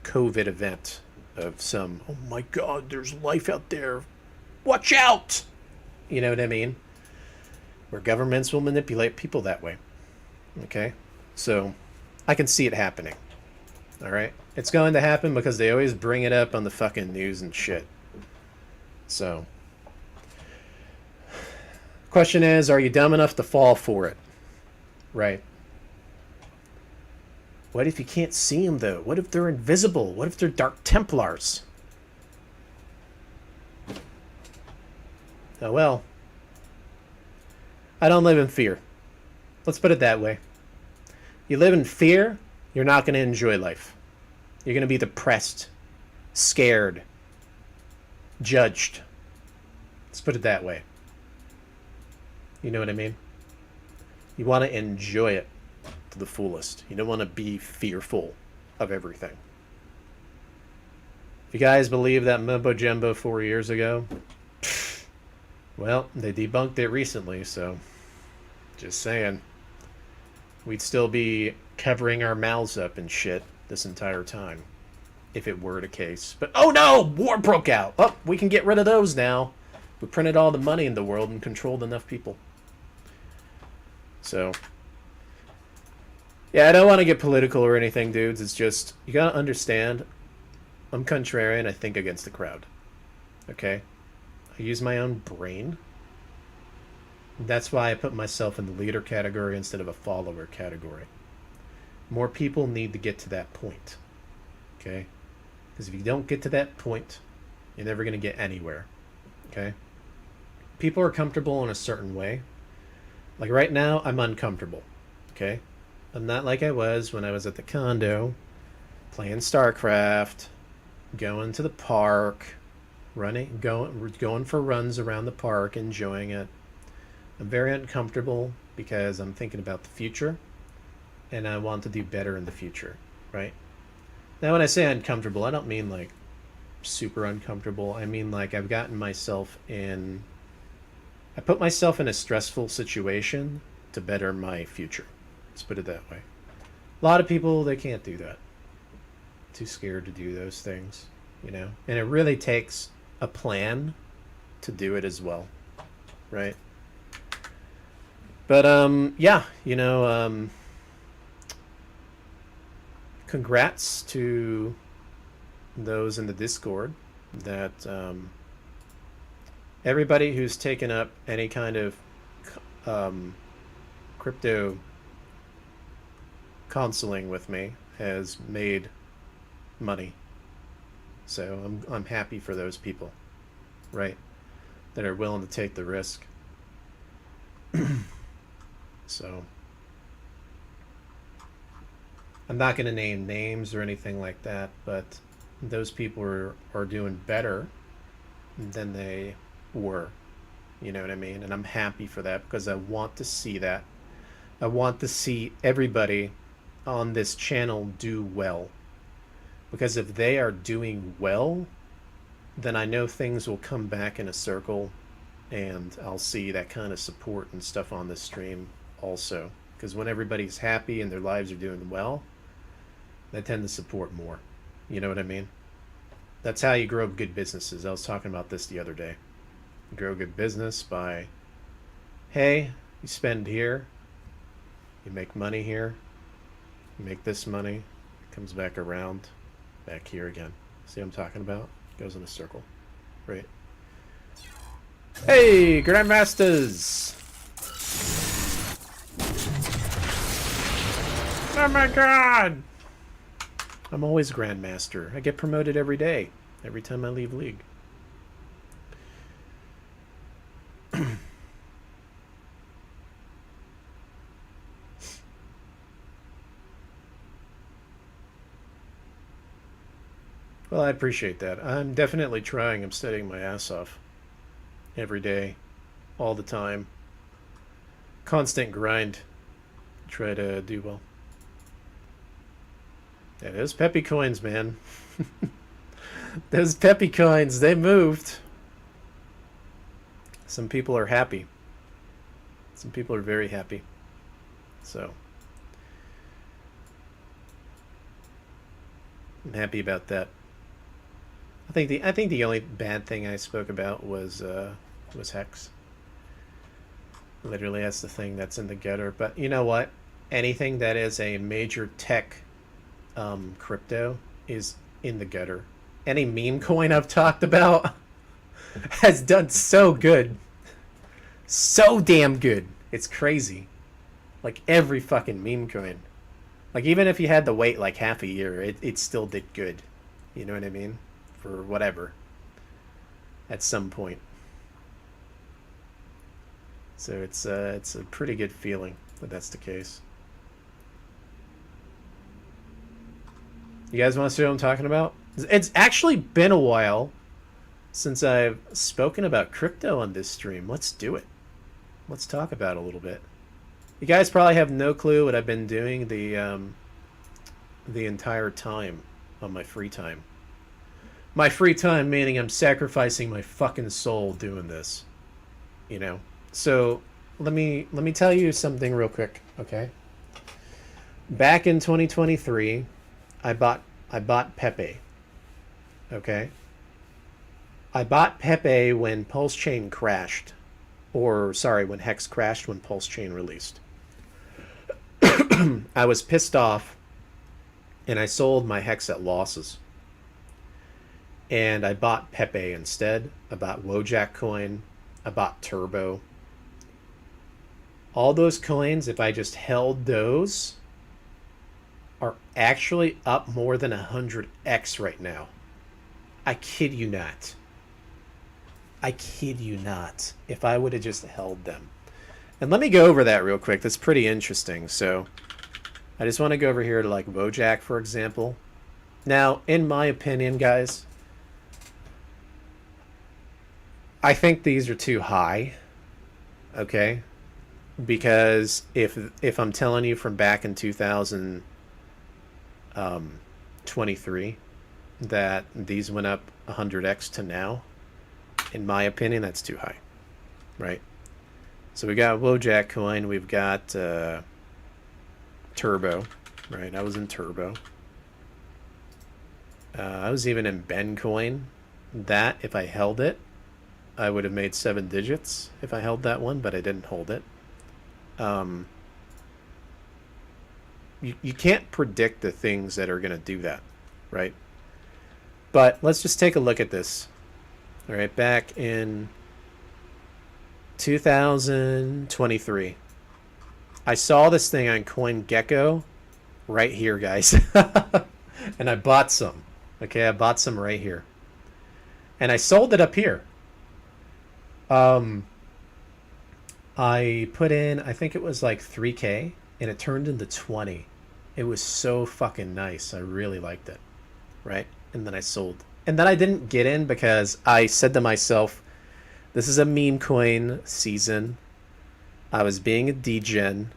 COVID event of some, oh my god, there's life out there. Watch out! You know what I mean? Where governments will manipulate people that way. Okay? So, I can see it happening. Alright? It's going to happen because they always bring it up on the fucking news and shit. So, question is, are you dumb enough to fall for it? Right. What if you can't see them, though? What if they're invisible? What if they're Dark Templars? Oh, well. I don't live in fear. Let's put it that way. You live in fear, you're not going to enjoy life. You're going to be depressed, scared, judged. Let's put it that way. You know what I mean? You want to enjoy it to the fullest. You don't want to be fearful of everything. If you guys believe that mumbo jumbo 4 years ago, well, they debunked it recently, so just saying. We'd still be covering our mouths up and shit this entire time if it were the case. But oh no, war broke out. Oh, we can get rid of those now. We printed all the money in the world and controlled enough people. So, yeah, I don't want to get political or anything, dudes. It's just, you gotta understand, I'm contrarian. I think against the crowd. Okay? I use my own brain. That's why I put myself in the leader category instead of a follower category. More people need to get to that point. Okay? Because if you don't get to that point, you're never going to get anywhere. Okay? People are comfortable in a certain way. Like right now, I'm uncomfortable. Okay? I'm not like I was when I was at the condo, playing StarCraft, going to the park, going for runs around the park, enjoying it. I'm very uncomfortable because I'm thinking about the future, and I want to do better in the future, right? Now, when I say uncomfortable, I don't mean like super uncomfortable. I mean like I've gotten myself in... I put myself in a stressful situation to better my future. Let's put it that way. A lot of people, they can't do that. Too scared to do those things, you know? And it really takes a plan to do it as well, right? But, yeah, you know, congrats to those in the Discord that, everybody who's taken up any kind of crypto counseling with me has made money. So I'm happy for those people, right? That are willing to take the risk. So I'm not going to name names or anything like that, but those people are doing better than they were. You know what I mean? And I'm happy for that because I want to see that. I want to see everybody on this channel do well. Because if they are doing well, then I know things will come back in a circle and I'll see that kind of support and stuff on the stream also. Because when everybody's happy and their lives are doing well, they tend to support more. You know what I mean? That's how you grow good businesses. I was talking about this the other day. You grow good business by, hey, you spend here, you make money here, you make this money, it comes back around, back here again. See what I'm talking about? It goes in a circle. Right. Hey, Grandmasters! Oh my god! I'm always Grandmaster. I get promoted every day, every time I leave League. Well, I appreciate that. I'm definitely trying. I'm studying my ass off. Every day. All the time. Constant grind. Try to do well. Yeah, those Peppy coins, man. Those Peppy coins, they moved. Some people are happy. Some people are very happy. So I'm happy about that. I think the only bad thing I spoke about was Hex. Literally, that's the thing that's in the gutter. But you know what? Anything that is a major tech crypto is in the gutter. Any meme coin I've talked about has done so good. So damn good. It's crazy. Like every fucking meme coin. Like even if you had to wait like half a year, it still did good. You know what I mean? For whatever. At some point. So it's a pretty good feeling that that's the case. You guys want to see what I'm talking about? It's actually been a while since I've spoken about crypto on this stream. Let's do it. Let's talk about it a little bit. You guys probably have no clue what I've been doing the entire time on my free time. My free time meaning I'm sacrificing my fucking soul doing this. You know? So let me tell you something real quick, okay? Back in 2023, I bought Pepe. Okay? I bought Pepe when Pulse Chain crashed. Or, sorry, when Hex crashed when Pulse Chain released. I was pissed off, and I sold my Hex at losses. And I bought Pepe instead. I bought Wojak coin. I bought Turbo. All those coins, if I just held those, are actually up more than 100x right now. I kid you not. I kid you not. If I would have just held them. And let me go over that real quick. That's pretty interesting. So I just want to go over here to like Wojak, for example. Now, in my opinion, guys, I think these are too high. Okay? Because if I'm telling you from back in 2023 that these went up 100x to now, in my opinion, that's too high, right? So we got Wojak coin, we've got Turbo, right? I was in Turbo. I was even in Ben coin. That, if I held it, I would have made 7 digits if I held that one, but I didn't hold it. You can't predict the things that are going to do that, right? But let's just take a look at this. All right, back in 2023, I saw this thing on CoinGecko right here, guys. And I bought some. Okay, I bought some right here. And I sold it up here. I put in, I think it was like 3K, and it turned into 20. It was so fucking nice. I really liked it, right? And then I sold. And then I didn't get in because I said to myself, this is a meme coin season. I was being a degen.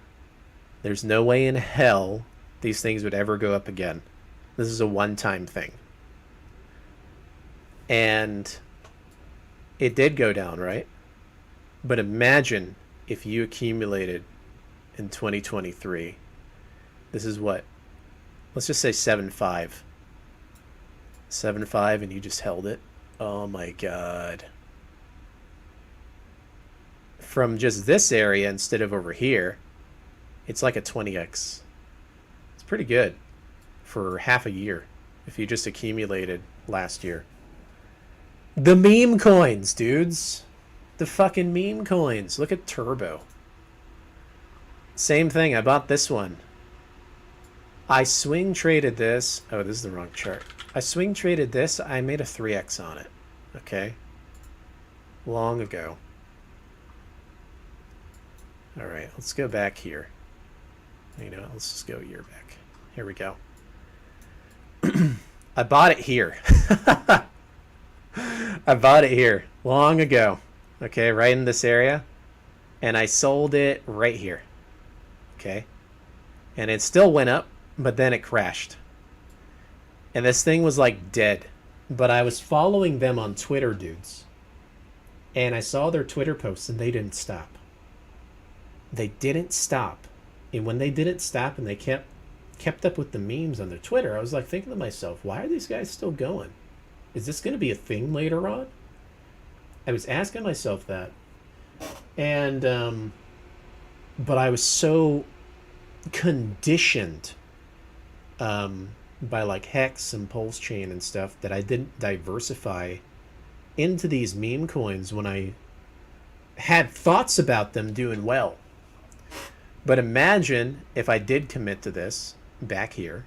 There's no way in hell these things would ever go up again. This is a one-time thing. And it did go down, right? But imagine if you accumulated in 2023. This is what? Let's just say 7.5. 7.5 and you just held it. Oh my god. From just this area instead of over here, it's like a 20x. It's pretty good for half a year if you just accumulated last year. The meme coins, dudes. The fucking meme coins. Look at Turbo. Same thing. I bought this one. I swing traded this. Oh, this is the wrong chart. I swing traded this. I made a 3x on it. Okay. Long ago. All right. Let's go back here. You know, let's just go a year back. Here we go. I bought it here. I bought it here long ago. Okay, right in this area. And I sold it right here. Okay. And it still went up, but then it crashed. And this thing was like dead. But I was following them on Twitter, dudes. And I saw their Twitter posts and they didn't stop. They didn't stop. And when they didn't stop and they kept up with the memes on their Twitter, I was like thinking to myself, why are these guys still going? Is this going to be a thing later on? I was asking myself that. And, but I was so conditioned by like Hex and Pulse Chain and stuff that I didn't diversify into these meme coins when I had thoughts about them doing well. But imagine if I did commit to this back here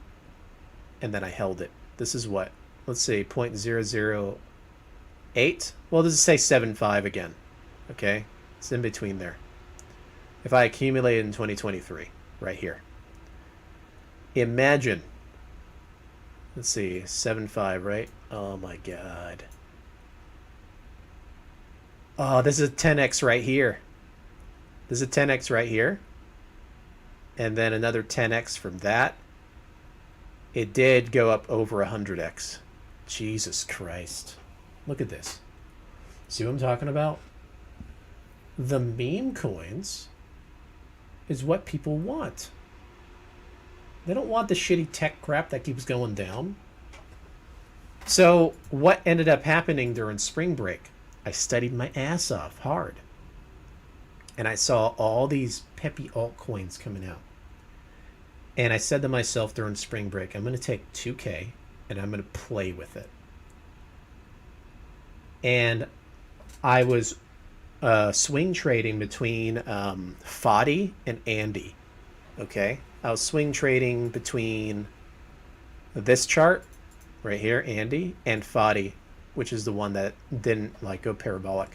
and then I held it. This is what? Let's say 0.008. Well, does it say 7.5 again? Okay. It's in between there. If I accumulated in 2023, right here. Imagine. Let's see, 7.5, right? Oh my god. Oh, this is a 10x right here. This is a 10x right here. And then another 10x from that. It did go up over 100x. Jesus Christ. Look at this. See what I'm talking about? The meme coins is what people want. They don't want the shitty tech crap that keeps going down. So what ended up happening during spring break? I studied my ass off hard. And I saw all these peppy altcoins coming out. And I said to myself during spring break, I'm going to take 2K and I'm going to play with it. And I was swing trading between Foddy and Andy. Okay? I was swing trading between this chart right here, Andy, and Foddy, which is the one that didn't like go parabolic.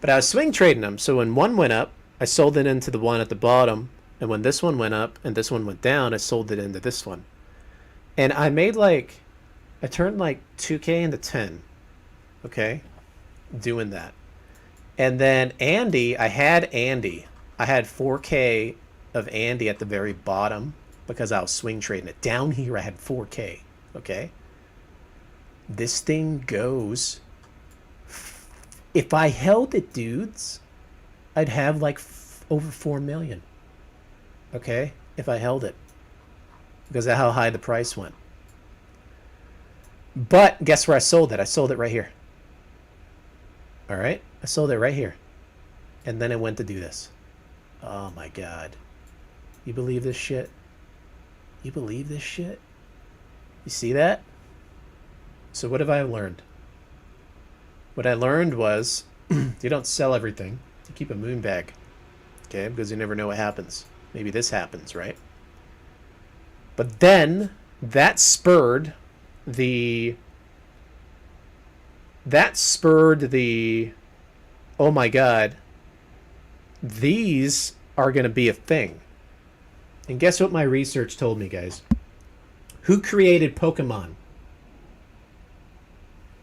But I was swing trading them, so when one went up, I sold it into the one at the bottom, and when this one went up and this one went down, I sold it into this one. And I made like, I turned like 2K into 10, okay, doing that. And then Andy, I had 4K of Andy at the very bottom because I was swing trading it. Down here I had 4K, okay? This thing goes, if I held it, dudes, I'd have like over 4 million, okay? If I held it, because of how high the price went. But guess where I sold it? I sold it right here. All right? I sold it right here. And then it went to do this. Oh my God. You believe this shit? You believe this shit? You see that? So what have I learned? What I learned was you don't sell everything. You keep a moon bag. Okay? Because you never know what happens. Maybe this happens, right? But then that spurred the oh my God, these are going to be a thing. And guess what my research told me, guys? Who created Pokemon?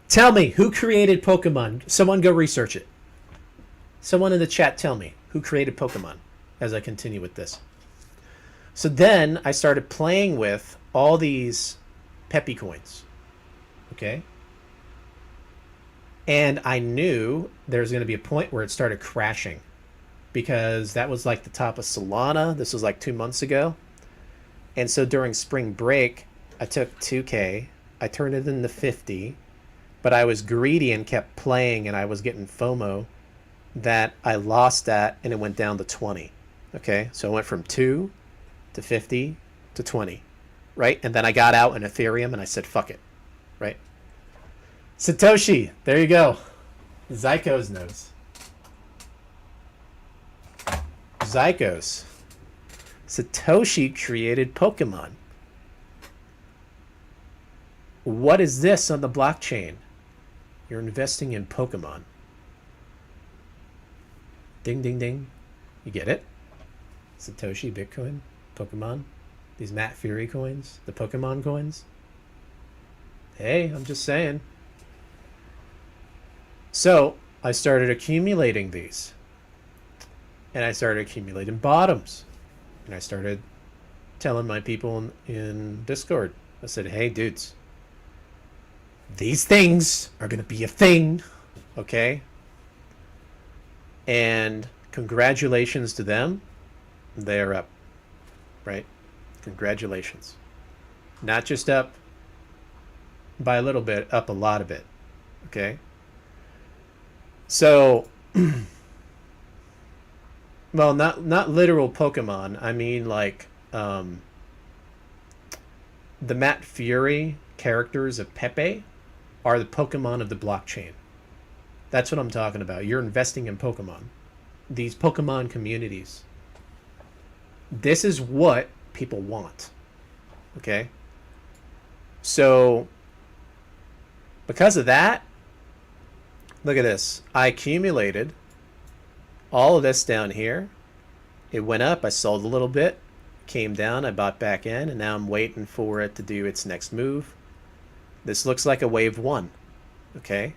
Tell me, who created Pokemon? Someone go research it. Someone in the chat tell me who created Pokemon as I continue with this. So then I started playing with all these Peppy coins. Okay? And I knew there was going to be a point where it started crashing. Because that was like the top of Solana. This was like 2 months ago. And so during spring break, I took 2K. I turned it into 50. But I was greedy and kept playing, and I was getting FOMO that I lost that, and it went down to 20. Okay? So it went from 2 to 50 to 20. Right? And then I got out in Ethereum, and I said, fuck it. Right? Satoshi. There you go. Zyko's knows. Zykos. Satoshi created Pokemon. What is this on the blockchain? You're investing in Pokemon. Ding, ding, ding. You get it? Satoshi, Bitcoin, Pokemon. These Matt Fury coins. The Pokemon coins. Hey, I'm just saying. So, I started accumulating these. And I started accumulating bottoms. And I started telling my people in Discord. I said, hey, dudes. These things are going to be a thing. Okay? And congratulations to them. They're up. Right? Congratulations. Not just up by a little bit, up a lot of it. Okay? So... well, not literal Pokemon. I mean, like, the Matt Fury characters of Pepe are the Pokemon of the blockchain. That's what I'm talking about. You're investing in Pokemon. These Pokemon communities. This is what people want. Okay? So, because of that, look at this. I accumulated all of this down here. It went up, I sold a little bit, came down, I bought back in, and now I'm waiting for it to do its next move. This looks like a wave 1, okay?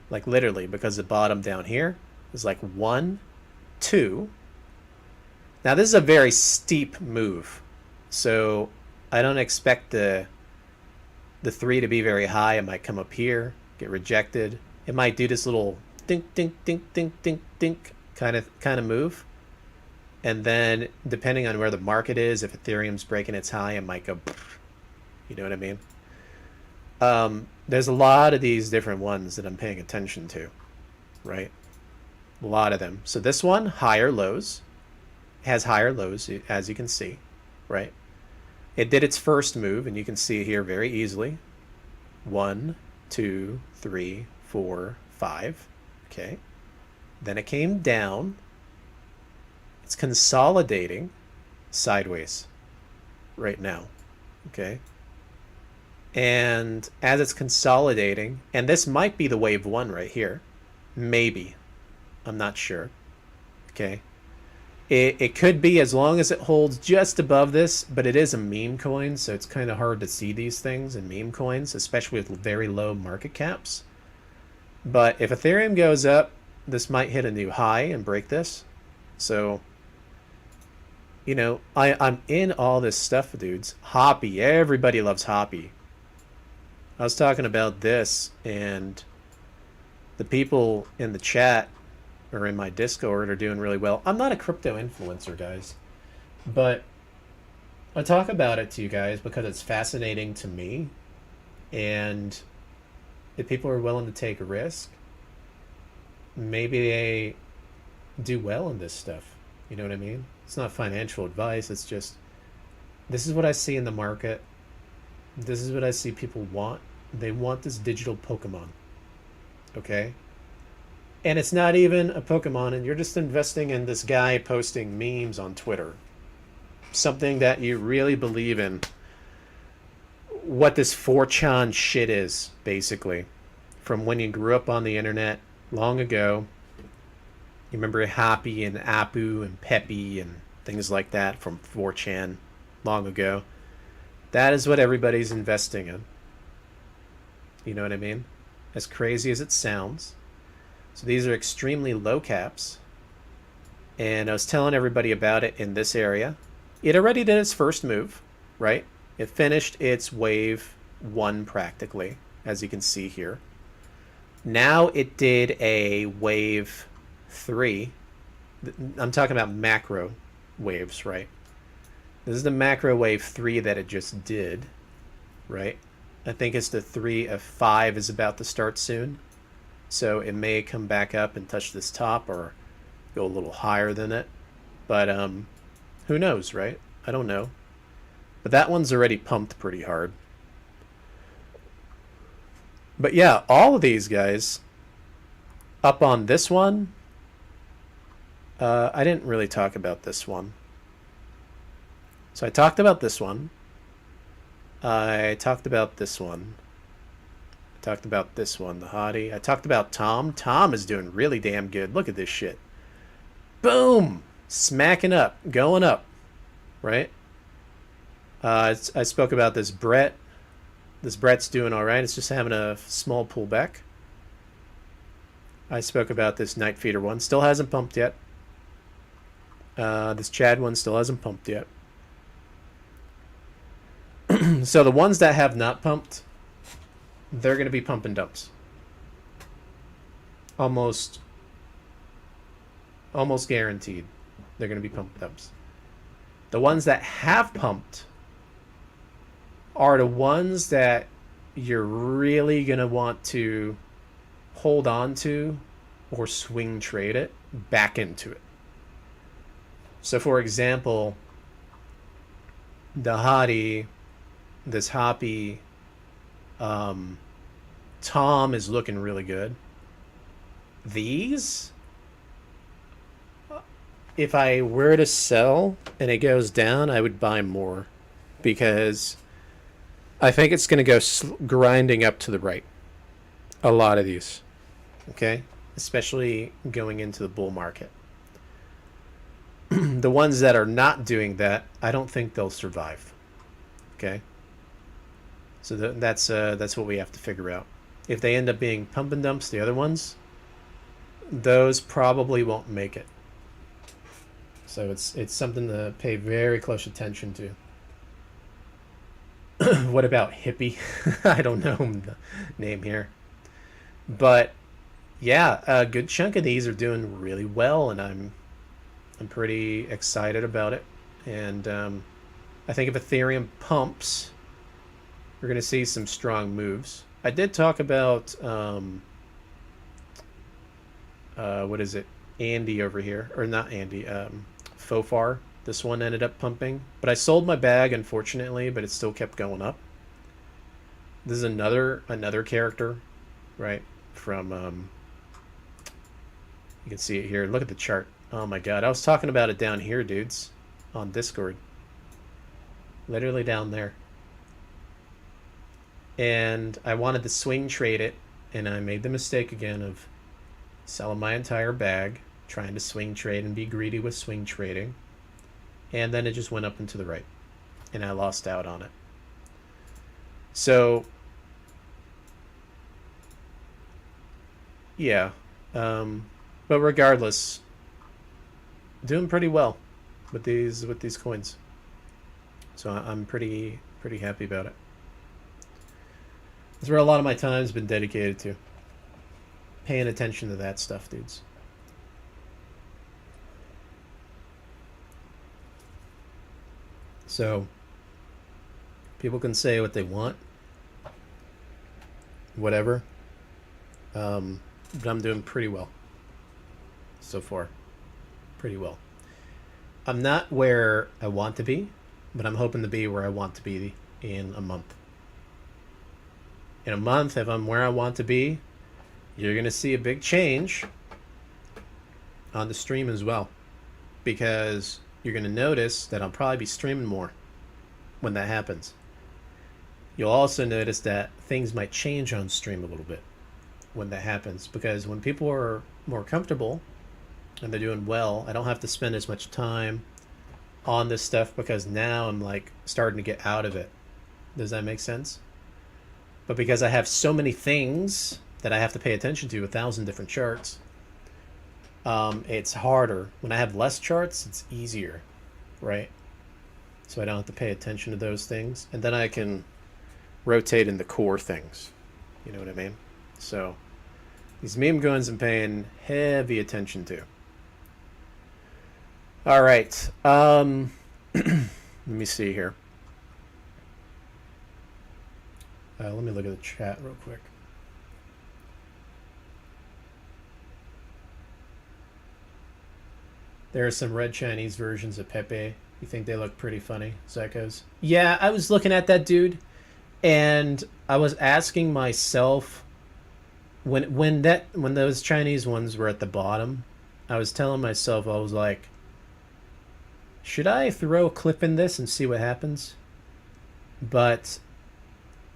Like literally, because the bottom down here is like 1, 2. Now this is a very steep move, so I don't expect the 3 to be very high. It might come up here, get rejected. It might do this little dink, dink, dink, dink, dink, dink kind of move, and then depending on where the market is, if Ethereum's breaking its high, it might go, you know what I mean? There's a lot of these different ones that I'm paying attention to, right? A lot of them. So this one, higher lows, has higher lows, as you can see, right? It did its first move, and you can see here very easily. 1, 2, 3, 4, 5. Okay. Then it came down. It's consolidating sideways. right now. Okay. And as it's consolidating, and this might be the wave one right here. Maybe. I'm not sure. Okay. It could be as long as it holds just above this, but it is a meme coin, so it's kind of hard to see these things in meme coins, especially with very low market caps. But if Ethereum goes up, this might hit a new high and break this. So, you know, I'm in all this stuff, dudes. Hoppy. Everybody loves Hoppy. I was talking about this, and the people in the chat or in my Discord are doing really well. I'm not a crypto influencer, guys, but I talk about it to you guys because it's fascinating to me, and if people are willing to take a risk, maybe they do well in this stuff. You know what I mean? It's not financial advice. It's just, this is what I see in the market. This is what I see people want. They want this digital Pokemon. Okay? And it's not even a Pokemon, and you're just investing in this guy posting memes on Twitter. Something that you really believe in. What this 4chan shit is, basically. From when you grew up on the internet long ago. You remember Happy and Apu and Peppy and things like that from 4chan long ago. That is what everybody's investing in. You know what I mean? As crazy as it sounds. So these are extremely low caps. And I was telling everybody about it in this area. It already did its first move, right? It finished its wave 1 practically, as you can see here. Now it did a wave 3. I'm talking about macro waves, right? This is the macro wave 3 that it just did, right? I think it's the 3 of 5 is about to start soon. So it may come back up and touch this top or go a little higher than it. But who knows, right? I don't know. But that one's already pumped pretty hard. But yeah, all of these guys up on this one. I didn't really talk about this one. So I talked about this one. I talked about this one. I talked about this one, the hottie. I talked about Tom. Tom is doing really damn good. Look at this shit. Boom! Smacking up. Going up. Right? I spoke about this Brett. This Brett's doing alright. It's just having a small pullback. I spoke about this Night Feeder one. Still hasn't pumped yet. This Chad one still hasn't pumped yet. So the ones that have not pumped, they're going to be pump and dumps. Almost guaranteed they're going to be pump and dumps. The ones that have pumped are the ones that you're really going to want to hold on to or swing trade it back into it. So for example, the hottie, this Hoppy, Tom is looking really good. These, if I were to sell and it goes down, I would buy more because I think it's going to go grinding up to the right. A lot of these, okay? Especially going into the bull market. The ones that are not doing that, I don't think they'll survive. Okay? So that's what we have to figure out. If they end up being pump and dumps, the other ones, those probably won't make it. So it's something to pay very close attention to. What about Hippie? I don't know the name here. But yeah, a good chunk of these are doing really well, and I'm pretty excited about it. And I think if Ethereum pumps, we're going to see some strong moves. I did talk about what is it? Andy over here, or not Andy, Fofar. This one ended up pumping, but I sold my bag, unfortunately, but it still kept going up. This is another character, right? From you can see it here. Look at the chart. Oh my god, I was talking about it down here, dudes, on Discord. literally down there. And I wanted to swing trade it, and I made the mistake again of selling my entire bag, trying to swing trade and be greedy with swing trading. And then it just went up and to the right, and I lost out on it. So, yeah. But regardless, doing pretty well with these coins. So I'm pretty happy about it. That's where a lot of my time's been dedicated to. Paying attention to that stuff, dudes. So, people can say what they want. Whatever. But I'm doing pretty well. So far. Pretty well. I'm not where I want to be, but I'm hoping to be where I want to be in a month. In a month, if I'm where I want to be, you're going to see a big change on the stream as well. Because you're going to notice that I'll probably be streaming more when that happens. You'll also notice that things might change on stream a little bit when that happens. Because when people are more comfortable and they're doing well, I don't have to spend as much time on this stuff because now I'm like starting to get out of it. Does that make sense? But because I have so many things that I have to pay attention to, 1,000 different charts, it's harder. When I have less charts, it's easier, right? So I don't have to pay attention to those things. And then I can rotate in the core things. You know what I mean? So these meme coins I'm paying heavy attention to. All right. Let me see here. Let me look at the chat real quick. There are some red Chinese versions of Pepe. You think they look pretty funny, Psychos? Yeah, I was looking at that, dude, and I was asking myself when those Chinese ones were at the bottom, I was telling myself, I was like, should I throw a clip in this and see what happens? But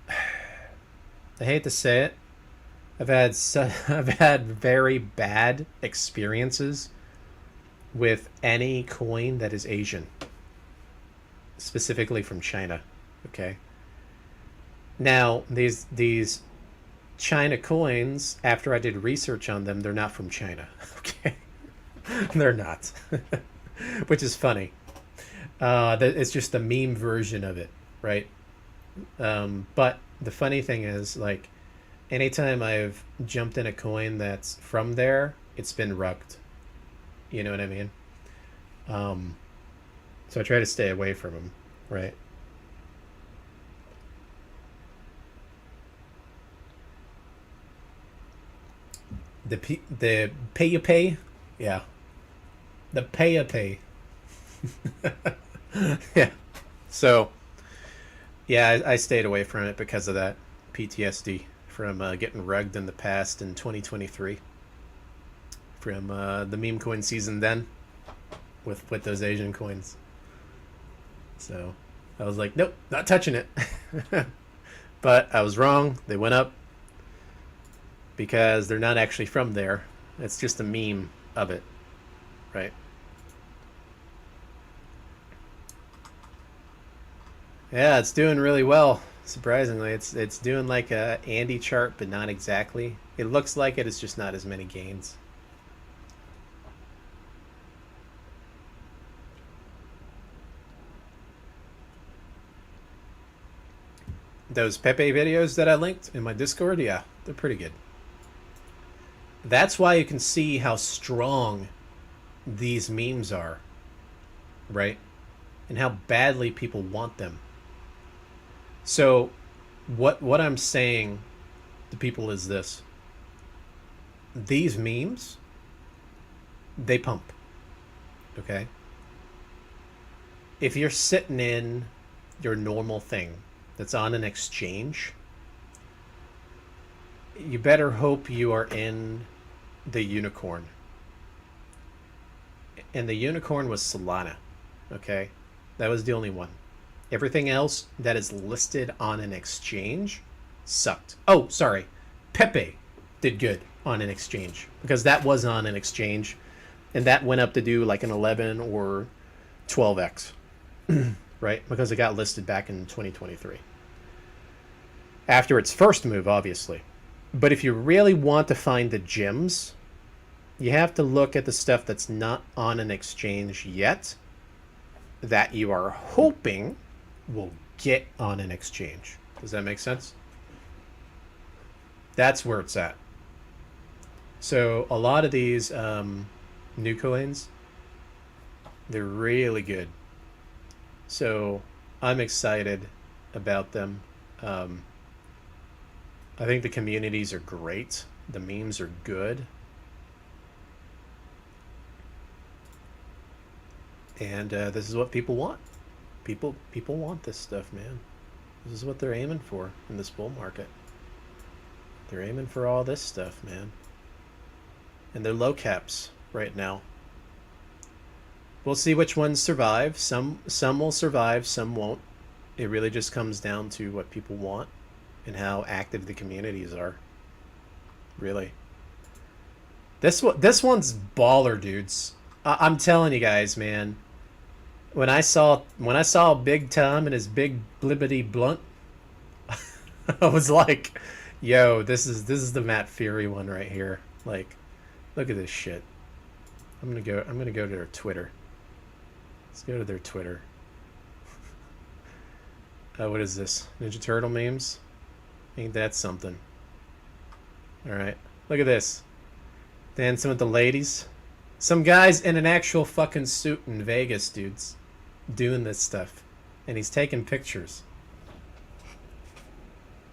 I hate to say it, I've had very bad experiences with any coin that is Asian, specifically from China. Okay. Now these China coins, after I did research on them, they're not from China. Okay, they're not, which is funny. It's just the meme version of it, right? But the funny thing is, like, anytime I've jumped in a coin that's from there, it's been rugged. You know what I mean? So I try to stay away from them, right? The pay you pay, yeah. The pay you pay. Yeah. So, yeah, I stayed away from it because of that PTSD from getting rugged in the past in 2023 from the meme coin season then with those Asian coins. So I was like, nope, not touching it. But I was wrong. They went up because they're not actually from there. It's just a meme of it, right? Yeah, it's doing really well. Surprisingly, it's doing like a Andy chart, but not exactly. It looks like it. It's just not as many gains. Those Pepe videos that I linked in my Discord, yeah, they're pretty good. That's why you can see how strong these memes are, right? And how badly people want them. So what I'm saying to people is this. These memes, they pump, okay? If you're sitting in your normal thing that's on an exchange, you better hope you are in the unicorn. And the unicorn was Solana, okay? That was the only one. Everything else that is listed on an exchange sucked. Oh, sorry. Pepe did good on an exchange because that was on an exchange, and that went up to do like an 11 or 12x, right? Because it got listed back in 2023. After its first move, obviously. But if you really want to find the gems, you have to look at the stuff that's not on an exchange yet that you are hoping will get on an exchange. Does that make sense? That's where it's at. So a lot of these new coins, they're really good. So I'm excited about them. I think the communities are great. The memes are good. And this is what people want. People want this stuff, man. This is what they're aiming for in this bull market. They're aiming for all this stuff, man. And they're low caps right now. We'll see which ones survive. Some will survive, some won't. It really just comes down to what people want and how active the communities are. Really. This one's baller, dudes. I'm telling you guys, man. When I saw Big Tom and his big blibbity blunt, I was like, yo, this is the Matt Fury one right here. Like, look at this shit. I'm gonna go to their Twitter. Let's go to their Twitter. What is this? Ninja Turtle memes? Ain't that something? Alright. Look at this. Dancing with the ladies. Some guys in an actual fucking suit in Vegas, dudes. Doing this stuff. And he's taking pictures.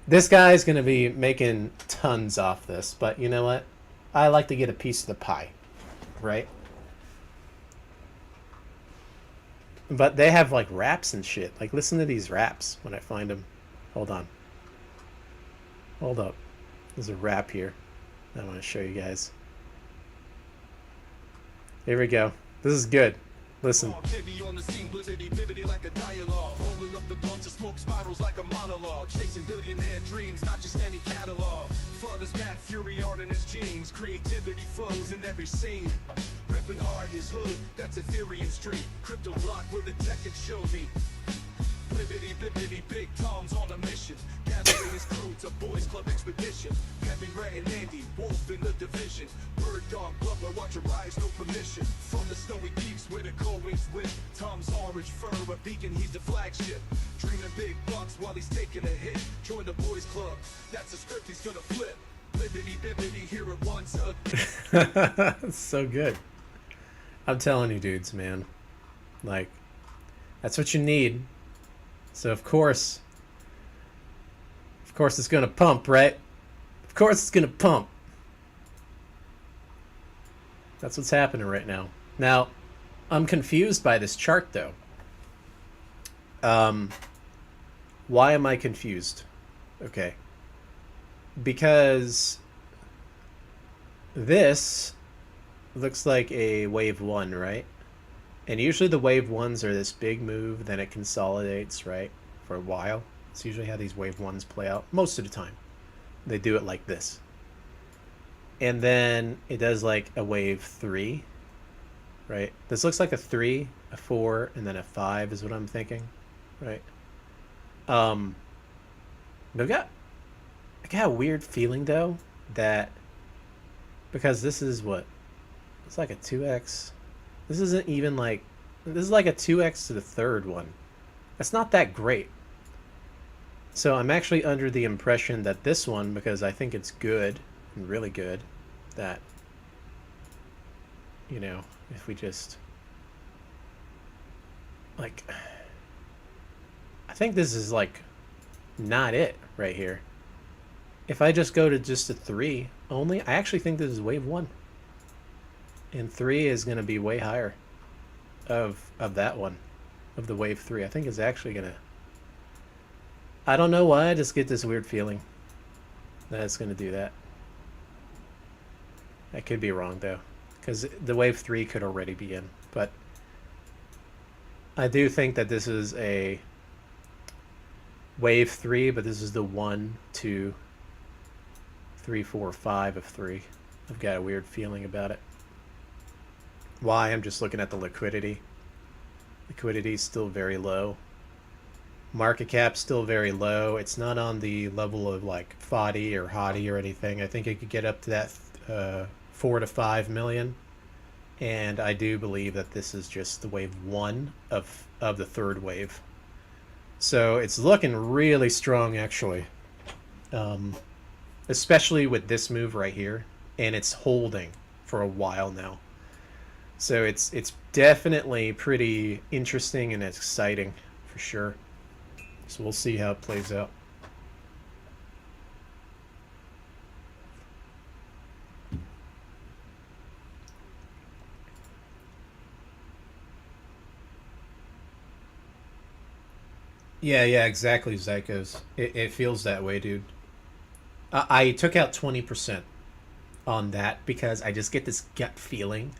This guy's going to be making tons off this. But you know what? I like to get a piece of the pie. Right? But they have like raps and shit. Like listen to these raps when I find them. Hold on. Hold up. There's a rap here I want to show you guys. Here we go. This is good. Listen. On the scene, blizzardy, like a dialogue. Rolling up the blunts of smoke spirals like a monologue. Chasing billionaire dreams, not just any catalog. Flood is Matt Fury, art in his genes. Creativity flows in every scene. Ripping hard his hood, that's Ethereum Street. Crypto block where the tech can show me. Blibbity, blibbity, Big Tom's on a mission. Gathering his crew to Boys Club expedition. Kevin, Ray, and Andy, Wolf in the division. Bird, dog, blubber, watch your rise, no permission. From the snowy peaks where the cold winds whip. Tom's orange fur, a beacon, he's the flagship. Dreaming big bucks while he's taking a hit. Join the Boys Club, that's a script he's gonna flip. Blibbity, bibbity, hear it once It's so good. I'm telling you, dudes, man. Like, that's what you need. So of course it's gonna pump, right? Of course it's gonna pump. That's what's happening right now. Now, I'm confused by this chart though. Why am I confused? Okay. Because this looks like a wave 1, right? And usually the wave 1s are this big move, then it consolidates, right, for a while. It's usually how these wave 1s play out. Most of the time, they do it like this. And then it does like a wave 3, right? This looks like a 3, a 4, and then a 5 is what I'm thinking, right? But I got a weird feeling, though, that because this is what? It's like a 2x. This isn't even like, this is like a 2x to the third one. That's not that great. So I'm actually under the impression that this one, because I think it's good and really good, that, you know, if we just, like, I think this is like not it right here. If I just go to just a 3 only, I actually think this is wave 1. And 3 is going to be way higher of that one, of the wave 3. I think it's actually going to... I don't know why, I just get this weird feeling that it's going to do that. I could be wrong, though, because the wave 3 could already be in. But I do think that this is a wave 3, but this is the 1, 2, 3, 4, 5 of 3. I've got a weird feeling about it. Why? I'm just looking at the liquidity. Liquidity is still very low. Market cap still very low. It's not on the level of like FODI or HODI or anything. I think it could get up to that 4 to 5 million. And I do believe that this is just the wave 1 of the third wave. So it's looking really strong, actually. Especially with this move right here. And it's holding for a while now. So it's definitely pretty interesting and exciting for sure. So we'll see how it plays out. Yeah, exactly, Zycos. It feels that way, dude. I took out 20% on that because I just get this gut feeling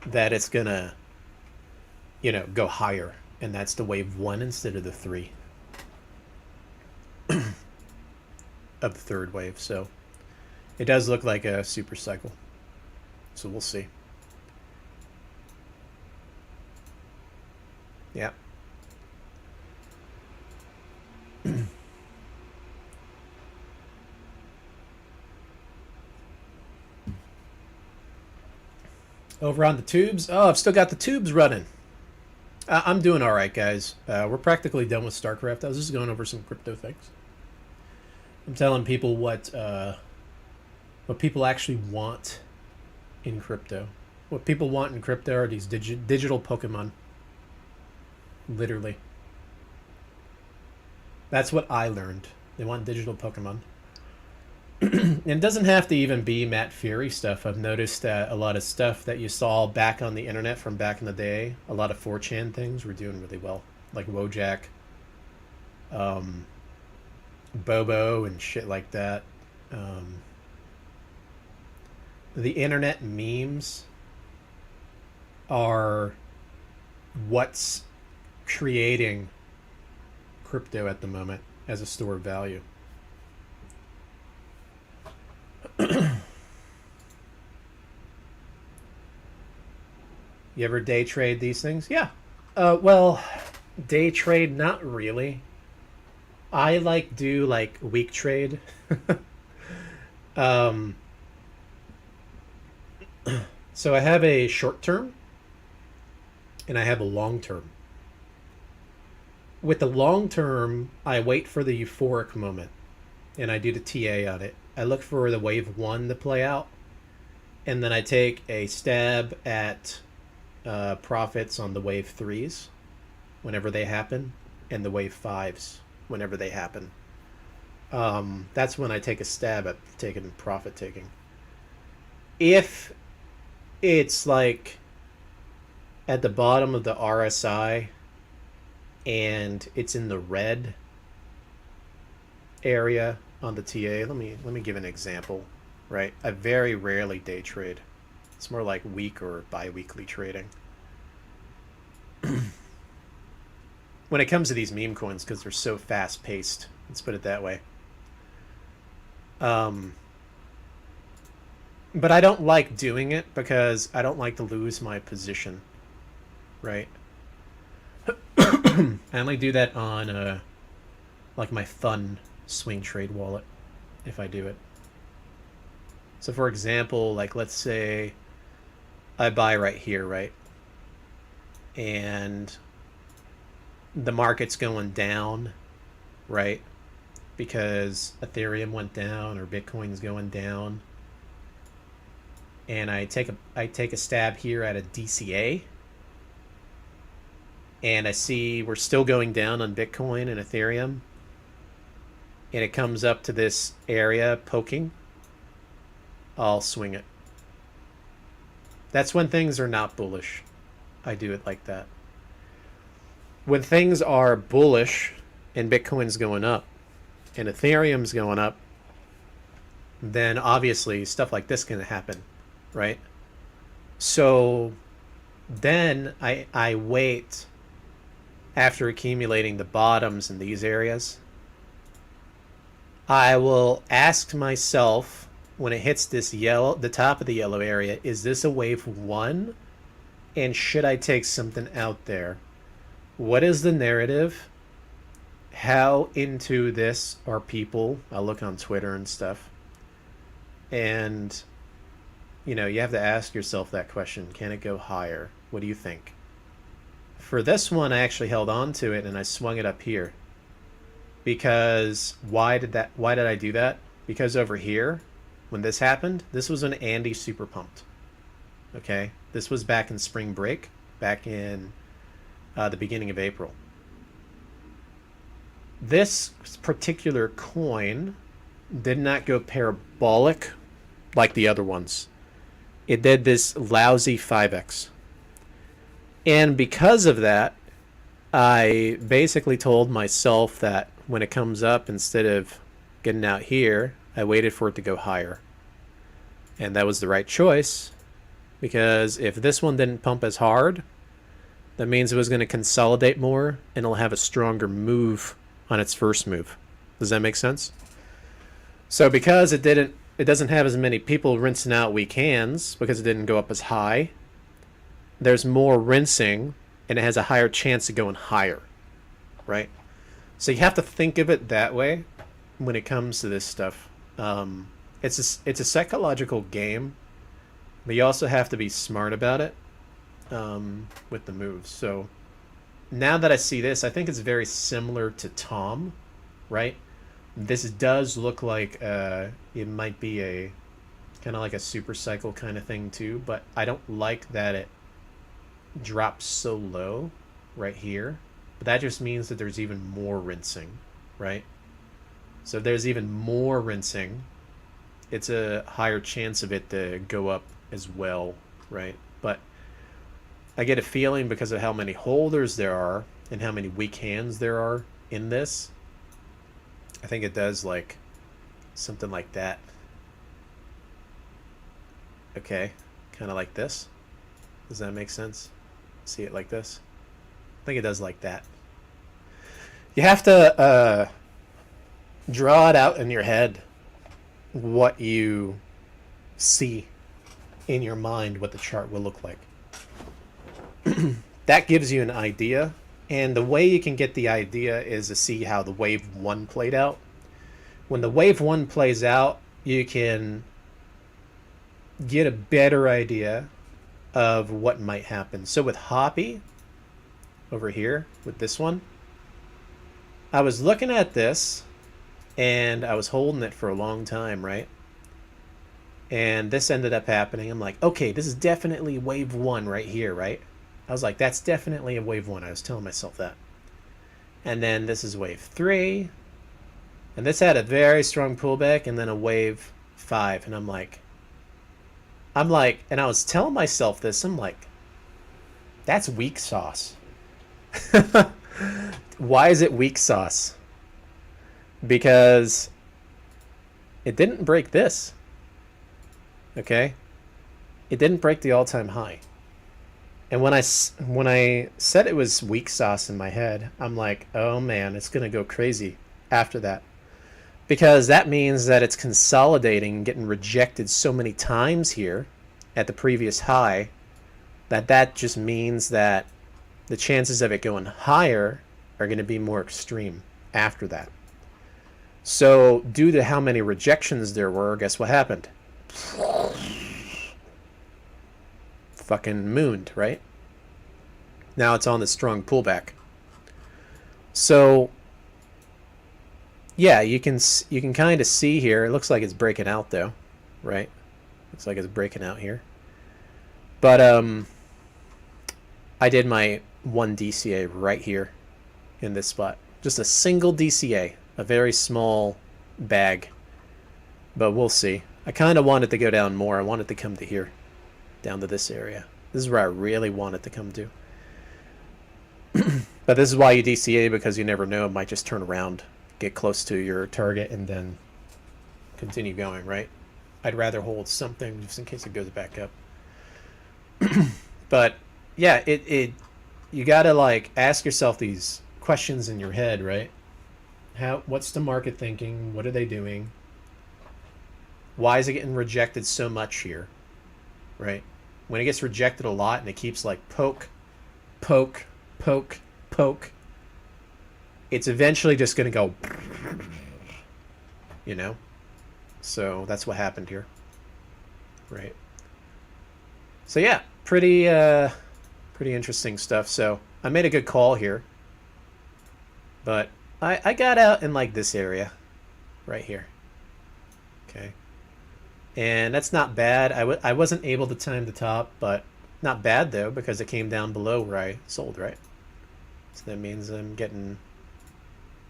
that it's gonna, go higher. And that's the wave 1 instead of the 3 of the third wave. So it does look like a super cycle. So we'll see. Yeah. Over on the tubes. Oh, I've still got the tubes running. I'm doing all right, guys. We're practically done with StarCraft. I was just going over some crypto things. I'm telling people what people actually want in crypto. What people want in crypto are these digital Pokemon. Literally. That's what I learned. They want digital Pokemon. And it doesn't have to even be Matt Fury stuff. I've noticed that a lot of stuff that you saw back on the internet from back in the day, a lot of 4chan things were doing really well. Like Wojak, Bobo, and shit like that. The internet memes are what's creating crypto at the moment as a store of value. You ever day trade these things? Yeah. Well, day trade, not really. I do week trade. So I have a short term and I have a long term. With the long term, I wait for the euphoric moment and I do the TA on it. I look for the wave 1 to play out, and then I take a stab at profits on the wave 3s whenever they happen, and the wave 5s whenever they happen. That's when I take a stab at taking profit taking. If it's like at the bottom of the RSI and it's in the red area on the TA, let me give an example, right? I very rarely day trade. It's more like week or bi-weekly trading. When it comes to these meme coins, because they're so fast-paced, let's put it that way. But I don't like doing it because I don't like to lose my position, right? I only do that on my fun swing trade wallet if I do it. So for example, let's say I buy right here, right? And the market's going down, right? Because Ethereum went down or Bitcoin's going down. And I take a stab here at a DCA. And I see we're still going down on Bitcoin and Ethereum. And it comes up to this area poking, I'll swing it. That's when things are not bullish. I do it like that. When things are bullish and Bitcoin's going up and Ethereum's going up, then obviously stuff like this can happen, right? So then I wait after accumulating the bottoms in these areas I will ask myself when it hits this yellow, the top of the yellow area, is this a wave 1? And should I take something out there? What is the narrative? How into this are people? I'll look on Twitter and stuff. And, you know, you have to ask yourself that question. Can it go higher? What do you think? For this one, I actually held on to it and I swung it up here. Because why did I do that? Because over here, when this happened, this was when Andy super pumped. Okay? This was back in spring break, back in the beginning of April. This particular coin did not go parabolic like the other ones. It did this lousy 5x. And because of that, I basically told myself that when it comes up, instead of getting out here, I waited for it to go higher. And that was the right choice, because if this one didn't pump as hard, that means it was going to consolidate more and it'll have a stronger move on its first move. Does that make sense? So because it doesn't have as many people rinsing out weak hands because it didn't go up as high, there's more rinsing and it has a higher chance of going higher, right? So you have to think of it that way when it comes to this stuff. It's a psychological game, but you also have to be smart about it with the moves. So now that I see this, I think it's very similar to Tom, right? This does look like it might be a kind of like a super cycle kind of thing too, but I don't like that it drops so low right here. But that just means that there's even more rinsing, right? So if there's even more rinsing, it's a higher chance of it to go up as well, right? But I get a feeling, because of how many holders there are and how many weak hands there are in this, I think it does like something like that. Okay, kind of like this. Does that make sense? See it like this? I think it does like that. You have to draw it out in your head what you see in your mind, what the chart will look like. That gives you an idea, and the way you can get the idea is to see how the wave 1 played out. When the wave 1 plays out, you can get a better idea of what might happen. So with Hoppy over here, with this one, I was looking at this and I was holding it for a long time, right? And this ended up happening. I'm like, okay, this is definitely wave 1 right here, right? I was like, that's definitely a wave 1. I was telling myself that. And then this is wave 3. And this had a very strong pullback, and then a wave 5. And I'm like, and I was telling myself this, I'm like, that's weak sauce. Why is it weak sauce? Because it didn't break this. Okay? It didn't break the all-time high. And when I said it was weak sauce in my head, I'm like, oh man, it's going to go crazy after that. Because that means that it's consolidating, getting rejected so many times here at the previous high, that just means that the chances of it going higher are going to be more extreme after that. So due to how many rejections there were, guess what happened? Fucking mooned, right? Now it's on the strong pullback. So yeah, you can kind of see here. It looks like it's breaking out though, right? Looks like it's breaking out here. But I did my 1 DCA right here in this spot. Just a single DCA, a very small bag. But we'll see. I kind of wanted to go down more. I wanted to come to here, down to this area. This is where I really wanted to come to. But this is why you DCA, because you never know. It might just turn around, get close to your target, and then continue going, right? I'd rather hold something just in case it goes back up. But yeah, you gotta like ask yourself these questions in your head, right? What's the market thinking? What are they doing? Why is it getting rejected so much here? Right? When it gets rejected a lot and it keeps like poke, poke, poke, poke, it's eventually just going to go, you know? So that's what happened here. Right? So yeah, pretty interesting stuff. So I made a good call here. But I got out in like this area right here. Okay. And that's not bad. I wasn't able to time the top, but not bad though, because it came down below where I sold, right? So that means I'm getting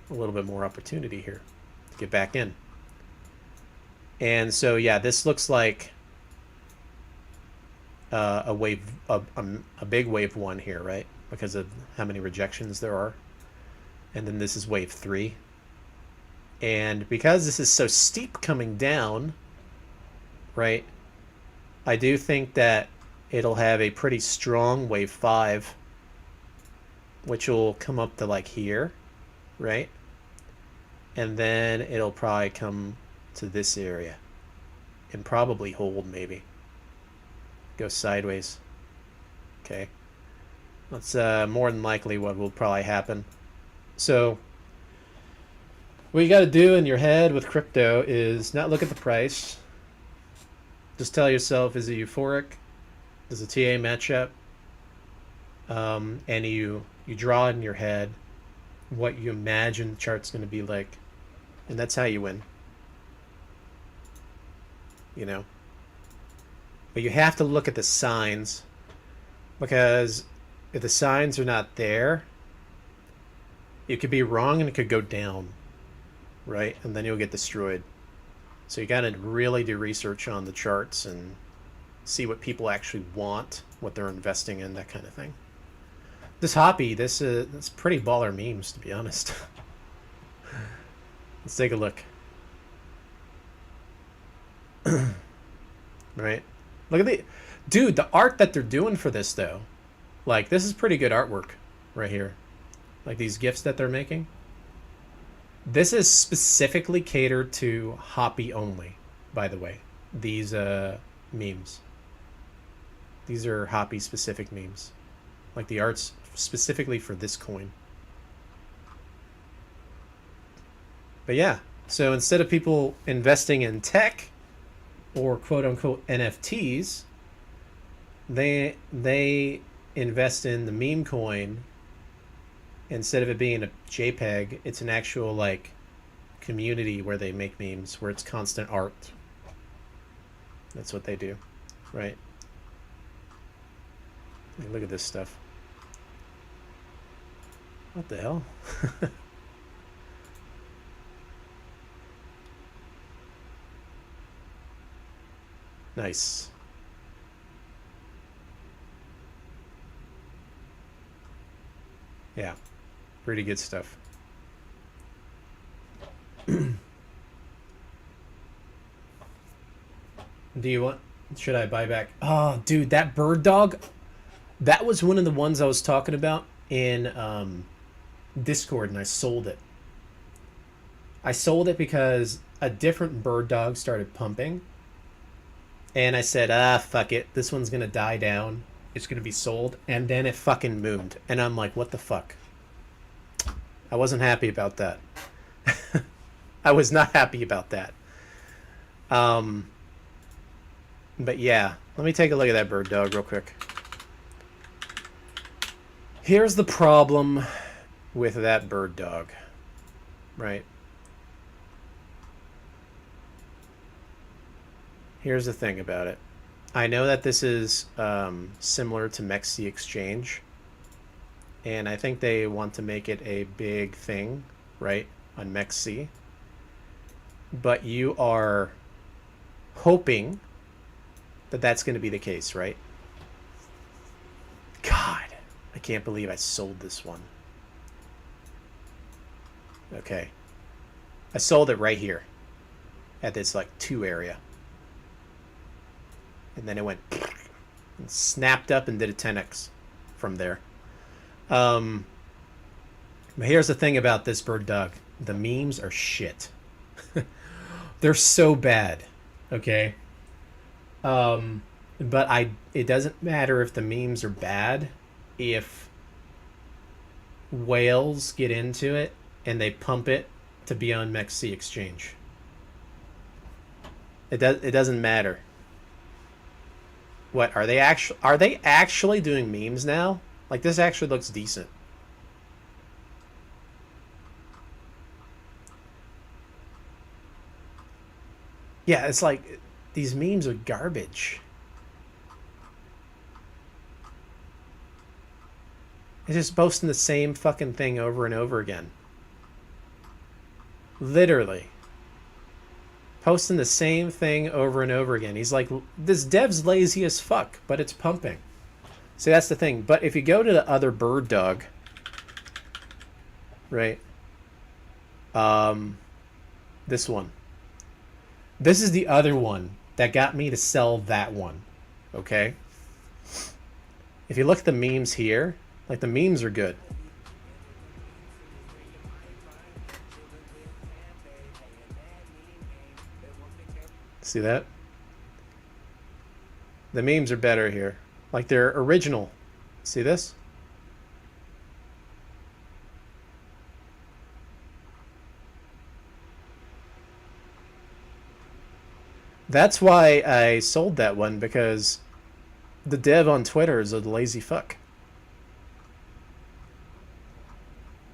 a little bit more opportunity here to get back in. And so yeah, this looks like a big wave 1 here, right? Because of how many rejections there are. And then this is wave 3. And because this is so steep coming down, right, I do think that it'll have a pretty strong wave 5, which will come up to like here, right? And then it'll probably come to this area and probably hold, maybe. Go sideways. Okay. That's more than likely what will probably happen. So what you got to do in your head with crypto is not look at the price. Just tell yourself, is it euphoric? Does the TA match up? And you draw in your head what you imagine the chart's going to be like. And that's how you win. You know? But you have to look at the signs. Because if the signs are not there, it could be wrong and it could go down, right? And then you'll get destroyed. So you got to really do research on the charts and see what people actually want, what they're investing in, that kind of thing. This Hoppy, that's pretty baller memes, to be honest. Let's take a look. Right? Look at the... Dude, the art that they're doing for this, though. Like, this is pretty good artwork right here. Like these GIFs that they're making. This is specifically catered to Hoppy only, by the way. These memes. These are Hoppy specific memes. Like the art's specifically for this coin. But yeah, so instead of people investing in tech or quote unquote NFTs, they invest in the meme coin. Instead of it being a JPEG, it's an actual like community where they make memes, where it's constant art. That's what they do, right? Hey, look at this stuff. What the hell? Nice. Yeah. Pretty good stuff. Do you want... Should I buy back? Oh, dude, that bird dog. That was one of the ones I was talking about in Discord, and I sold it. I sold it because a different bird dog started pumping. And I said, fuck it. This one's going to die down. It's going to be sold. And then it fucking mooned. And I'm like, what the fuck? I wasn't happy about that. I was not happy about that. But yeah, let me take a look at that bird dog real quick. Here's the problem with that bird dog, right? Here's the thing about it. I know that this is similar to MEXC Exchange. And I think they want to make it a big thing, right, on MEXC. But you are hoping that that's going to be the case, right? God, I can't believe I sold this one. Okay. I sold it right here at this, like, 2 area. And then it went and snapped up and did a 10x from there. But here's the thing about this bird dog. the memes are shit. They're so bad. Okay. But it doesn't matter if the memes are bad if whales get into it and they pump it to be on MEXC exchange. It doesn't matter. What are they actually doing memes now? Like, this actually looks decent. Yeah, it's like these memes are garbage. It's just posting the same fucking thing over and over again. Literally. Posting the same thing over and over again. He's like, this dev's lazy as fuck, but it's pumping. See, that's the thing. But if you go to the other bird dog, right? This one. This is the other one that got me to sell that one. Okay? If you look at the memes here, like, the memes are good. See that? The memes are better here. Like, they're original. See this? That's why I sold that one, because the dev on Twitter is a lazy fuck.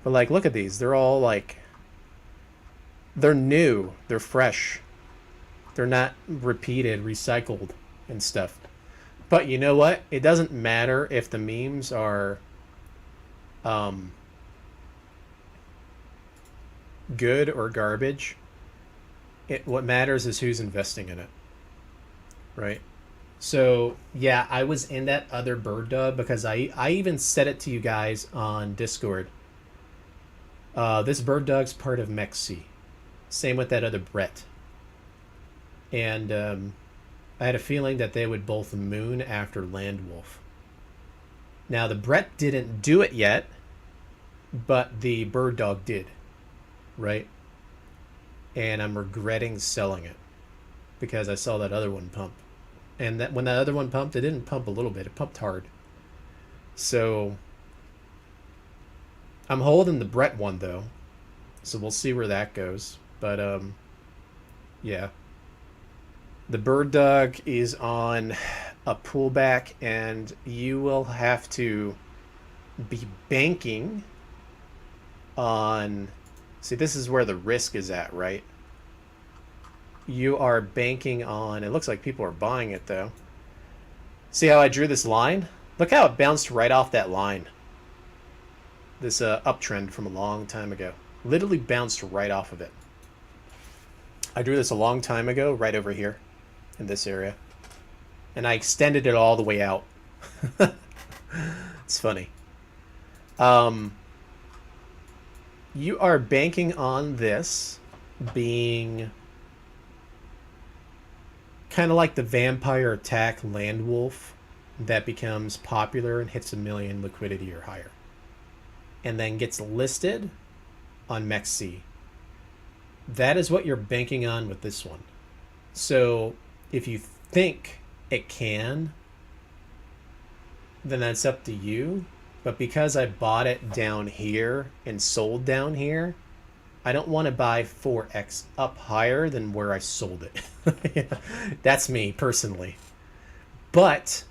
But, like, look at these. They're all, like... They're new. They're fresh. They're not repeated, recycled, and stuff. But you know what? It doesn't matter if the memes are... good or garbage. What matters is who's investing in it. Right? So, yeah, I was in that other bird dog because I even said it to you guys on Discord. This bird dog's part of MEXC. Same with that other Brett. And I had a feeling that they would both moon after Landwolf. Now, the Brett didn't do it yet, but the bird dog did. Right? And I'm regretting selling it because I saw that other one pump. And that when that other one pumped, it didn't pump a little bit. It pumped hard. So I'm holding the Brett one, though. So we'll see where that goes. But, yeah. The bird dog is on a pullback, and you will have to be banking on... See, this is where the risk is at, right? You are banking on... It looks like people are buying it, though. See how I drew this line? Look how it bounced right off that line. This uptrend from a long time ago. Literally bounced right off of it. I drew this a long time ago, right over here, in this area. And I extended it all the way out. It's funny. You are banking on this being kind of like the vampire attack Landwolf that becomes popular and hits 1 million liquidity or higher. And then gets listed on MEXC. That is what you're banking on with this one. So if you think it can, then that's up to you. But because I bought it down here and sold down here, I don't want to buy 4x up higher than where I sold it. That's me personally. But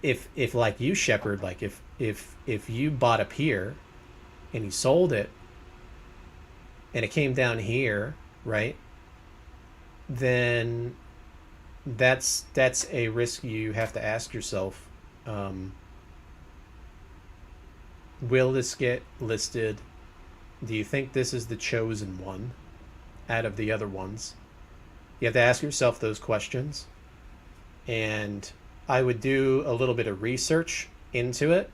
if like you, Shepard, like if you bought up here and you sold it and it came down here, right? Then that's a risk you have to ask yourself. Will this get listed? Do you think this is the chosen one out of the other ones? You have to ask yourself those questions. And I would do a little bit of research into it.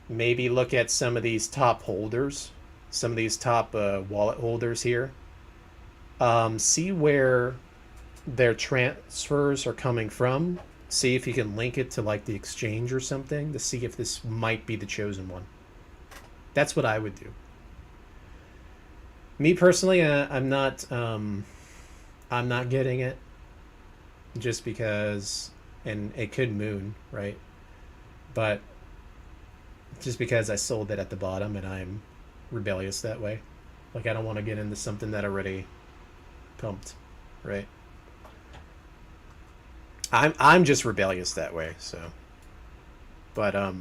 Maybe look at some of these top holders, some of these top wallet holders here. See where their transfers are coming from. See if you can link it to like the exchange or something to see if this might be the chosen one. That's what I would do. Me personally, I'm not getting it, just because, and it could moon, right? But just because I sold it at the bottom and I'm rebellious that way. Like, I don't want to get into something that already pumped, right? I'm just rebellious that way, so. But I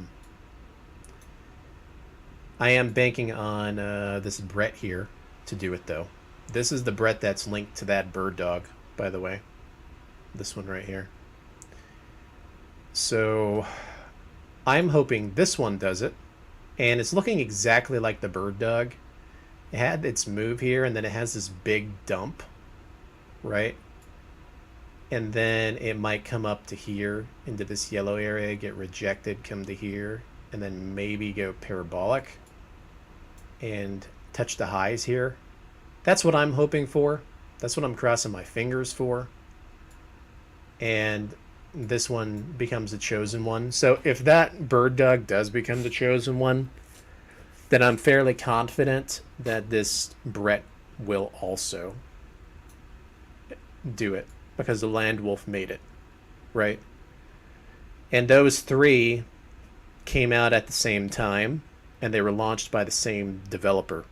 am banking on this Brett here to do it, though. This is the Brett that's linked to that bird dog, by the way. This one right here. So I'm hoping this one does it. And it's looking exactly like the bird dog. It had its move here, and then it has this big dump, right? And then it might come up to here into this yellow area, get rejected, come to here, and then maybe go parabolic and touch the highs here. That's what I'm hoping for. That's what I'm crossing my fingers for. And this one becomes the chosen one. So if that bird dog does become the chosen one, then I'm fairly confident that this Brett will also do it, because the Land Wolf made it, right? And those three came out at the same time, and they were launched by the same developer.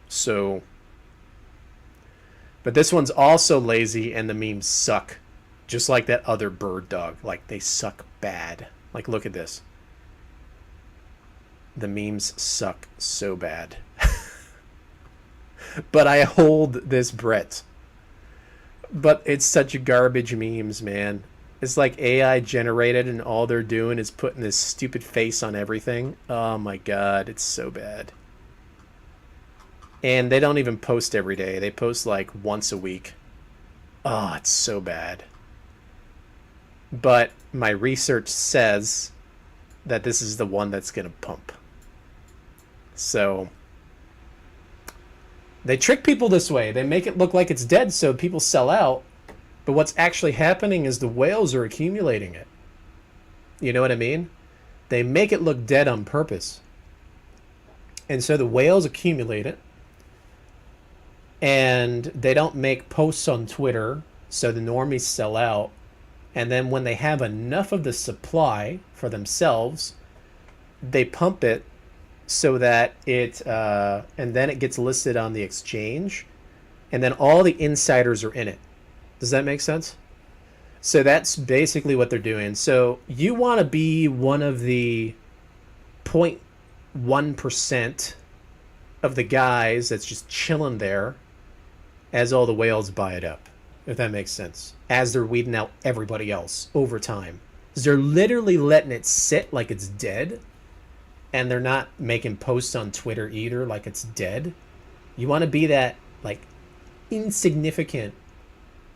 So, but this one's also lazy, and the memes suck, just like that other bird dog. Like, they suck bad. Like, look at this. The memes suck so bad. But I hold this Brett. But it's such garbage memes, man. It's like AI generated, and all they're doing is putting this stupid face on everything. Oh my god, it's so bad. And they don't even post every day. They post like once a week. Oh, it's so bad. But my research says that this is the one that's going to pump. So they trick people this way. They make it look like it's dead so people sell out. But what's actually happening is the whales are accumulating it. You know what I mean? They make it look dead on purpose. And so the whales accumulate it. And they don't make posts on Twitter, so the normies sell out. And then when they have enough of the supply for themselves, they pump it so that it, and then it gets listed on the exchange, and then all the insiders are in it. Does that make sense? So that's basically what they're doing. So you want to be one of the 0.1% of the guys that's just chilling there as all the whales buy it up, if that makes sense, as they're weeding out everybody else over time. Because they're literally letting it sit like it's dead, and they're not making posts on Twitter either like it's dead. You want to be that, like, insignificant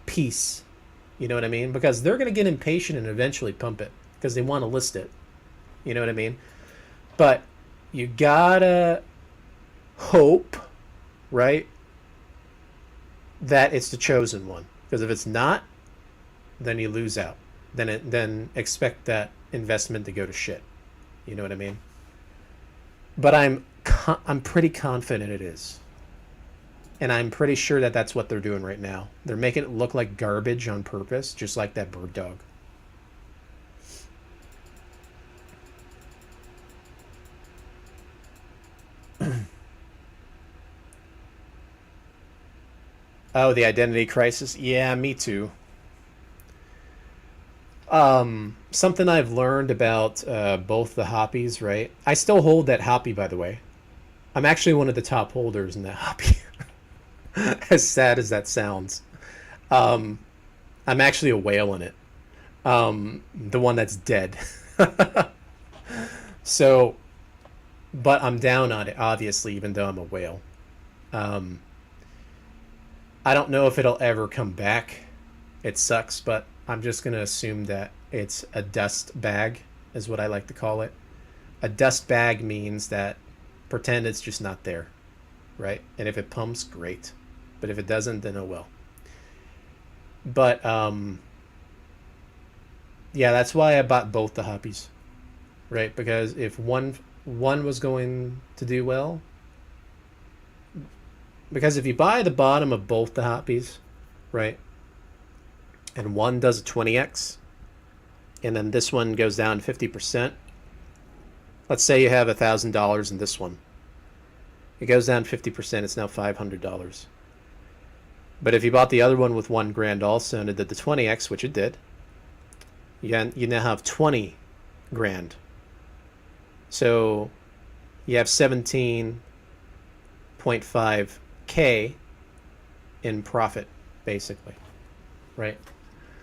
piece. You know what I mean? Because they're going to get impatient and eventually pump it because they want to list it. You know what I mean? But you gotta hope, right, that it's the chosen one. Because if it's not, then you lose out. Then expect that investment to go to shit. You know what I mean? But I'm pretty confident it is. And I'm pretty sure that that's what they're doing right now. They're making it look like garbage on purpose, just like that bird dog. Oh, the identity crisis? Yeah, me too. Something I've learned about both the hoppies, right? I still hold that hoppy, by the way. I'm actually one of the top holders in that hoppy. As sad as that sounds. I'm actually a whale in it. The one that's dead. So, but I'm down on it, obviously, even though I'm a whale. I don't know if it'll ever come back. It sucks, but I'm just going to assume that it's a dust bag, is what I like to call it. A dust bag means that pretend it's just not there, right? And if it pumps, great. But if it doesn't, then oh well. But, yeah, that's why I bought both the hoppies, right? Because if one was going to do well, Because if you buy the bottom of both the hotbees, right, and one does a 20x, and then this one goes down 50%, let's say you have $1,000 in this one. It goes down 50%, it's now $500. But if you bought the other one with $1,000 also and it did the 20x, which it did, you now have 20 grand. So you have 17.5K in profit, basically, right?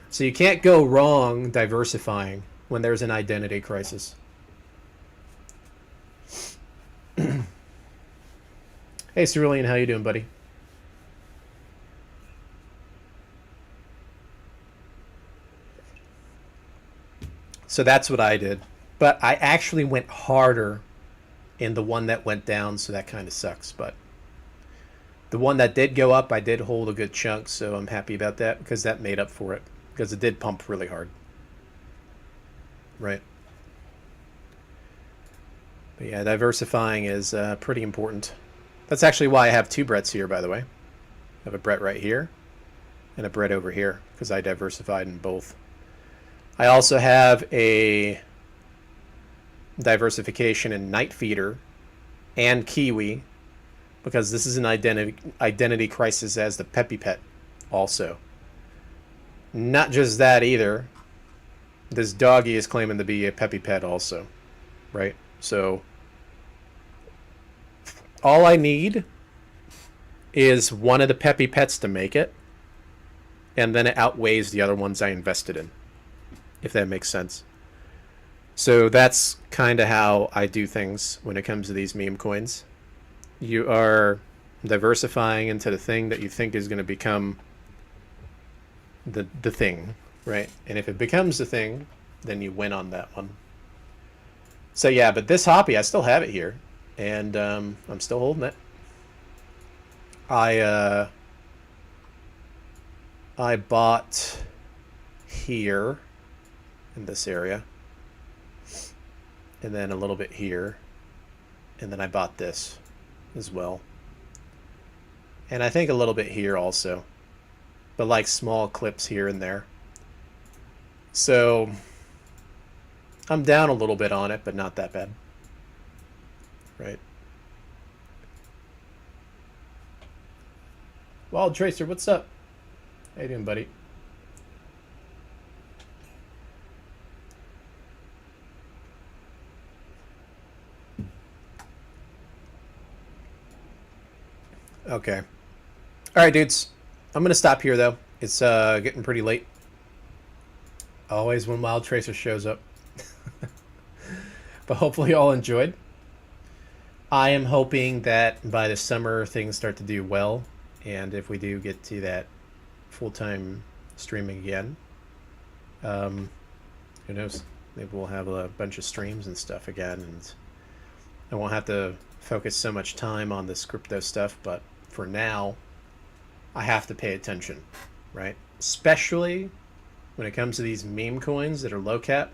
So you can't go wrong diversifying when there's an identity crisis. Hey, Cerulean, how you doing, buddy? So that's what I did. But I actually went harder in the one that went down, so that kind of sucks. But the one that did go up, I did hold a good chunk, so I'm happy about that because that made up for it. Because it did pump really hard. Right. But yeah, diversifying is pretty important. That's actually why I have two Bretts here, by the way. I have a Brett right here and a Brett over here because I diversified in both. I also have a diversification in Night Feeder and Kiwi because this is an identity crisis as the Peppy Pet also. Not just that either. This doggy is claiming to be a Peppy Pet also, right? So all I need is one of the Peppy Pets to make it, and then it outweighs the other ones I invested in, if that makes sense. So that's kind of how I do things when it comes to these meme coins. You are diversifying into the thing that you think is going to become the thing, right? And if it becomes the thing, then you win on that one. So yeah, but this hoppy, I still have it here, and I'm still holding it. I bought here in this area, and then a little bit here, and then I bought this as well, and I think a little bit here also, but like small clips here and there. So I'm down a little bit on it, but not that bad, right? Wild Tracer, what's up? How you doing, buddy? Okay. All right, dudes. I'm going to stop here, though. It's getting pretty late. Always when Wild Tracer shows up. But hopefully you all enjoyed. I am hoping that by the summer things start to do well. And if we do get to that full-time streaming again, who knows? Maybe we'll have a bunch of streams and stuff again. And I won't have to focus so much time on this crypto stuff. But for now, I have to pay attention, right? Especially when it comes to these meme coins that are low cap.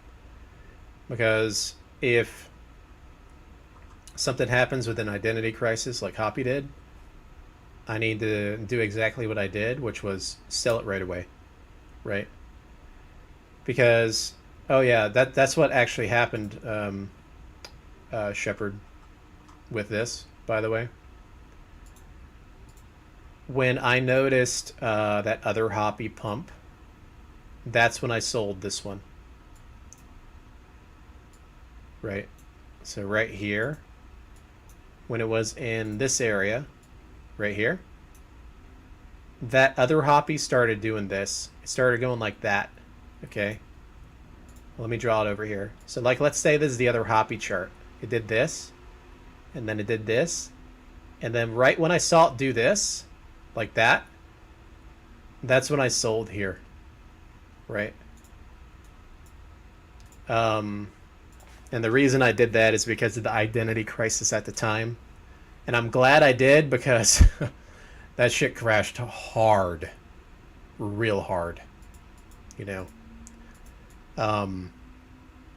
Because if something happens with an identity crisis like Hoppy did, I need to do exactly what I did, which was sell it right away, right? Because, oh yeah, that's what actually happened, Shepard, with this, by the way. When I noticed that other Hoppy pump, that's when I sold this one. Right? So right here, when it was in this area, right here, that other Hoppy started doing this. It started going like that, okay? Let me draw it over here. So like, let's say this is the other Hoppy chart. It did this, and then it did this, and then right when I saw it do this, like that, that's when I sold here, right? And the reason I did that is because of the identity crisis at the time. And I'm glad I did because that shit crashed hard. Real hard. You know?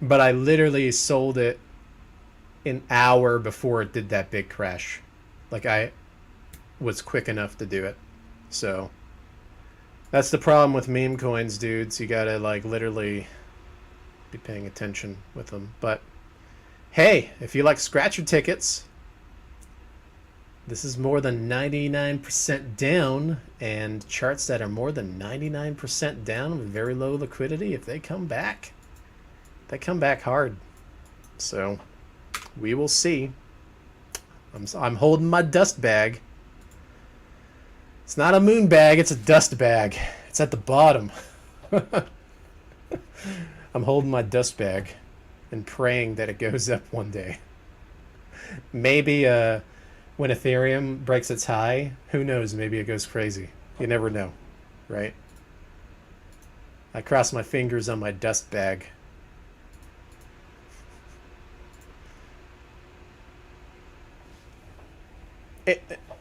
But I literally sold it an hour before it did that big crash. Like was quick enough to do it. So that's the problem with meme coins, dudes. You gotta like literally be paying attention with them. But hey, if you like scratcher tickets, this is more than 99% down, and charts that are more than 99% down with very low liquidity, if they come back, they come back hard. So we will see. I'm holding my dust bag. It's not a moon bag, it's a dust bag. It's at the bottom. I'm holding my dust bag and praying that it goes up one day. Maybe when Ethereum breaks its high, who knows, maybe it goes crazy. You never know, right? I cross my fingers on my dust bag.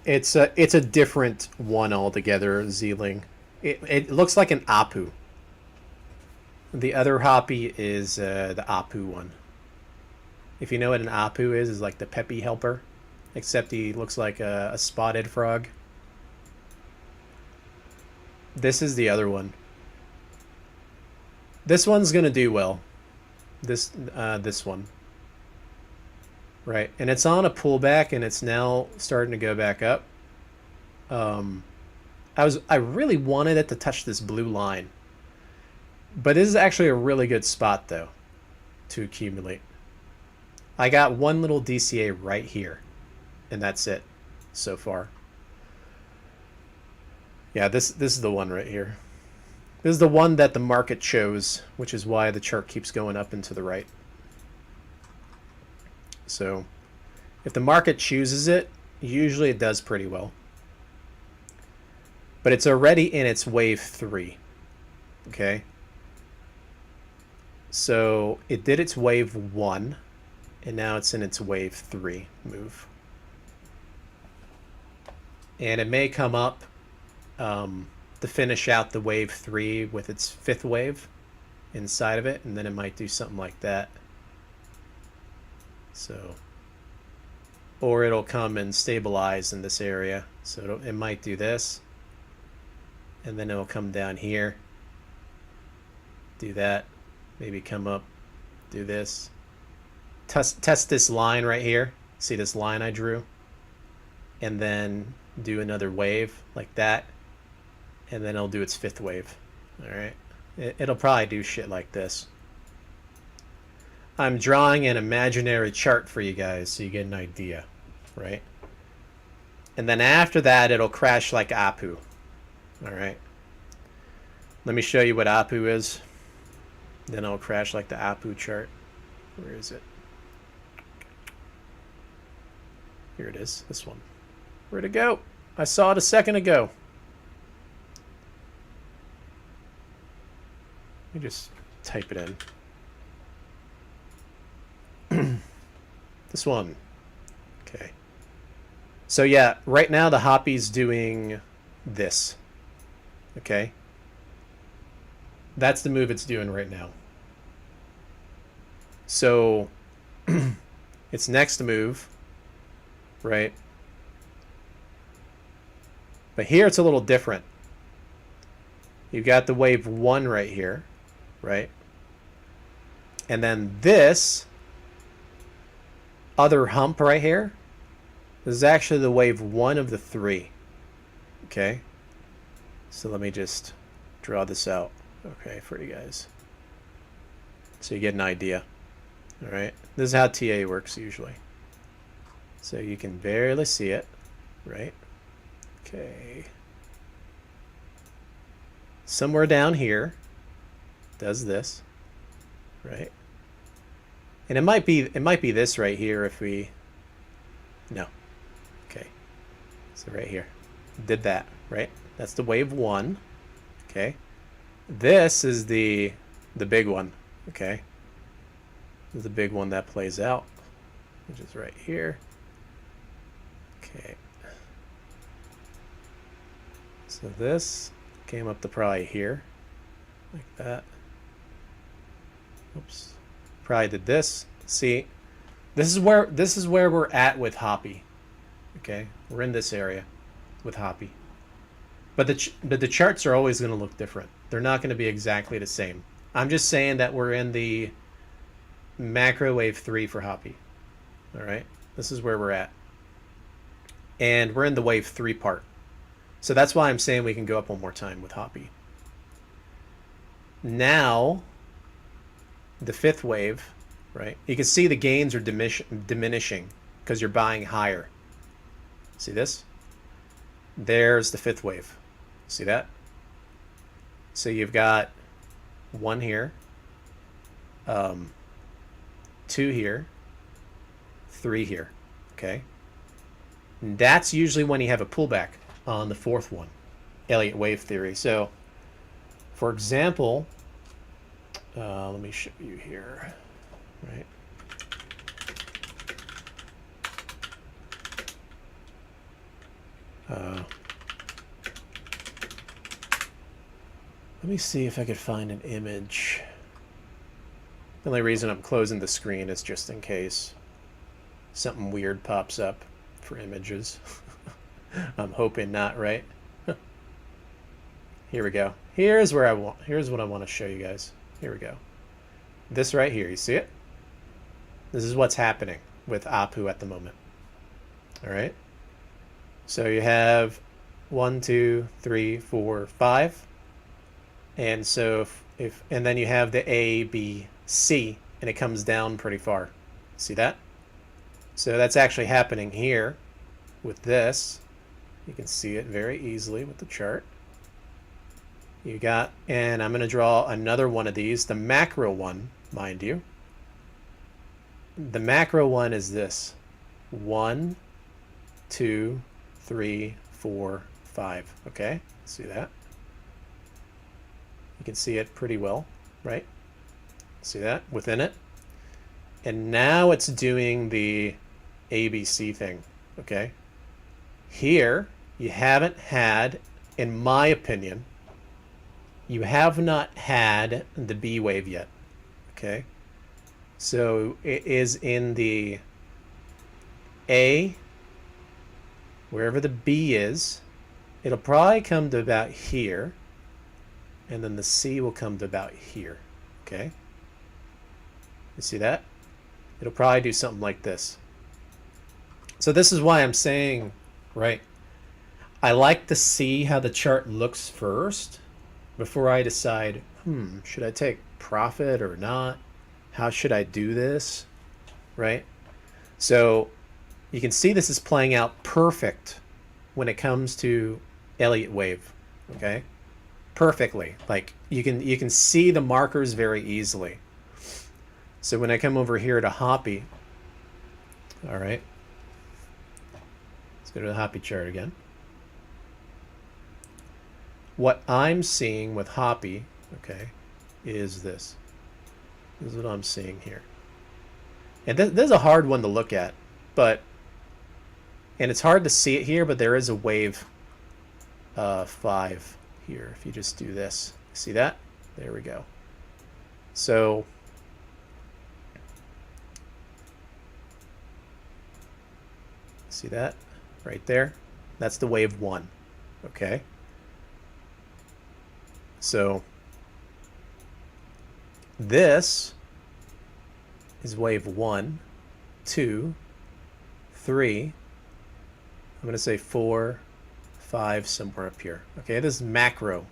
It's a different one altogether, Zeeling. It looks like an Apu. The other Hoppy is the Apu one. If you know what an Apu is like the Peppy helper, except he looks like a spotted frog. This is the other one. This one's gonna do well. This one. Right, and it's on a pullback, and it's now starting to go back up. I really wanted it to touch this blue line, but this is actually a really good spot though to accumulate. I got one little DCA right here, and that's it so far. Yeah, this is the one right here. This is the one that the market chose, which is why the chart keeps going up and to the right. So if the market chooses it, usually it does pretty well. But it's already in its wave 3. Okay? So it did its wave 1, and now it's in its wave 3 move. And it may come up to finish out the wave 3 with its 5th wave inside of it, and then it might do something like that. So, or it'll come and stabilize in this area. So it might do this, and then it'll come down here, do that, maybe come up, do this, test this line right here. See this line I drew? And then do another wave like that, and then it'll do its 5th wave. All right, it'll probably do shit like this. I'm drawing an imaginary chart for you guys so you get an idea, right? And then after that, it'll crash like Apu. All right. Let me show you what Apu is. Then it'll crash like the Apu chart. Where is it? Here it is, this one. Where'd it go? I saw it a second ago. Let me just type it in. This one. Okay. So yeah, right now the Hoppy's doing this. Okay. That's the move it's doing right now. So its next move, right? But here it's a little different. You've got the wave 1 right here, right? And then this other hump right here, this is actually the wave 1 of the 3. Okay, so let me just draw this out, okay, for you guys, so you get an idea. All right, this is how TA works usually. So you can barely see it, right? Okay, somewhere down here does this, right? And it might be this right here if we, no, okay, so right here, did that, right? That's the wave 1, okay? This is the big one, okay? This is the big one that plays out, which is right here, okay? So this came up to probably here, like that. Oops. Probably did this. See, this is where we're at with Hoppy. Okay, we're in this area. with Hoppy. But the charts are always going to look different. They're not going to be exactly the same. I'm just saying that we're in the macro wave 3 for Hoppy. All right, this is where we're at, and we're in the wave 3 part. So that's why I'm saying we can go up one more time with Hoppy. Now, the 5th wave, right? You can see the gains are diminishing because you're buying higher. See this? There's the 5th wave. See that? So you've got 1 here, 2 here, 3 here. Okay? And that's usually when you have a pullback on the 4th one, Elliott wave theory. So, for example, let me show you here, right? Let me see if I could find an image. The only reason I'm closing the screen is just in case something weird pops up for images. I'm hoping not, right? Here we go. Here's what I want to show you guys. Here we go. This right here, you see it? This is what's happening with APU at the moment. All right. So you have 1, 2, 3, 4, 5. And so and then you have the A, B, C, and it comes down pretty far. See that? So that's actually happening here with this. You can see it very easily with the chart. You got, and I'm going to draw another one of these, the macro one, mind you. The macro one is this: 1, 2, 3, 4, 5. Okay, see that? You can see it pretty well, right? See that within it? And now it's doing the ABC thing, okay? Here, you haven't had, in my opinion, you have not had the B wave yet, okay? So it is in the A, wherever the B is. It'll probably come to about here, and then the C will come to about here, okay? You see that? It'll probably do something like this. So this is why I'm saying, right, I like to see how the chart looks first before I decide, should I take profit or not? How should I do this, right? So you can see this is playing out perfect when it comes to Elliott wave, okay? Perfectly. Like you can see the markers very easily. So when I come over here to Hoppy, all right, let's go to the Hoppy chart again. What I'm seeing with Hoppy, okay, is this. This is what I'm seeing here. And this is a hard one to look at, and it's hard to see it here, but there is a wave 5 here. If you just do this, see that? There we go. So see that right there? That's the wave 1, okay? So this is wave 1, 2, 3. I'm going to say 4, 5, somewhere up here. Okay, this is macro.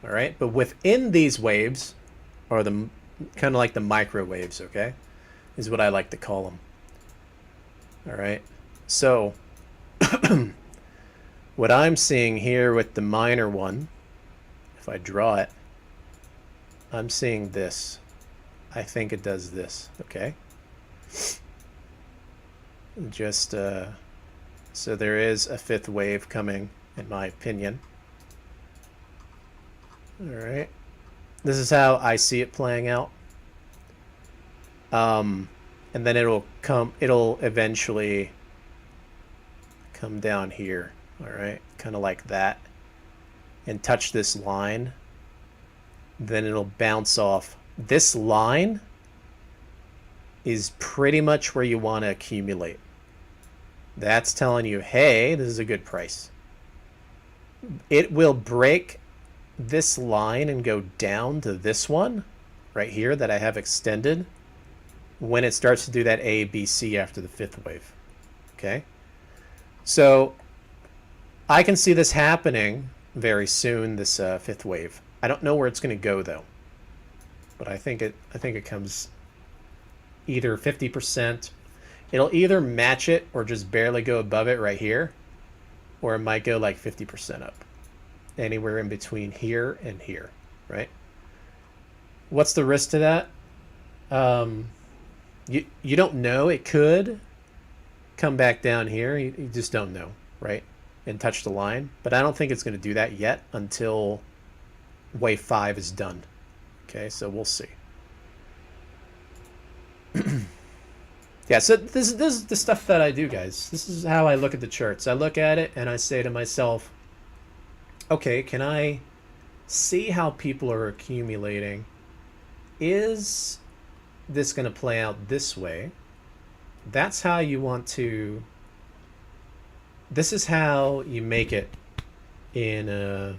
All right, but within these waves are the kind of like the micro waves, okay? Is what I like to call them. All right, so what I'm seeing here with the minor one, if I draw it, I'm seeing this. I think it does this, okay? Just, so there is a 5th wave coming, in my opinion. All right. This is how I see it playing out. And then it'll eventually come down here, all right? Kind of like that. And touch this line. Then it'll bounce off. This line is pretty much where you want to accumulate. That's telling you, hey, this is a good price. it will break this line and go down to this one right here that I have extended when it starts to do that A, B, C after the fifth wave. Okay? So I can see this happening very soon, this fifth wave. I don't know where it's going to go though, but I think it comes either 50%. It'll either match it or just barely go above it right here, or it might go like 50% up, anywhere in between here and here, right? What's the risk to that? You don't know. It could come back down here. You just don't know, right? And touch the line. But I don't think it's going to do that yet until wave 5 is done. Okay, so we'll see. Yeah, so this is the stuff that I do, guys. This is how I look at the charts. I look at it and I say to myself, okay, can I see how people are accumulating? Is this going to play out this way? That's how you want to... This is how you make it in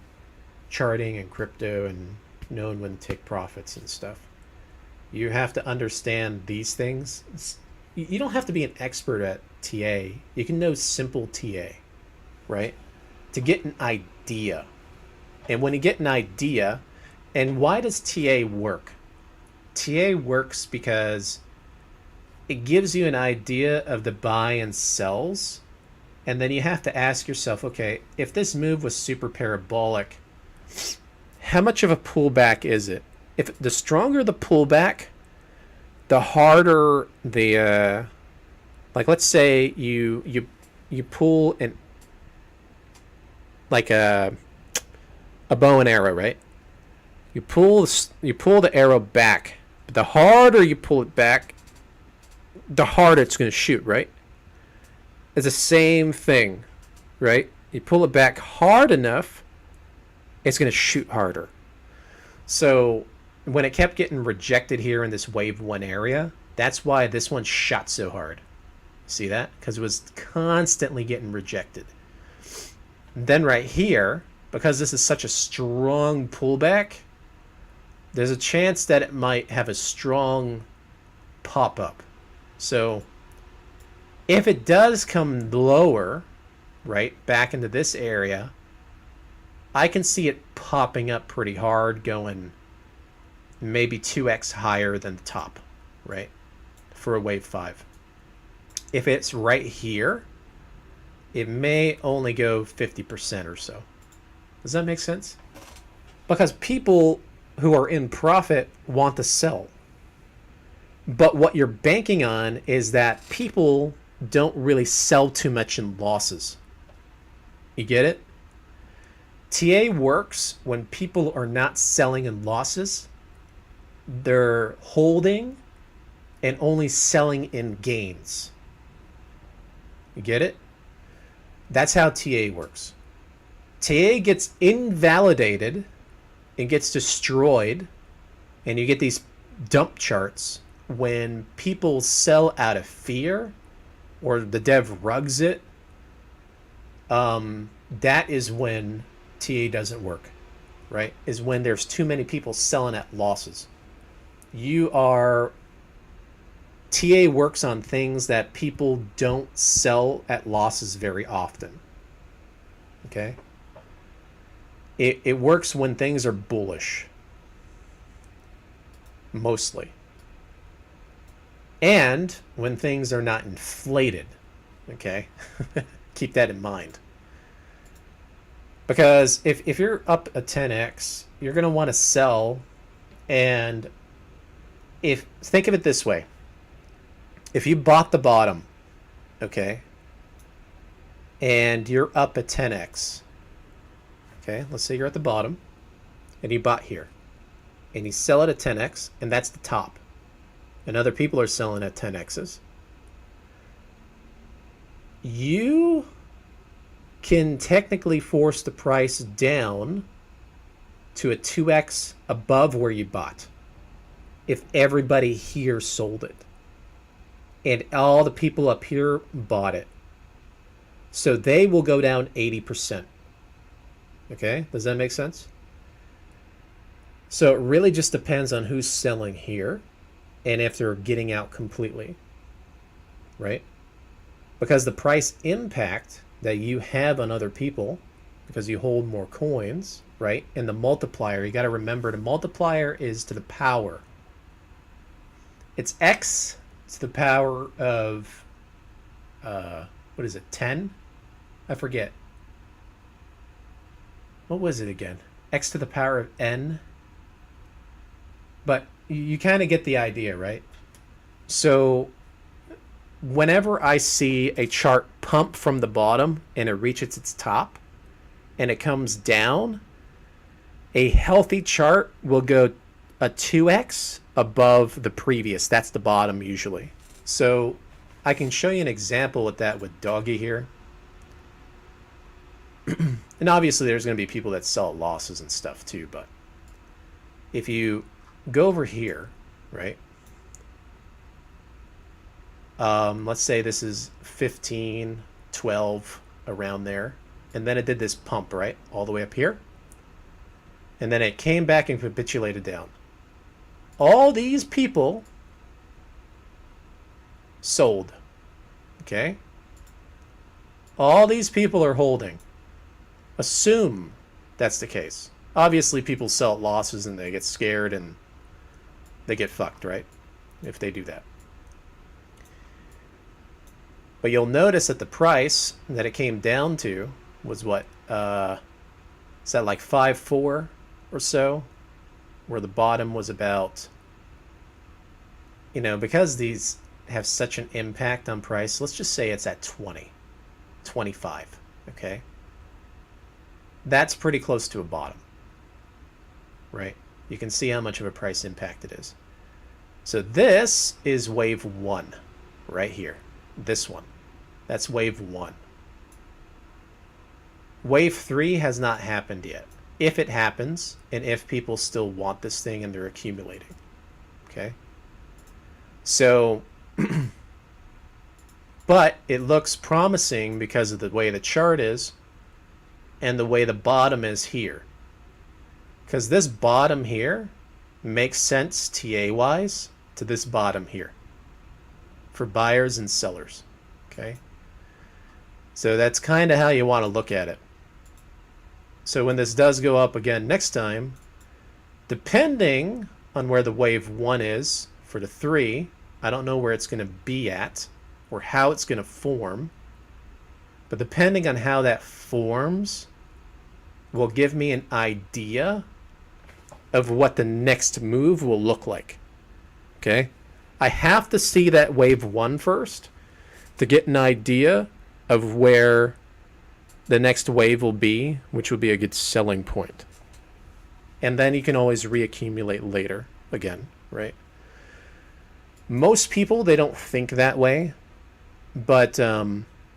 charting and crypto and knowing when to take profits and stuff. You have to understand these things. You don't have to be an expert at TA. You can know simple TA, right? To get an idea. And when you get an idea, and why does TA work? TA works because it gives you an idea of the buy and sells. And then you have to ask yourself, okay, if this move was super parabolic, how much of a pullback is it? If the stronger the pullback, the harder the like, let's say you pull an like a bow and arrow, right? You pull the arrow back. But the harder you pull it back, the harder it's going to shoot, right? It's the same thing, right? You pull it back hard enough, it's going to shoot harder. So when it kept getting rejected here in this wave 1 area, that's why this one shot so hard. See that? Because it was constantly getting rejected. And then right here, because this is such a strong pullback, there's a chance that it might have a strong pop-up. So if it does come lower, right, back into this area, I can see it popping up pretty hard, going maybe 2x higher than the top, right, for a wave 5. If it's right here, it may only go 50% or so. Does that make sense? Because people who are in profit want to sell. But what you're banking on is that people don't really sell too much in losses. You get it? TA works when people are not selling in losses. They're holding and only selling in gains. You get it? That's how TA works. TA gets invalidated and gets destroyed, and you get these dump charts when people sell out of fear or the dev rugs it. That is when TA doesn't work, right? Is when there's too many people selling at losses. TA works on things that people don't sell at losses very often. Okay? It works when things are bullish. Mostly. And when things are not inflated. Okay? Keep that in mind. Because if you're up a 10x, you're going to want to sell. And think of it this way. If you bought the bottom, okay, and you're up a 10x, okay, let's say you're at the bottom, and you bought here, and you sell it at 10x, and that's the top, and other people are selling at 10x's, you can technically force the price down to a 2x above where you bought if everybody here sold it. And all the people up here bought it. So they will go down 80%. Okay, does that make sense? So it really just depends on who's selling here and if they're getting out completely, right? Because the price impact that you have on other people, because you hold more coins, right? And the multiplier, you got to remember the multiplier is to the power. It's X to the power of, what is it, 10? I forget. What was it again? X to the power of N? But you kind of get the idea, right? So whenever I see a chart pump from the bottom and it reaches its top and it comes down, a healthy chart will go a 2x above the previous. That's the bottom usually. So I can show you an example with that with Doggy here. And obviously there's going to be people that sell at losses and stuff too, but if you go over here, right? Let's say this is 15, 12, around there. And then it did this pump, right? All the way up here. And then it came back and capitulated down. All these people sold. Okay? All these people are holding. Assume that's the case. Obviously, people sell at losses and they get scared and they get fucked, right? If they do that. But you'll notice that the price that it came down to was what? Is that like 5.4 or so? Where the bottom was about, you know, because these have such an impact on price, let's just say it's at 20, 25, okay? That's pretty close to a bottom, right? You can see how much of a price impact it is. So this is wave 1 right here. This one. That's wave 1. Wave 3 has not happened yet. If it happens, and if people still want this thing and they're accumulating. Okay? So, but it looks promising because of the way the chart is and the way the bottom is here. Because this bottom here makes sense TA-wise to this bottom here for buyers and sellers. Okay? So that's kind of how you want to look at it. So when this does go up again next time, depending on where the wave 1 is for the 3, I don't know where it's going to be at or how it's going to form. But depending on how that forms will give me an idea of what the next move will look like. Okay? I have to see that wave 1 first to get an idea of where the next wave will be, which would be a good selling point. And then you can always reaccumulate later again, right? Most people, they don't think that way, but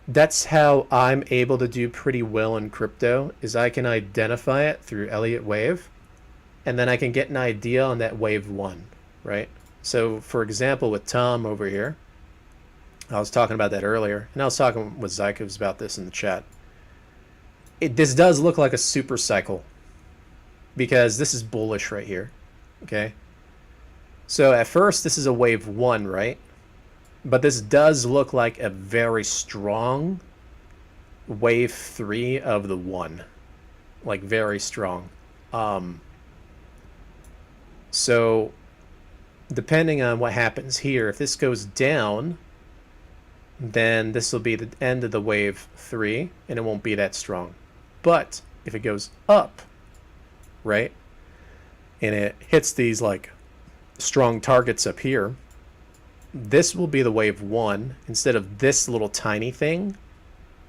that's how I'm able to do pretty well in crypto, is I can identify it through Elliott Wave, and then I can get an idea on that wave 1, right? So for example, with Tom over here, I was talking about that earlier, and I was talking with Zykovs about this in the chat. This does look like a super cycle because this is bullish right here, okay? So at first, this is a wave 1, right? But this does look like a very strong wave 3 of the 1, like very strong. So depending on what happens here, if this goes down, then this will be the end of the wave 3, and it won't be that strong. But if it goes up, right, and it hits these like strong targets up here, this will be the wave 1 instead of this little tiny thing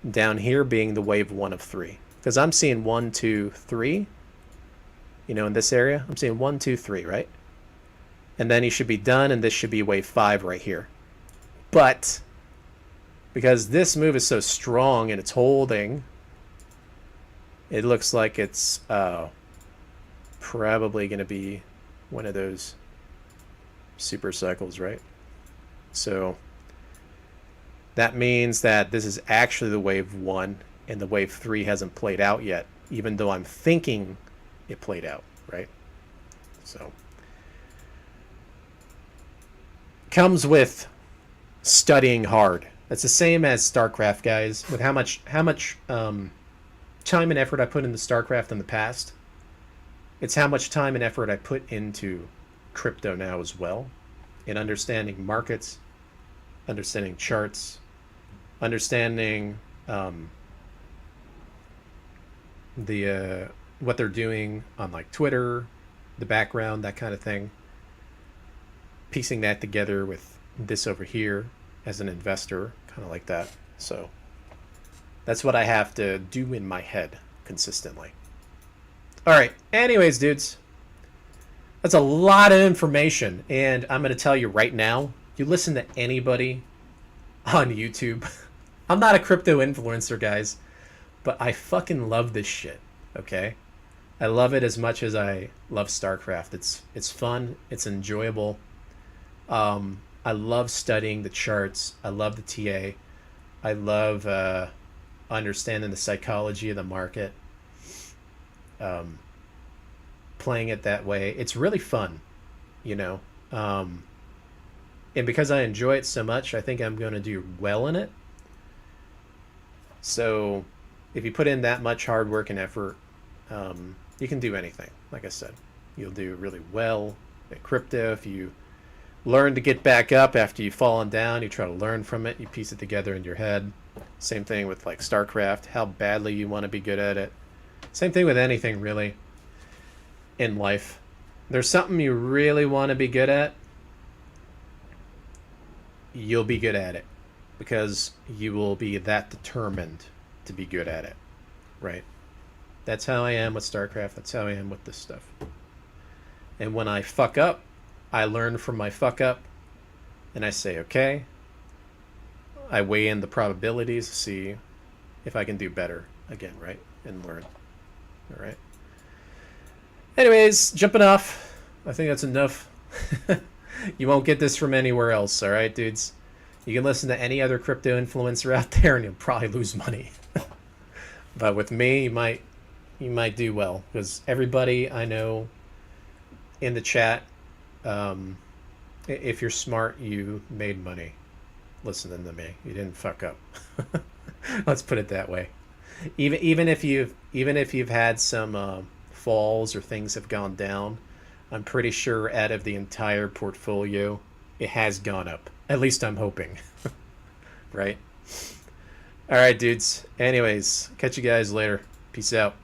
down here being the wave 1 of 3. Because I'm seeing 1, 2, 3, you know, in this area. I'm seeing 1, 2, 3, right? And then you should be done, and this should be wave 5 right here. But because this move is so strong and it's holding, it looks like it's probably going to be one of those super cycles, right? So that means that this is actually the wave 1 and the wave 3 hasn't played out yet. even though I'm thinking it played out, right? So comes with studying hard. That's the same as StarCraft, guys. With how much time and effort I put into StarCraft in the past, it's how much time and effort I put into crypto now as well, in understanding markets, understanding charts, understanding the what they're doing on like Twitter, the background, that kind of thing. Piecing that together with this over here as an investor, kind of like that. So that's what I have to do in my head consistently. All right. Anyways, dudes, that's a lot of information. And I'm going to tell you right now, you listen to anybody on YouTube. I'm not a crypto influencer, guys, but I fucking love this shit. Okay. I love it as much as I love StarCraft. It's fun. It's enjoyable. I love studying the charts. I love the TA. I love understanding the psychology of the market. Playing it that way. It's really fun, you know. And because I enjoy it so much, I think I'm going to do well in it. So if you put in that much hard work and effort, you can do anything. Like I said, you'll do really well at crypto. If you learn to get back up after you've fallen down, you try to learn from it, you piece it together in your head. Same thing with like StarCraft, how badly you want to be good at it. Same thing with anything really in life. There's something you really want to be good at, you'll be good at it because you will be that determined to be good at it, right? That's how I am with StarCraft. That's how I am with this stuff. And when I fuck up, I learn from my fuck up and I say, okay, I weigh in the probabilities to see if I can do better again, right? And learn. All right. Anyways, jumping off. I think that's enough. You won't get this from anywhere else, all right, dudes? You can listen to any other crypto influencer out there and you'll probably lose money. But with me, you might do well because everybody I know in the chat, if you're smart, you made money listening to me. You didn't fuck up. Let's put it that way. Even if you've had some falls or things have gone down, I'm pretty sure out of the entire portfolio, it has gone up. At least I'm hoping. Right? All right, dudes. Anyways, catch you guys later. Peace out.